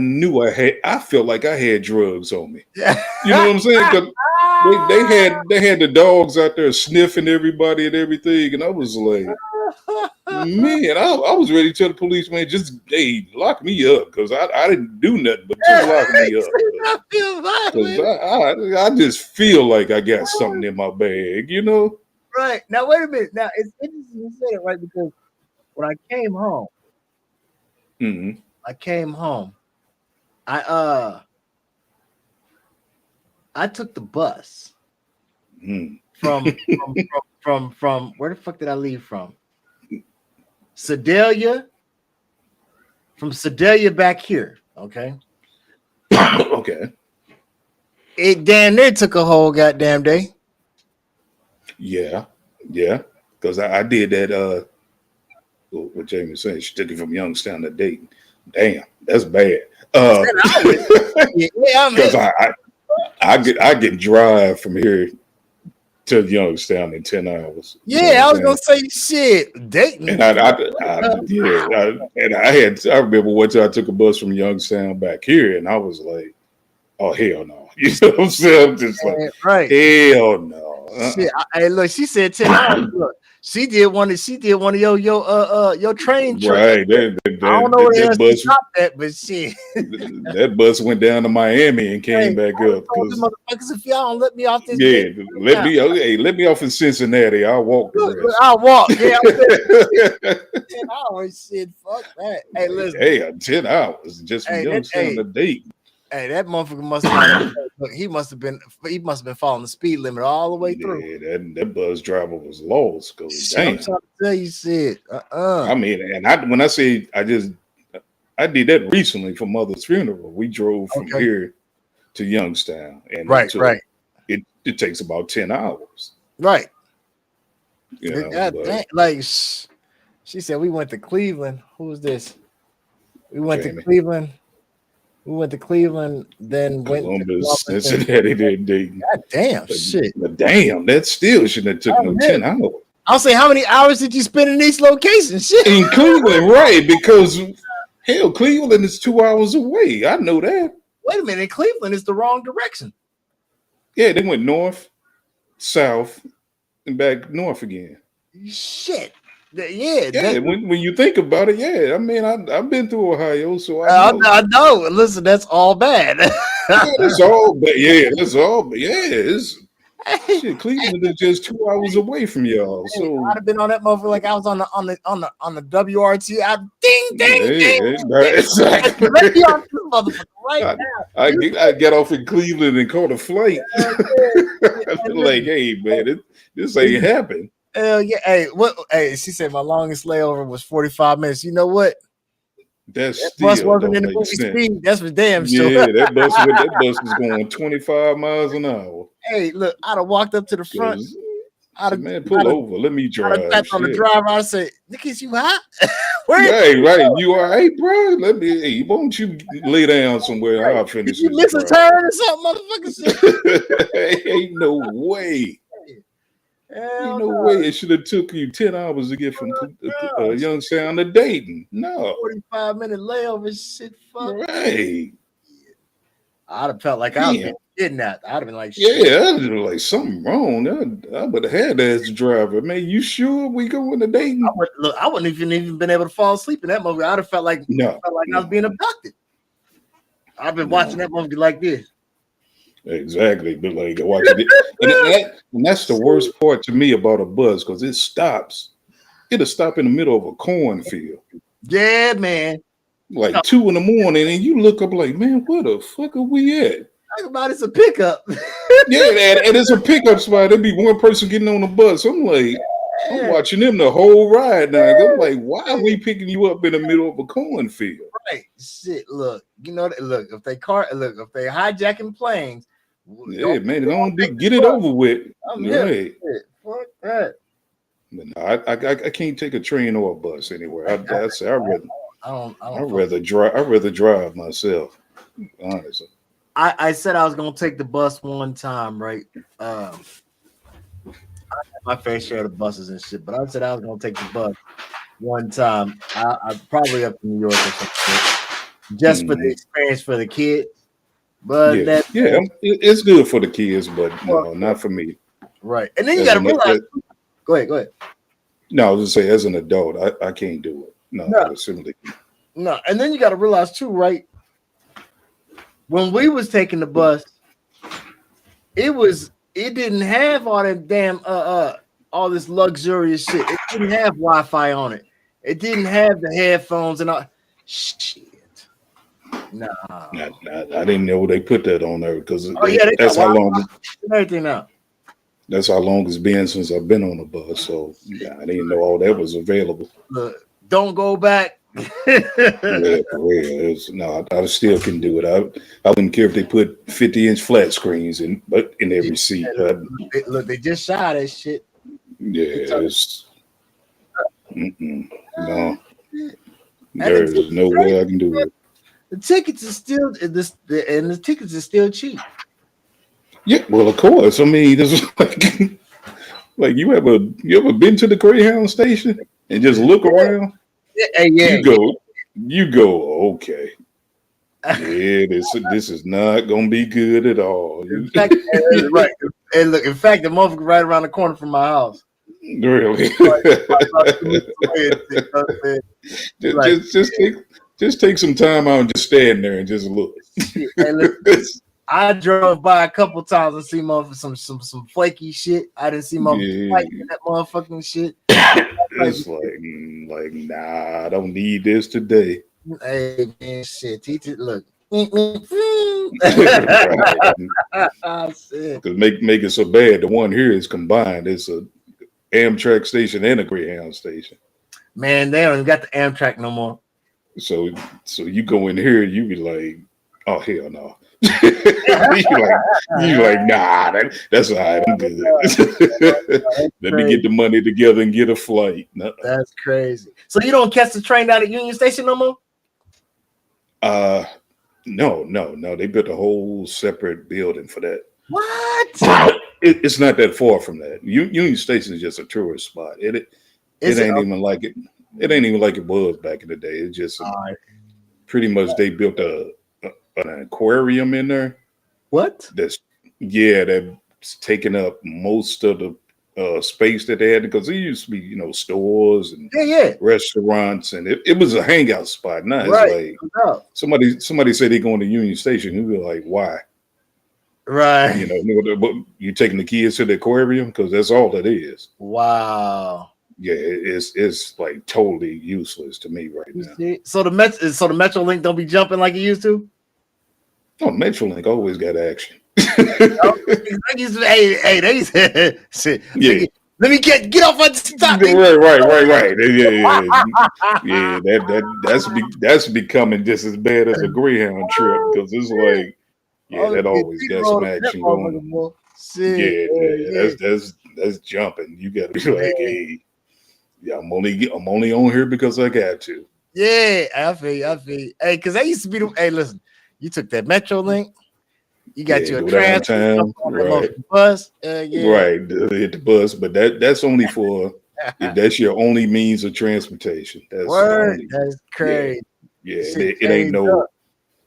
felt like I had drugs on me. Yeah. You know what I'm saying? 'Cause they had the dogs out there sniffing everybody and everything, and I was like, man, I was ready to tell the police, man, just hey, lock me up because I didn't do nothing, but just lock me up I feel because violated. I just feel like I got something in my bag, you know? Right. Now wait a minute. Now it's interesting you said it, right? Because when Hmm. I came home, I I took the bus Mm. from where the fuck did I leave from? Sedalia, from Sedalia back here. Okay. Okay. It damn near took a whole goddamn day. Yeah. Yeah. Because I did that. What Jamie was saying, she took it from Youngstown to Dayton. Damn, that's bad. 10 hours. Yeah, I'm Because I get drive from here to Youngstown in 10 hours. You know what yeah, I'm I was gonna saying? say shit. And Dayton. I remember one time I took a bus from Youngstown back here, and I was like, oh hell no, you know what I'm saying? I'm just like, Right. hell no. Shit. Hey, look, she said 10 hours. Look, she did one of your train trips. Right, I don't know where the hell that she bus stopped at, but shit. that bus went down to Miami and Hey, came back I up told them because motherfuckers if y'all don't let me off this bitch yeah, now. let me off in Cincinnati. I'll walk the Look, rest. I'll walk. Yeah, I'm saying 10 hours. Shit, fuck that. Hey, listen. Hey, 10 hours just from Youngstown to Dayton. That motherfucker must have look, he must have been following the speed limit all the way through. Yeah, that bus driver was lost. Cause Shit, I'm damn, trying to tell you shit. I mean, and when I say I just I did that recently for Mother's funeral. We drove from Okay. here to Youngstown, and Right, right, it takes about 10 hours. right. You know, God but dang, like she said, we went to Cleveland. Who was this? We went to Jamie, Cleveland. We went to Cleveland, then went to Columbus, Columbus. And, Cincinnati, Dayton. God damn, shit. But damn, that still shouldn't have took Oh, no man. 10 hours. I'll say, how many hours did you spend in these locations? Shit. In Cleveland, right? Because hell, Cleveland is 2 hours away. I know that. Wait a minute, Cleveland is the wrong direction. Yeah, they went north, south, and back north again. Shit. Yeah. Yeah, when you think about it, yeah. I mean, I've been through Ohio, so I know. Listen, that's all bad. Yeah, that's all. But yeah, that's all. But yeah, it's shit. Cleveland is just 2 hours away from y'all. So I'd have been on that motherfucker like I was on the WRT. Ding yeah, exactly. Let me off this motherfucker right now. I get off in Cleveland and caught a flight. Like, hey man, this ain't happened. Hell yeah. Hey, what? Hey, she said my longest layover was 45 minutes. You know what? That bus still wasn't don't in the make movie sense. speed. That's for damn sure. Yeah, that bus was going 25 miles an hour. Hey, look, I'd have walked up to the front. Man, pull over. Let me drive. On the driver, I say, "Nick, you hot? Where right. You all right, bro? Let me. Hey, won't you lay down somewhere? I'll finish. Did you miss a turn or something, motherfucker? Ain't no way. Ain't no way. It should have took you 10 hours to get from Youngstown to Dayton. No. 45-minute layover shit. Fuck. Right. I'd have felt like I'd been kidnapped. I'd have been like, shit. Yeah, I'd have been like something wrong. I would have had that as the driver. Man, you sure we going to Dayton? I wouldn't even been able to fall asleep in that movie. I'd have felt like I was being abducted. I've been watching that movie like this. Exactly, but like watching it, and that's the worst part to me about a bus because it stops. It'll stop in the middle of a cornfield. Yeah, man. Like 2 in the morning, and you look up like, man, where the fuck are we at? Talk about it's a pickup. Yeah, and it's a pickup spot. There'd be one person getting on the bus. I'm like, I'm watching them the whole ride now. I'm like, why are we picking you up in the middle of a cornfield? Right. Shit. Look, you know, if they hijacking planes. Yeah, man, don't get it over with. Right. Fuck that. But no, I can't take a train or a bus anywhere. I'd rather drive myself. Honestly. I said I was gonna take the bus one time, right? I had my fair share of the buses and shit, but I said I was gonna take the bus one time. I probably up to New York or something, just for the experience for the kids. But it's good for the kids, but no, not for me. Right, and then you got to realize. Go ahead. No, I was just say as an adult, I can't do it. No, simply. No, and then you got to realize too, right? When we was taking the bus, it didn't have all that damn all this luxurious shit. It didn't have Wi-Fi on it. It didn't have the headphones and all shit. Nah. I didn't know they put that on there because that's how long everything now. That's how long it's been since I've been on a bus. So I didn't know all that was available. Look, don't go back. Yeah, for real. No, I still can do it. I wouldn't care if they put 50-inch flat screens in every seat. Look, they just shot that shit. Yeah, it's no. There's no way I can do it. The tickets are still the tickets are still cheap. Yeah, well, of course. I mean, this is like you ever been to the Greyhound station and just look around? Yeah. You go. Okay. Yeah, this is not gonna be good at all. In fact, right. And look, in fact, the motherfucker right around the corner from my house. Really? Just take some time out and just stand there and just look. I drove by a couple times and see some flaky shit. I didn't see that motherfucking shit. It's like nah, I don't need this today. Hey man, shit, teacher, look. Because make it so bad. The one here is combined. It's a Amtrak station and a Greyhound station. Man, they don't even got the Amtrak no more. So you go in here, you be like, oh hell no. you like nah, that's all right. I'm good. Let me get Crazy. the money together and get a flight. Nuh-uh. That's crazy. So you don't catch the train down at Union Station no more? Uh, no. They built a whole separate building for that. What? It's not that far from that. Union Station is just a tourist spot. It Is it? ain't even like it. It ain't even like it was back in the day. It's just pretty much they built an aquarium in there. What? That's that's taking up most of the space that they had because there used to be stores and Yeah. restaurants and it was a hangout spot. Now it's Right. like No. somebody said they going to Union Station. You be like, why? Right. You taking the kids to the aquarium because that's all it is. Wow. Yeah, it's like totally useless to me right now. So the Metro Link don't be jumping like it used to. Oh, Metrolink always got action. Hey, they said, shit. Yeah. Let me get off on stop. Right. Yeah. That's becoming just as bad as a Greyhound trip because it's like, that always got some action going on. Shit. Yeah. That's jumping. You got to be like, hey, yeah, I'm only on here because I got to. Yeah, I feel you. Hey, because I used to be hey, listen, you took that Metro Link, you got your go transfer downtown, right? Bus, Right, hit the bus, but that's only for if that's your only means of transportation. That's Word, only, that's crazy. Yeah. It ain't no,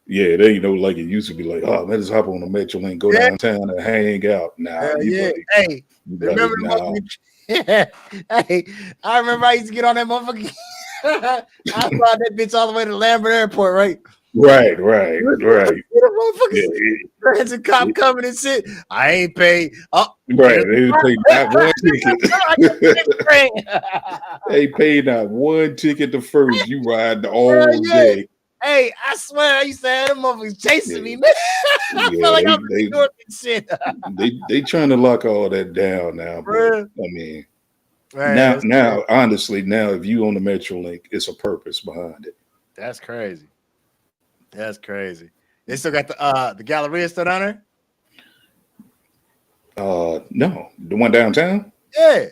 it ain't no like it used to be like, oh man, just hop on the Metro Link, go downtown and hang out. Nah, Hey, remember nah. Hey, I remember I used to get on that motherfucker. I saw that bitch all the way to Lambert Airport, right? Right. Yeah, Transit cop coming and shit. I ain't paid. Oh, right. They paid not one ticket. They paid not one ticket the first. You ride the all day. Hey, I swear I used to have them motherfuckers chasing me, man. I felt like I was doing shit. They trying to lock all that down now, but I mean, now honestly, now if you on the Metrolink, it's a purpose behind it. That's crazy. They still got the Galleria still down there? No, the one downtown. Yeah.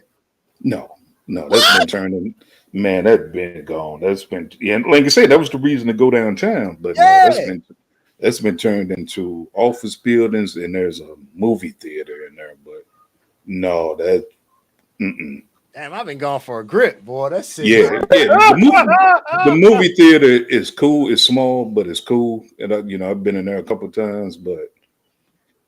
No, that's been turning. Man, that's been gone. That's been, and like I said, that was the reason to go downtown. But no, that's been turned into office buildings, and there's a movie theater in there. But no, that. Mm-mm. Damn, I've been gone for a grip, boy. That's it. Yeah. The movie theater is cool. It's small, but it's cool. And I've been in there a couple of times, but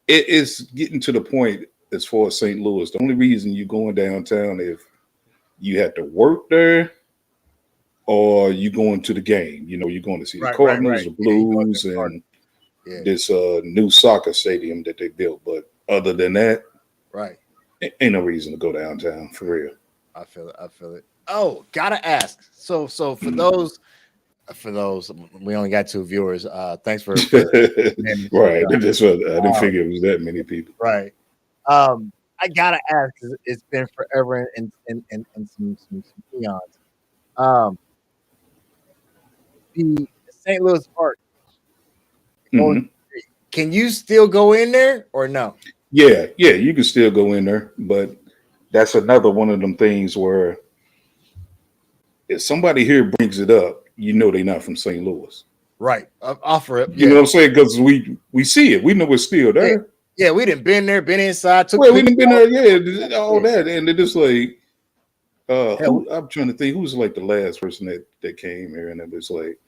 it's getting to the point as far as St. Louis. The only reason you're going downtown if you have to work there or you going to the game. You're going to see the Cardinals, the Blues, and this new soccer stadium that they built. But other than that, ain't no reason to go downtown for real. I feel it. Oh, gotta ask. So for those, we only got 2 viewers. Thanks for right. That's what I didn't figure it was that many people. Right. I gotta ask. It's been forever and some eons. The St. Louis Park. Mm-hmm. Can you still go in there or no? Yeah, you can still go in there, but that's another one of them things where if somebody here brings it up, they're not from St. Louis. Right. Offer it. You know what I'm saying? Because we see it. We know it's still there. Yeah, we didn't been there, been inside. We didn't been there. All that. And it is like, I'm trying to think, who's like the last person that came here? And it was like,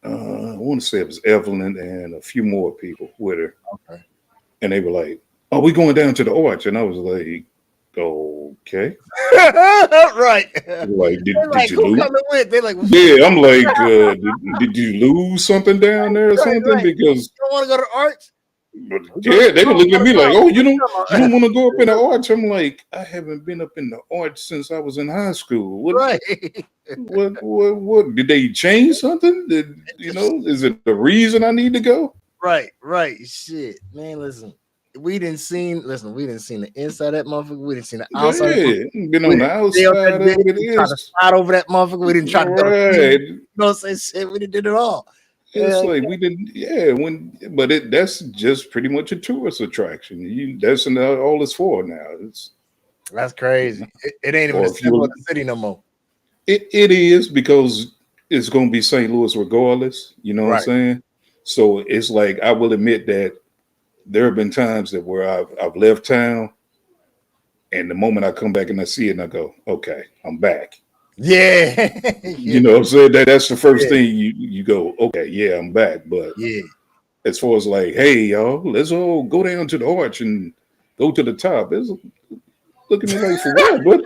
I want to say it was Evelyn and a few more people with her. Okay. And they were like, "Oh, we going down to the arch," and I was like, "Okay." Right. Like, did you lose? With? They're like, yeah. I'm like, did you lose something down there or something? Because you don't want to go to the arch. But yeah, they look at me like, "Oh, you don't want to go up in the arch?" I'm like, "I haven't been up in the arch since I was in high school." What did they change something? Is it the reason I need to go? Right. Shit, man. Listen, we didn't seen. Listen, we didn't seen the inside of that motherfucker. We didn't seen the outside. Yeah, been We on the didn't stay on that outside bitch. of it We tried to is. slide over that motherfucker. We didn't try to go to sleep. Right. You know what I'm saying? Shit, we didn't do it all. It's Yeah, like we didn't, yeah. But that's just pretty much a tourist attraction. That's all it's for now. It's that's crazy. It ain't even a or if symbol of you, the city no more. it is because it's going to be St. Louis regardless. You know what I'm Right. saying? So it's like I will admit that there have been times that where I've left town, and the moment I come back and I see it, and I go, okay, I'm back. Yeah. You Yeah. know what I'm saying? That's the first Yeah. thing you go, okay, yeah, I'm back. But Yeah. as far as like, hey y'all, let's all go down to the arch and go to the top. It's look at me like for what? What?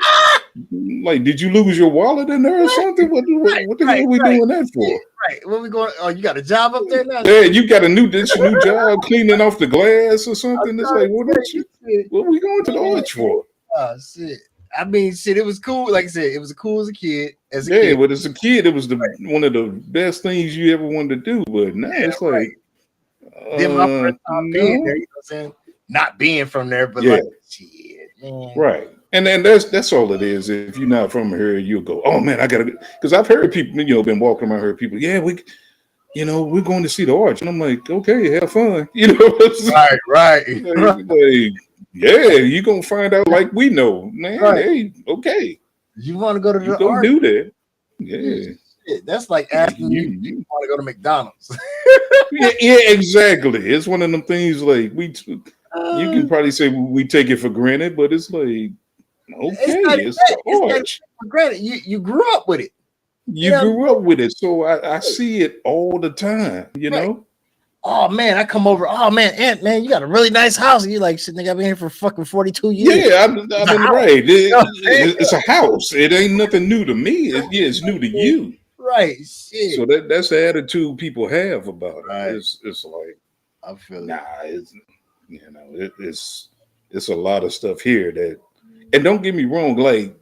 Like, did you lose your wallet in there or something? Right. What the hell Right. are we Right. doing that Yeah. for? Right. Where we going? Oh, you got a job up there now? Yeah, you got this your new job cleaning off the glass or I'm something. It's trying like, to tell you, shit. what are we going to the Man, arch for? oh shit. I mean, shit. It was cool. Like I said, it was cool as a kid. As a Yeah, kid. but as a kid, it was the one of the best things you ever wanted to do. But now Yeah. it's Right. like, Then my first time being no, there. You know what I'm saying? Not being from there, but yeah, like, shit, man. right. And then that's all it is. If you're not from here, you'll go, oh man, I gotta. Because I've heard people, been walking around. Heard people, yeah, we're going to see the arch, and I'm like, okay, have fun, Right. Right. like, yeah, you're gonna find out like we know, man. Right. Hey, okay, You want to go to you the go art? do that, Yeah, yeah. shit. That's like asking you, do you want to go to McDonald's? Yeah, exactly. It's one of them things like you Uh, can probably say we take it for granted, but it's like, it's okay, not even it's that. the It's not even arch. for granted. You grew up with it. You You know what grew up with it, so I I'm saying? see it all the time, Right. Oh man, I come over. Oh man, Aunt, man, you got a really nice house. And you like, shit, nigga, I've been here for fucking 42 years. Yeah, It's I've a been house. right. You know what I'm saying? It's a house. It ain't nothing new to me. Yeah, it's new to you. Right. Shit. So that's the attitude people have about it. Right. It's like, I feel it. nah, it's a lot of stuff here that, and don't get me wrong, like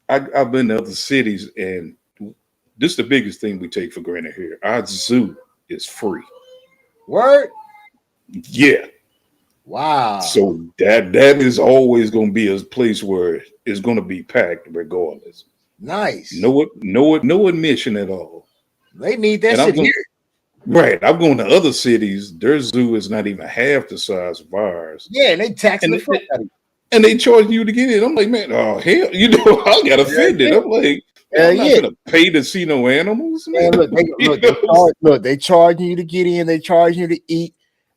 I've been to other cities, and this is the biggest thing we take for granted here. Our zoo is free. Word. Yeah. Wow. So that is always going to be a place where it's going to be packed regardless. Nice. No admission at all. They need that And I'm shit going here. right. I'm going to other cities. Their zoo is not even half the size of ours, Yeah, and they taxing and the fuck out of you. and they charging you to get in. I'm like, man, oh hell, I got offended. I'm like, man, Hell I'm not yeah. gonna pay to see no animals, man. Man, look, they charging you to get in, they charging you to eat.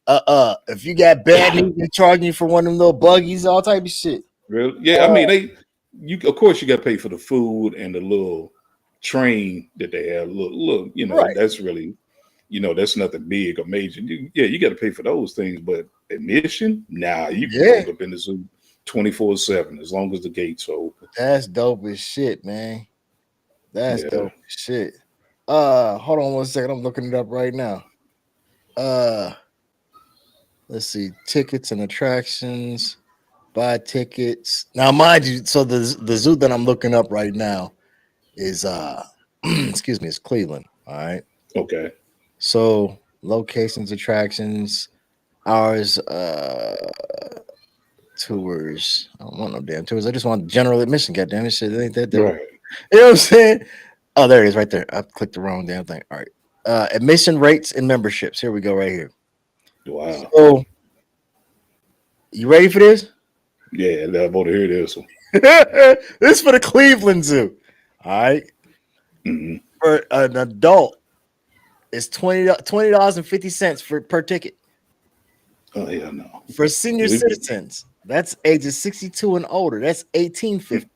If you got bad news, they charging you for one of them little buggies, all type of shit. Really? Yeah, I mean, you of course you got to pay for the food and the little train that they have. Look, Right. that's really, that's nothing big or major. Yeah, you got to pay for those things, but admission, nah, you can Yeah. roll up in the zoo 24/7 as long as the gates are open. That's dope as shit, man. That's Yeah, dope as shit. Hold on one second. I'm looking it up right now. Let's see. Tickets and attractions. Buy tickets. Now, mind you, so the zoo that I'm looking up right now is excuse me, it's Cleveland. All right. okay, So locations, attractions, hours, tours. I don't want no damn tours. I just want general admission. God damn it, shit. It ain't that dope. right, You know what I'm saying? Oh, there it is right there. I clicked the wrong damn thing. All right. Admission rates and memberships. Here we go, right here. wow, So you ready for this? yeah, I want to hear this one. This is for the Cleveland Zoo. All right. Hmm. For an adult, it's $20.50 per ticket. Oh yeah, no, For senior we, citizens, that's ages 62 and older. That's $18.50.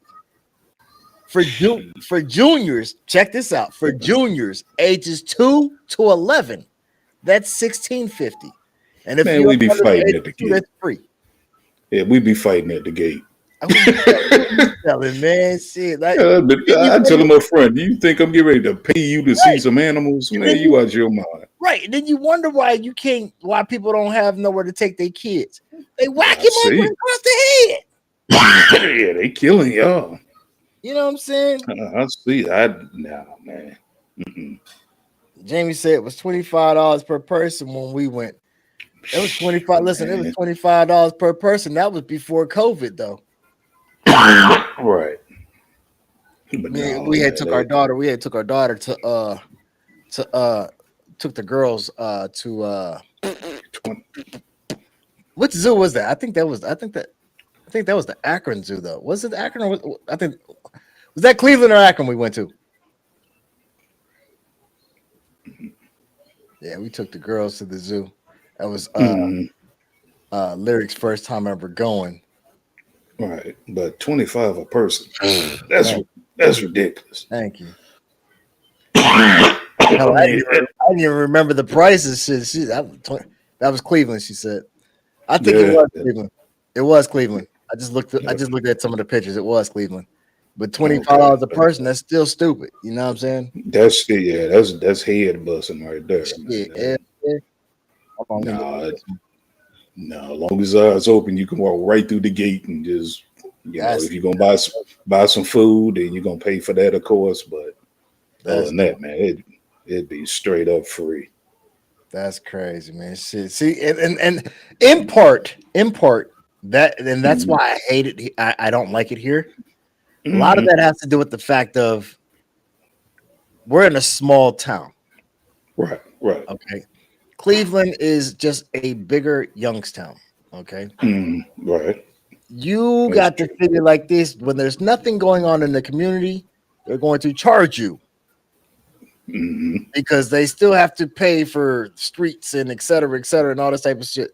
For juniors, check this out. For juniors, ages 2 to 11, that's $16.50. And if man, you're we be under the fighting age at the of 2, gate. that's free. Yeah, we be fighting at the gate. What you selling, man? Shit, like Yeah, but I tell them up front, do you think I'm getting ready to pay you to see right. some animals? And Man, then you out your mind. right, and then you wonder why people don't have nowhere to take their kids. They whack I him over see. across the head. Yeah, they killing y'all. You know what I'm saying? I see. Nah, man. Mm-mm. Jamie said it was $25 per person when we went. It was 25. Listen, it was Man. $25 per person. That was before COVID, though. Right. But no, We had man, took our daughter. We had took our daughter to took the girls to 20, which zoo was that? I think that was the Akron Zoo though. Was it Akron or I think was that Cleveland or Akron we went to? Yeah, we took the girls to the zoo. That was Lyric's first time ever going. right. But 25 a person. That's Thank, that's ridiculous. thank you. I Hell, mean, I didn't even remember the prices. That was Cleveland. She said. I think it yeah, was Cleveland. It was Cleveland. I just looked at some of the pictures. It was Cleveland. But okay. $25 a person, that's still stupid. You know what I'm saying? That's head busting right there, man. Shit. Yeah. Hold on, let me look at Nah, this one. no. As long as the eyes open, you can walk right through the gate and just, That's if you're gonna buy some food, then you're gonna pay for that, of course. But other that's than that, man, it'd be straight up free. that's crazy, man. Shit. See, and import that, and that's Mhm. why I hate it. I don't like it here. A lot of Mhm. that has to do with the fact of we're in a small town. Right, right. Okay. Cleveland is just a bigger Youngstown. Okay. Right. You That's got to true. figure like this when there's nothing going on in the community, they're going to charge you Hmm. because they still have to pay for streets and et cetera, and all this type of shit.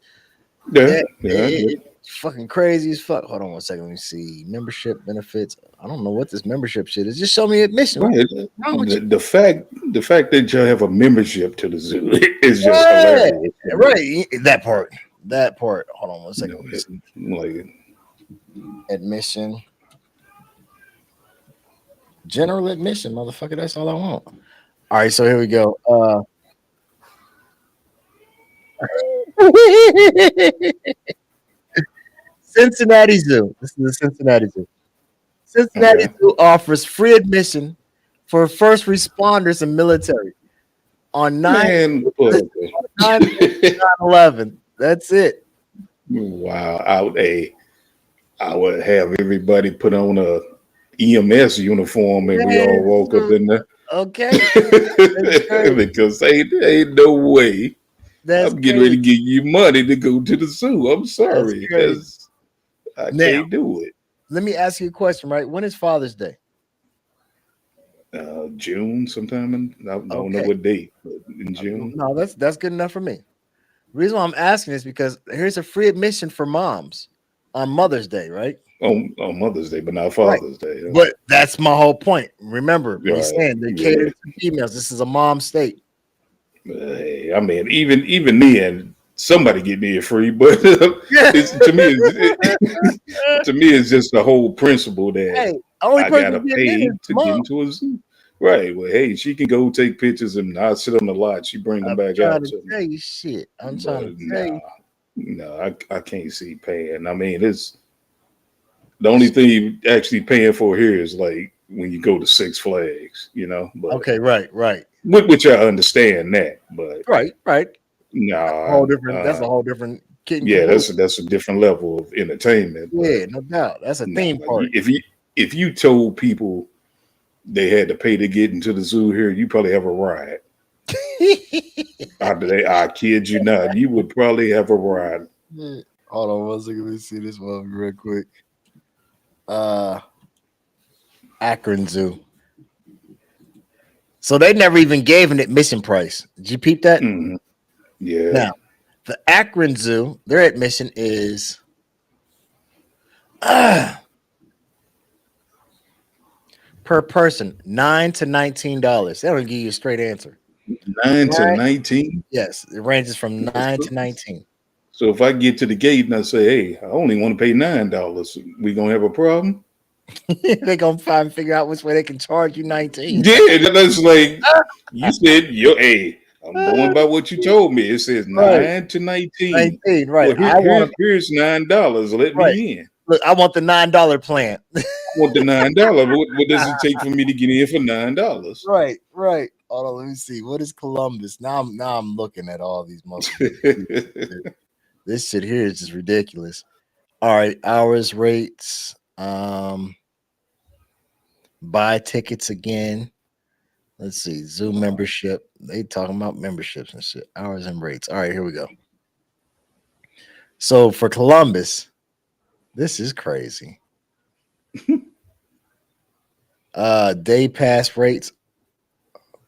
Yeah, It, yeah, yeah. it, it's fucking crazy as fuck. Hold on one second. Let me see. Membership benefits. I don't know what this membership shit is. Just show me admission. What's Right. wrong with you? The fact that you have a membership to the zoo is just Yeah, hilarious to me. right. That part. That part. Hold on one You second. know, Let me see. like Admission. General admission, motherfucker. That's all I want. All right, so here we go. Cincinnati Zoo. This is the Cincinnati Zoo. Cincinnati okay, Zoo offers free admission for first responders and military on 9 man, look, 9 11. That's it. wow, I would have everybody put on a EMS uniform and we all Man, walk up in there okay. That's crazy. because ain't no way That's I'm getting ready crazy. to give you money to go to the zoo. I'm That's sorry, crazy. I Now, can't do it. let me ask you a question, right? When is Father's Day? June sometime I don't know Okay. what date, but in June. No, that's good enough for me. The reason why I'm asking is because here's a free admission for moms on Mother's Day, right? On Mother's Day, but not Right. Father's Day. Huh? But that's my whole point. Remember, me Right. saying they cater Yeah. to females. This is a mom state. Hey, I mean, even then, somebody get me a free, but Yeah. it's to me, it's just the whole principle that Hey, only I person gotta getting in pay is to get mom. into a zoo. Right. Well, hey, she can go take pictures and I sit on the lot. She bring them I'm back trying out to to me. tell you shit. I'm trying to But tell nah, you. no, I can't see paying. I mean, it's the only thing you actually paying for here is like when you go to Six Flags, But Okay, right. which I understand that, but Right. That's a nah, whole different. That's a whole different kit and yeah, caboodle. that's a different level of entertainment. But Yeah, no doubt. That's a nah, theme park. if you told people they had to pay to get into the zoo here, you probably have a ride. I kid you not, you would probably have a ride. Hold on one second. Let me see this one real quick. Uh, Akron Zoo. So they never even gave an admission price. Did you peep that? Mhm. Yeah. Now, the Akron Zoo, their admission is per person $9 to $19. They don't give you a straight answer. 9 to Right? 19. Yes, it ranges from 9 to 19. So if I get to the gate and I say, "Hey, I only want to pay $9," we gonna have a problem? They're gonna figure out which way they can charge you 19. Yeah, that's like you said. Hey, I'm going by what you told me. It says Right, 9 to 19. 19. Right. Well, I want to here's $9. Let right. me in. Look, I want the $9 plan. I want the $9. What does it take for me to get in for $9? Right, right. Hold on, let me see. What is Columbus? Now I'm looking at all these motherfuckers. This shit here is just ridiculous. All right, hours, rates, buy tickets again. Let's see, Zoom membership. They talking about memberships and shit. Hours and rates. All right, here we go. So for Columbus, this is crazy. Day pass rates.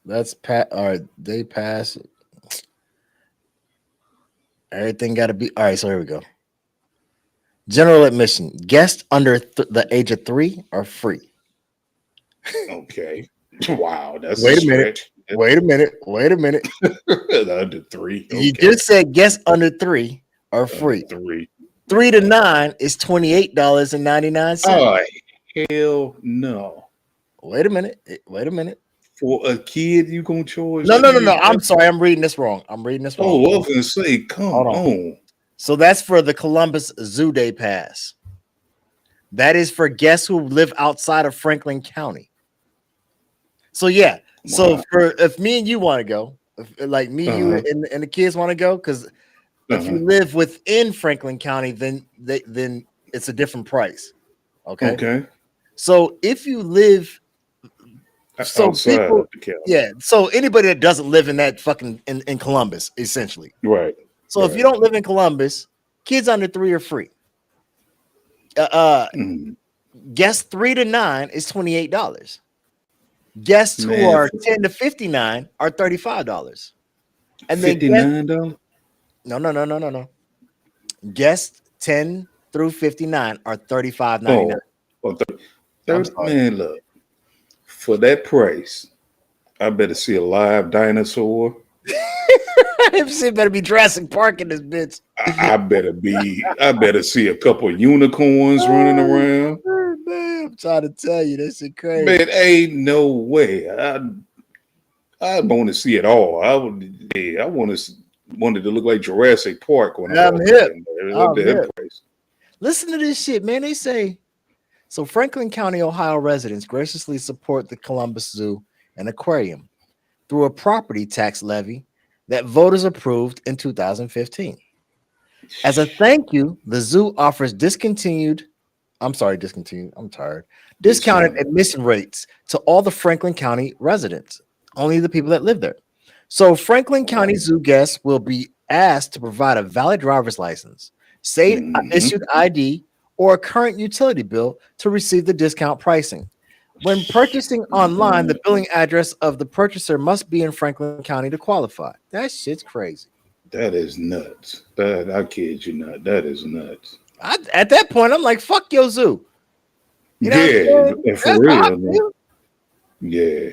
That's all right. Day pass. Everything got to be all right. So here we go. General admission. Guests under the age of 3 are free. Okay. Wow, that's Wait a a minute. stretch. Wait a minute. Under 3. Okay. You just said guests under 3 are free. 3. 3 to 9 is $28.99. Oh, hell no. Wait a minute. For a kid, you gonna charge? No. I'm sorry. I'm reading this wrong. Oh, I was gonna say, come on. So that's for the Columbus Zoo Day Pass. That is for guests who live outside of Franklin County. So yeah. Wow. So if me and you want to go, like me, you, and the kids want to go, because if you live within Franklin County, then it's a different price. Okay. So if you live, so people, so anybody that doesn't live in that fucking in Columbus, essentially, right. So if you don't live in Columbus, kids under 3 are free. Guests 3 to 9 is $28. Guests who are 10 to 59 are $35. And then $59? No. Guests 10 through 59 are $35.99. Man, look, for that price, I better see a live dinosaur. Shit better be Jurassic Park in this bitch. I better see a couple of unicorns running around. Man, I'm trying to tell you, this is crazy. Man, ain't no way. I want to see it all. wanted to look like Jurassic Park when I'm hip. Price. Listen to this shit, man. They say, so Franklin County, Ohio residents graciously support the Columbus Zoo and Aquarium through a property tax levy that voters approved in 2015. As a thank you, the zoo offers discounted admission rates to all the Franklin County residents, only the people that live there. So Franklin County Zoo guests will be asked to provide a valid driver's license, state issued ID, or a current utility bill to receive the discount pricing. When purchasing online, the billing address of the purchaser must be in Franklin County to qualify. That shit's crazy. That is nuts. I kid you not. That is nuts. At that point, I'm like, fuck your zoo. You know for real. Yeah.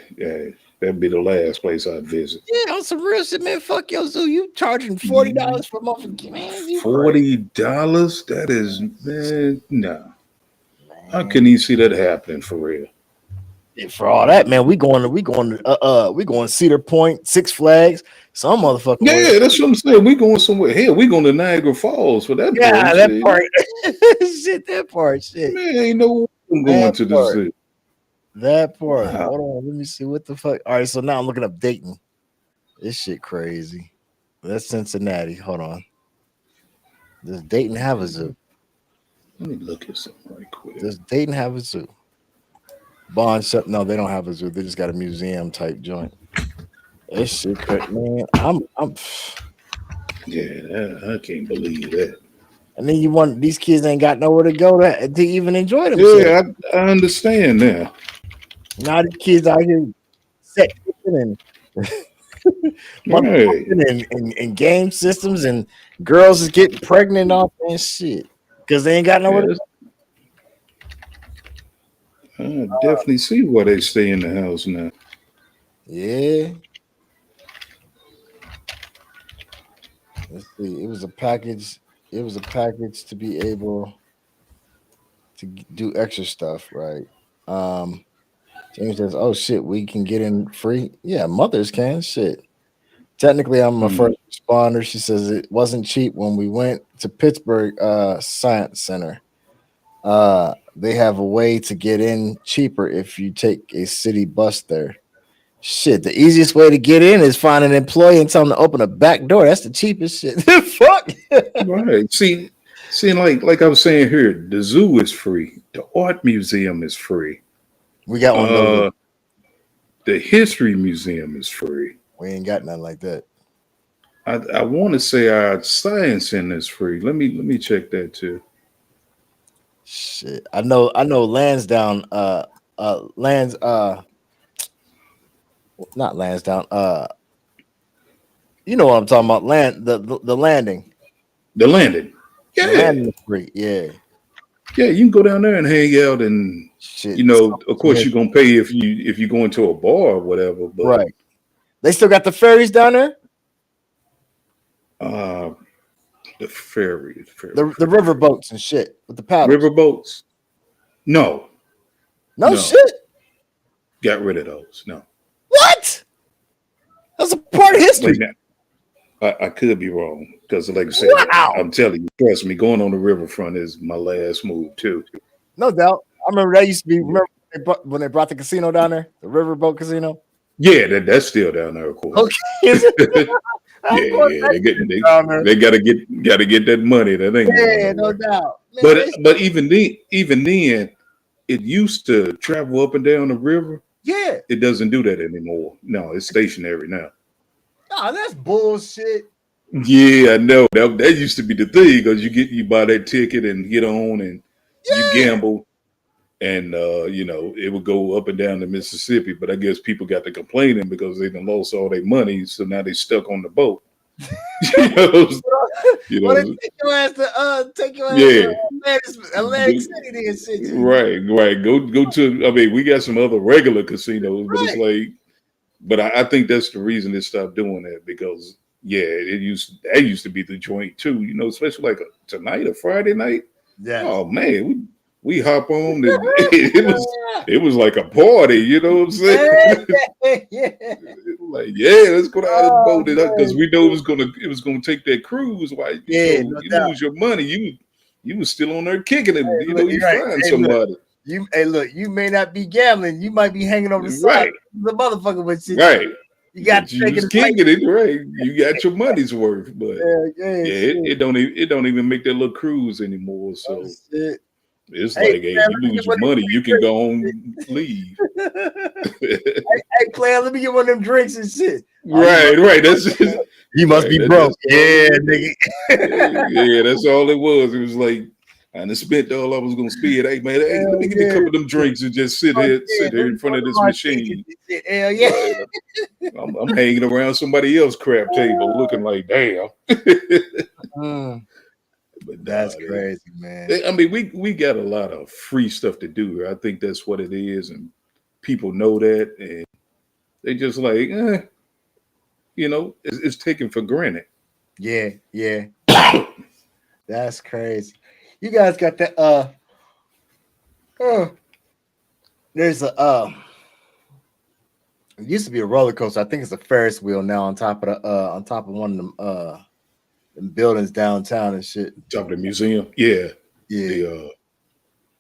That'd be the last place I'd visit. Yeah, on some real shit, man. Fuck your zoo. You charging $40 for motherfucking man. $40? That is, man, no. I couldn't even see that happening for real. For all that, man, we going Cedar Point, Six Flags, some motherfucker. Yeah, that's what I'm saying. We going somewhere. Hell, we going to Niagara Falls for that. Yeah, that part. That part. Shit. Man, ain't no I'm going to the zoo. That part. Wow. Hold on, let me see what the fuck. All right, so now I'm looking up Dayton. This shit crazy. That's Cincinnati. Hold on. Does Dayton have a zoo? Let me look at something right quick. Does Dayton have a zoo? Bond shut. No, they don't have a zoo. They just got a museum type joint. This shit, man. I'm. Yeah, I can't believe that. And then these kids ain't got nowhere to go to even enjoy themselves. Yeah, I understand now. Now the kids out here set and and game systems, and girls is getting pregnant off and shit because they ain't got nowhere to go. I definitely see why they stay in the house now. Yeah. Let's see. It was a package to be able to do extra stuff, right? James says, "Oh shit, we can get in free." Yeah, mothers can. Shit. Technically, I'm a first responder. She says it wasn't cheap when we went to Pittsburgh Science Center. They have a way to get in cheaper if you take a city bus there. Shit, the easiest way to get in is find an employee and tell them to open a back door. That's the cheapest shit. Fuck. Right. See, like I was saying here, the zoo is free. The art museum is free. We got one of those. Uh, the history museum is free. We ain't got nothing like that. I want to say our science center is free. Let me check that too. Shit. I know Lansdowne, lands not Lansdowne, you know what I'm talking about. The landing. The landing. The Yeah. landing is free. Yeah. Yeah, you can go down there and hang out, and Shit. of course you're gonna pay if you go into a bar or whatever. But Right. They still got the ferries down there? uh, the ferry, The river boats and shit with the paddles. river boats. No, No no, shit. got rid of those. No, What? That's a part of history. wait now. I could be wrong because, like I said, Wow. I'm telling you, trust me, going on the riverfront is my last move too. No doubt. I remember that used to be. Yeah, Remember when they brought the casino down there, the riverboat casino. yeah, that's still down there, of course. Okay. I thought Yeah, that they get shit was down there. they gotta get that money. That ain't Yeah, going no nowhere. doubt. Man, But even then, it used to travel up and down the river. yeah. It doesn't do that anymore. No, it's stationary now. Nah, that's bullshit. Yeah, I know. That used to be the thing because you buy that ticket and get on and you Yeah. gamble and it would go up and down the Mississippi. But I guess people got to complaining because they done lost all their money, so now they stuck on the boat. you know, you Well, they know, take your ass yeah. to Atlantic City then shit. Right. Go to. I mean, we got some other regular casinos, but it's Right. like, but I think that's the reason they stopped doing that because that used to be the joint too. Especially like tonight, a Friday night. Yeah. Oh man, we hop on and it was like a party. You know what I'm saying? Yeah. Like let's go down this Oh, boat because we know it was gonna take that cruise. Why yeah, no you doubt. lose your money? You was still on there kicking it. Hey, look, You you're right. find Hey, look. somebody. Look, you may not be gambling. You might be hanging over the side. Right. The motherfucker, but shit, Right. you got But to you take was it right. kicking it, right? You got your money's worth, but Yeah, yeah, shit. it don't even make that little cruise anymore. So Oh, shit. it's Hey, like, hey, man, you let me lose get your one of money, you can go on leave. hey, player, let me get one of them drinks and shit. Right. That's You must be that- broke. that's all Yeah, it nigga. yeah, that's all it was. It was like I done spent all I was gonna spend. Hey man, hey, let me get a couple of them drinks and just sit here in front of this machine. Hell yeah. Right. I'm hanging around somebody else's crap table, looking like damn. Mm, But that's nah, crazy, man. I mean, we got a lot of free stuff to do. I think that's what it is, and people know that, and they just like, it's taken for granted. Yeah. That's crazy. You guys got that there's a it used to be a roller coaster. I think it's a Ferris wheel now on top of one of them buildings downtown and shit. Top of the museum, yeah. Yeah.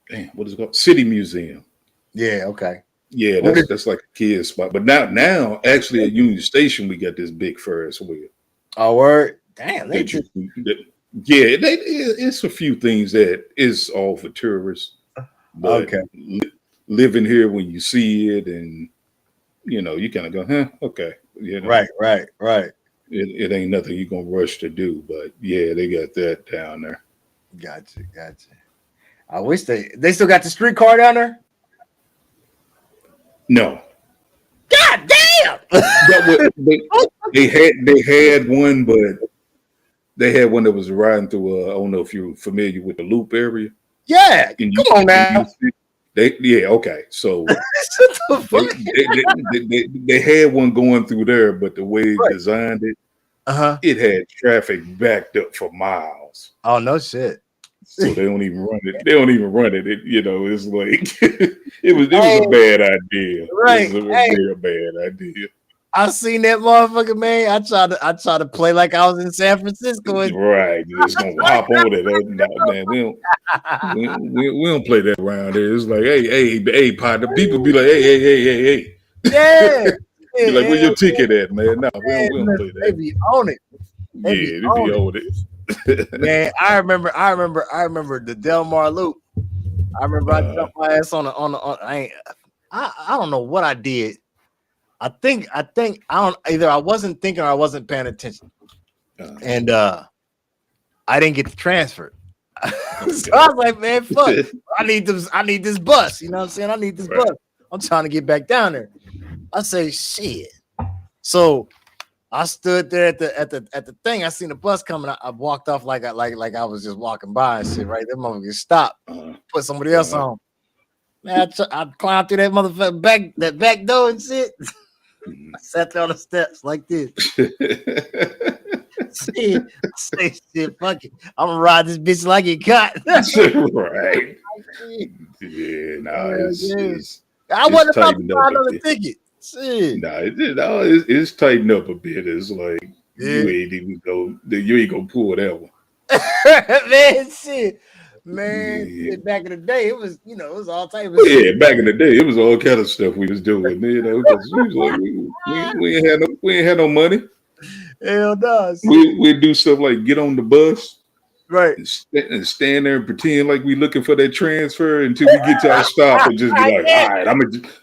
The what is it called? City Museum. Yeah, okay. Yeah, that's like a kid's spot. But now actually at Union Station we got this big Ferris wheel. Oh, word. Damn, they That you, just it's a few things that is all for tourists, but okay. living here when you see it and you kind of go, okay, Right. it ain't nothing you're gonna rush to do, but yeah, they got that down there. Gotcha. I wish they still got the streetcar down there. No, God damn. they had one, but they had one that was riding through. I don't know if you're familiar with the Loop area. Yeah, come on now. Okay. So they had one going through there, but the way they designed it, it had traffic backed up for miles. Oh no shit. So they don't even run it. It's like it was a bad idea. Right. It was a real bad idea. I seen that motherfucker, man. I tried to play like I was in San Francisco. Right, just gonna hop on it. Nah, man, we don't play that around here. It's like, hey, partner. People be like, hey. Yeah. Be like, where Yeah, your ticket at, man? Nah, man, we don't play listen, they that. be on it. They be Yeah, they be on it. on it. Man, I remember the Del Mar loop. I remember I jumped my ass on I don't know what I did. I think I don't either I wasn't thinking or I wasn't paying attention. And I didn't get the transfer. So I was like, man, fuck. I need this bus. You know what I'm saying? I need this Right. bus. I'm trying to get back down there. I say, shit. So I stood there at the thing. I seen the bus coming. I walked off like I was just walking by and shit. Right, that motherfucker stopped. Put somebody else on. Man, I climbed through that motherfucker back door and shit. I sat there on the steps like this. Say shit, fuck it. I'm gonna ride this bitch like it cut. Right. Yeah, I wasn't about to tightened buy up another ticket. Shit. It's tightened up a bit. It's like you ain't gonna pull that one. Man, shit. Man, shit, back in the day, it was all type of shit. Yeah, back in the day, it was all kind of stuff we was doing, because we was like we ain't had no money. Hell no. We do stuff like get on the bus, right, and stand there and pretend like we looking for that transfer until we get to our stop and just be like, all right, I'm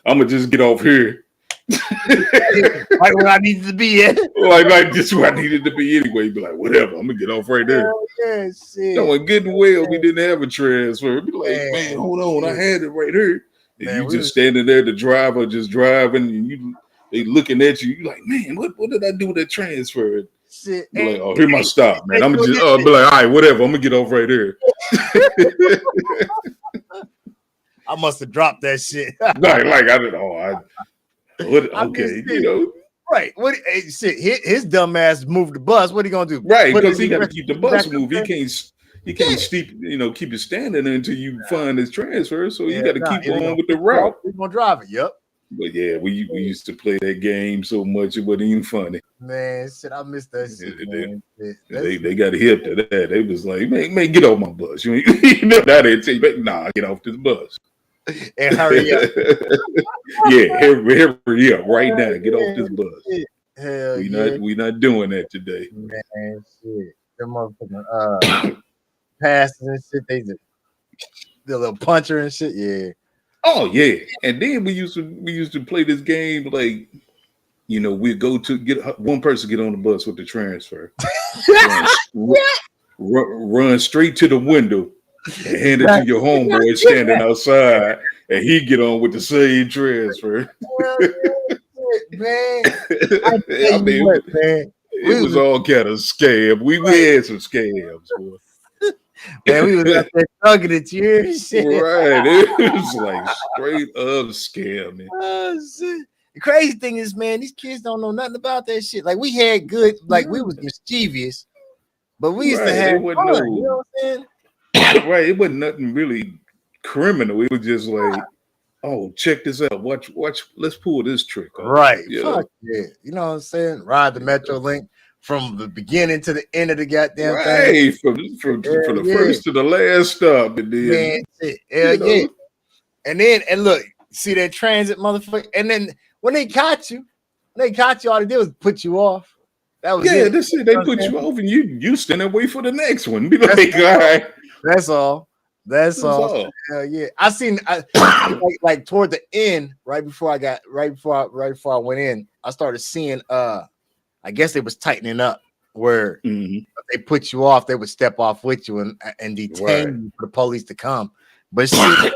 gonna just get off here. Right where I needed to be at. like just where I needed to be anyway. Be like, whatever, I'm gonna get off right there. Yeah, shit. Knowing good and well we didn't have a transfer. Be like, man, hold on, I had it right here. And you just standing there, the driver just driving, and they looking at you. You like, man, what did I do with that transfer? Shit. Be like, oh, here's my stop, man. I'm just be like, all right, whatever. I'm gonna get off right here. I must have dropped that shit. like I don't know. Okay, Right. What shit? His dumb ass moved the bus. What are you gonna do? Right, because he got to keep the bus moving. He can't keep it standing there until you find his transfer. So you got to keep on with the route. We're gonna drive it. Yep. But yeah, we used to play that game so much it wasn't even funny. Man, shit, I missed that shit. Man. They got hip to that. They was like, man, get off my bus. You know, now they tell you, nah, get off this bus. And hurry up. Yeah, hurry up right now. Get off this bus. Hell we not doing that today. Man, shit. Them motherfucking passes and shit. They just the little puncher and shit. Yeah. Oh yeah. And then we used to play this game like, we'd go to get one person get on the bus with the transfer. Run straight to the window and hand it to your homeboy standing outside, and he get on with the same transfer. Man, I mean, it was all kind of scam. We had some scams, boy. Man, we was out there thugging at you and shit. Right. It was like straight up scamming. Oh, shit. The crazy thing is, man, these kids don't know nothing about that shit. Like, we had good, like, we was mischievous, but we used to have fun, you know what I'm saying? Right. It wasn't nothing really criminal. It was just like, oh, check this out. Watch. Let's pull this trick off. Right. Fuck yeah. You know what I'm saying? Ride the Metro Link from the beginning to the end of the goddamn thing. From the first to the last stop. And then, man, shit. Yeah. And look, see that transit motherfucker. And then when they caught you, all they did was put you off. That was it. That's it. They put you off, and you stand and wait for the next one. Be like, all right. That's all. That's all. Hell yeah. I seen like toward the end, right before I went in, I started seeing I guess they was tightening up where if they put you off, they would step off with you and detain you for the police to come. But shit,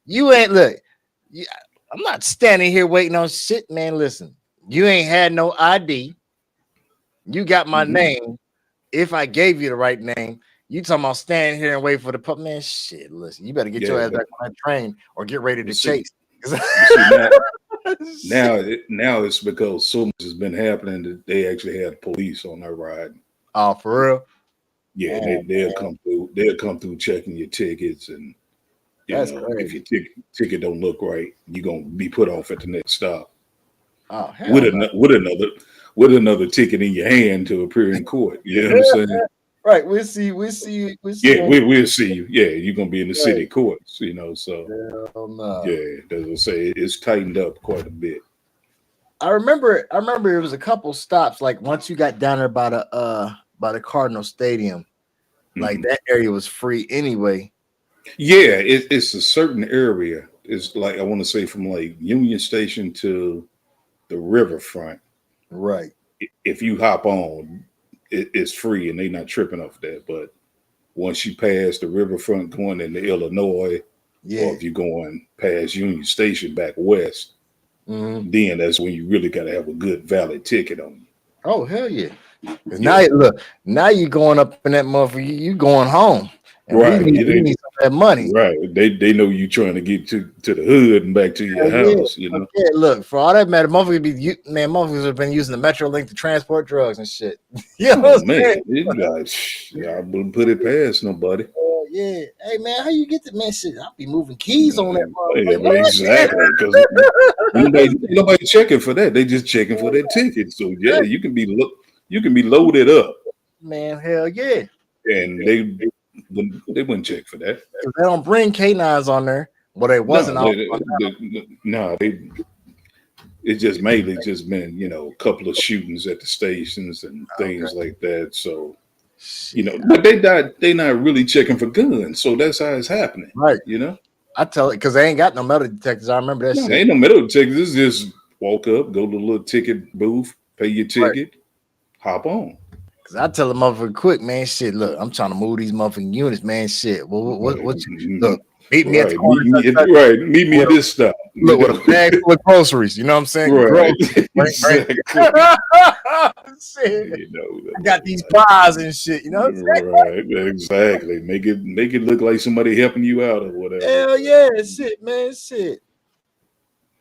you ain't I'm not standing here waiting on shit, man. Listen, you ain't had no ID. You got my name. If I gave you the right name, you talking about standing here and wait for the man? Shit, listen, you better get your ass back on that train or get ready to chase. Now it's because so much has been happening that they actually had police on their ride. Oh, for real? Yeah, they'll come through. They'll come through checking your tickets, and if your ticket don't look right, you're gonna be put off at the next stop. Oh with hell no! another with another ticket in your hand to appear in court. You know what I'm saying? Right, we'll see. We'll see. We'll see. Yeah, we'll see you. Yeah, you're gonna be in the Right. city courts. You know, so Hell no. yeah, as I say, it's tightened up quite a bit. I remember. I remember it was a couple stops. Like once you got down there by the Cardinal Stadium, like Mhm. that area was free anyway. Yeah, it's a certain area. It's like I want to say from like Union Station to the riverfront. Right. If you hop on, it's free and they not tripping off that. But once you pass the riverfront going into Illinois, or Yeah. if you're going past Union Station back west, Mhm. then that's when you really got to have a good valid ticket on you. Oh hell yeah! Because now Yeah, look, now you going up in that motherfucker. You going home, and we right. need It we ain't need some of that money. right. They know you trying to get to the hood and back to your Hell yeah. house. You know. Okay, look, for all that matter, motherfuckers have been using the Metrolink to transport drugs and shit. You know Oh what I'm man, saying? it like I wouldn't put it past nobody. Oh yeah. Hey man, how you get the man shit? I'll be moving keys on that Yeah, motherfucker. but exactly, because nobody checking for that. They just checking for that ticket. So yeah, you can be loaded up, Man, hell yeah. and they wouldn't check for that. If they don't bring K9s on there, well, they wasn't No, all no, it's just mainly just been a couple of shootings at the stations and okay. things like that. So Shit. but they not really checking for guns. So that's how it's happening. Right. You know, I tell it because they ain't got no metal detectors. I remember that no, shit. ain't no metal detectors. It's just walk up, go to the little ticket booth, pay your Right. ticket, hop on. Cause I tell the motherfucker quick, man. Shit, look, I'm trying to move these motherfucking units, man. Shit, what look, meet me at the Right, corner. meet me With at this stop. look with a bag full of groceries. You know what I'm saying? Right, Groceries. Bring. exactly. Shit, You know, I got these pies and shit. You know what I'm saying? right, exactly. Make it look like somebody helping you out or whatever. Hell yeah, shit, man, shit.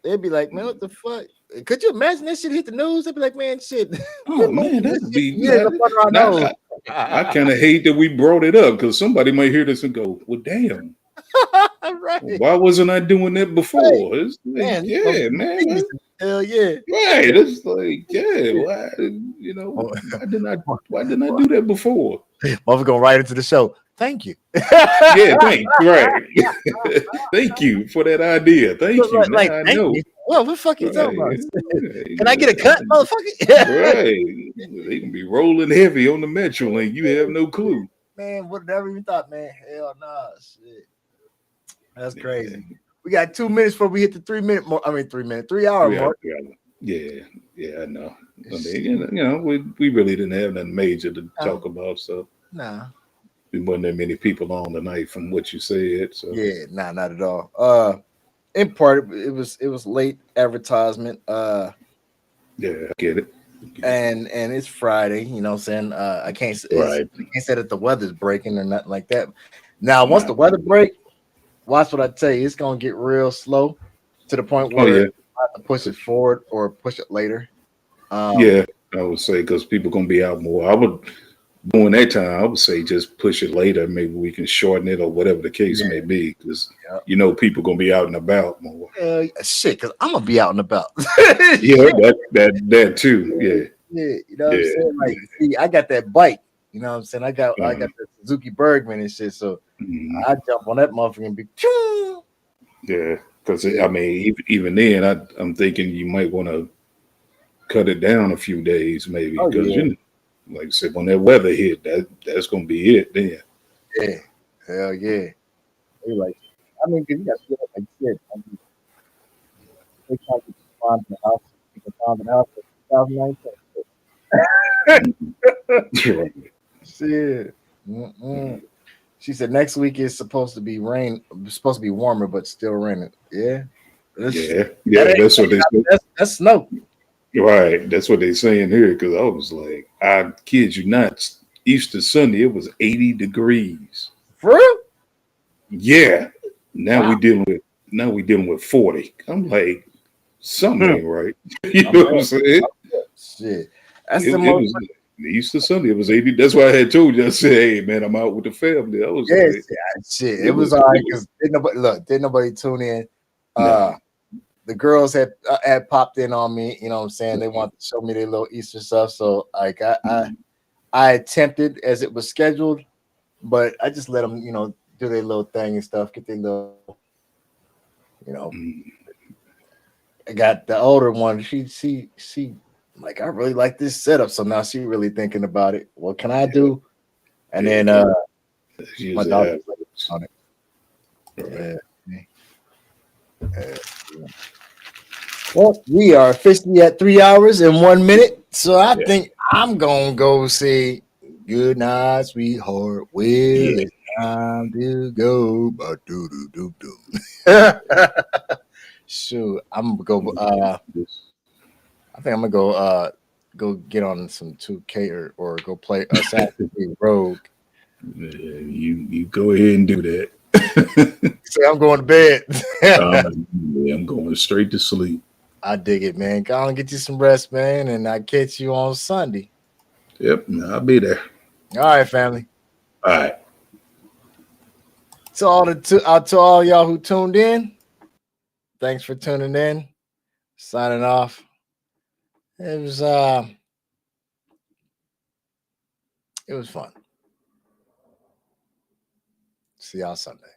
They'd be like, man, what the fuck? Could you imagine that shit hit the news? They'd be like, man, shit. Oh man, that'd be Yeah, up under our nose. I kind of hate that we brought it up because somebody might hear this and go, "Well, damn, Right. why wasn't I doing that Right. before?" It's like, Man, these yeah, motherfuckers man, geniuses. Hell yeah. right. It's like, yeah, Yeah. why, Oh, why didn't I do that before? motherfucker going right into the show. Thank you. Yeah, right. Thank you for that idea. Thank you. like, Now I thank know. you. Well, what the fuck you talking about? Right. Can I get a cut, motherfucker? Right. They can be rolling heavy on the Metro link. You have no clue. Man, would never even thought, man. Hell nah, shit. That's Yeah. crazy. We got 2 minutes before we hit the 3 minute mark. I mean, 3 minute, 3 hour mark. Yeah, I know. I mean, we really didn't have nothing major to talk about, so Nah. there wasn't that many people on tonight from what you said. So Yeah, nah, not at all. In part, it was late advertisement. yeah, I get it. And it's Friday, you know what I'm saying? I can't Right. say that the weather's breaking or nothing like that. Now, once Nah. the weather break, watch what I tell you, it's gonna get real slow to the point Oh where yeah, I have to push it forward or push it later. yeah. I would say because people gonna be out more. I would during that time. I would say just push it later. Maybe we can shorten it or whatever the case may be. Because people gonna be out and about more. Shit, because I'm gonna be out and about. Yeah, that too. Yeah, Yeah, you know what I'm yeah. saying? Like, see, I got that bike. You know what I'm saying? I got Uh, the Suzuki Bergman and shit. So mhm. I jump on that motherfucker and be choo. Yeah, because I mean, even then, I'm thinking you might want to cut it down a few days, maybe, Oh because yeah, like I said, when that weather hit, that's gonna be it. Then, yeah, hell yeah. They like, I mean, 'cause you got shit like shit. I mean, they trying to find the house. You can find the house in 2019. Shit. Mm-mm. She said next week is supposed to be supposed to be warmer, but still raining. Yeah. yeah, That that's what they say. that's snow. Right, that's what they saying here. Because I was like, I kid you not, Easter Sunday it was 80 degrees. For real? Yeah, Wow. now we dealing with 40. I'm like, something Hmm. ain't right. You know what I'm saying? Shit. That's the It most. was Easter Sunday. It was 80. That's why I had told you. I said, "Hey, man, I'm out with the family." I was Yes, like, shit. It it was was, all right it was because didn't nobody tune in. nah. the girls had popped in on me. You know what I'm saying? They wanted to show me their little Easter stuff. So like I attempted as it was scheduled, but I just let them, do their little thing and stuff, get their little, you know. I got the older one. She like I really like this setup. So now she really thinking about it. What can I do? And then That's my usually daughter happens. on it. Right. Yeah. Well, we are officially at 3 hours and 1 minute. So I Yeah. think I'm gonna go say good night, sweetheart. Well, Yeah. it's time to go. Ba-do-do-do-do. Shoot, I'm gonna go. I think I'm gonna go get on some 2K or go play Assassin's Creed Rogue. You go ahead and do that. Say I'm going to bed. Yeah, I'm going straight to sleep. I dig it, man. Go on, get you some rest, man, and I catch you on Sunday. Yep, I'll be there. All right, family. All right. To all y'all who tuned in, thanks for tuning in. Signing off. It was fun. See y'all Sunday.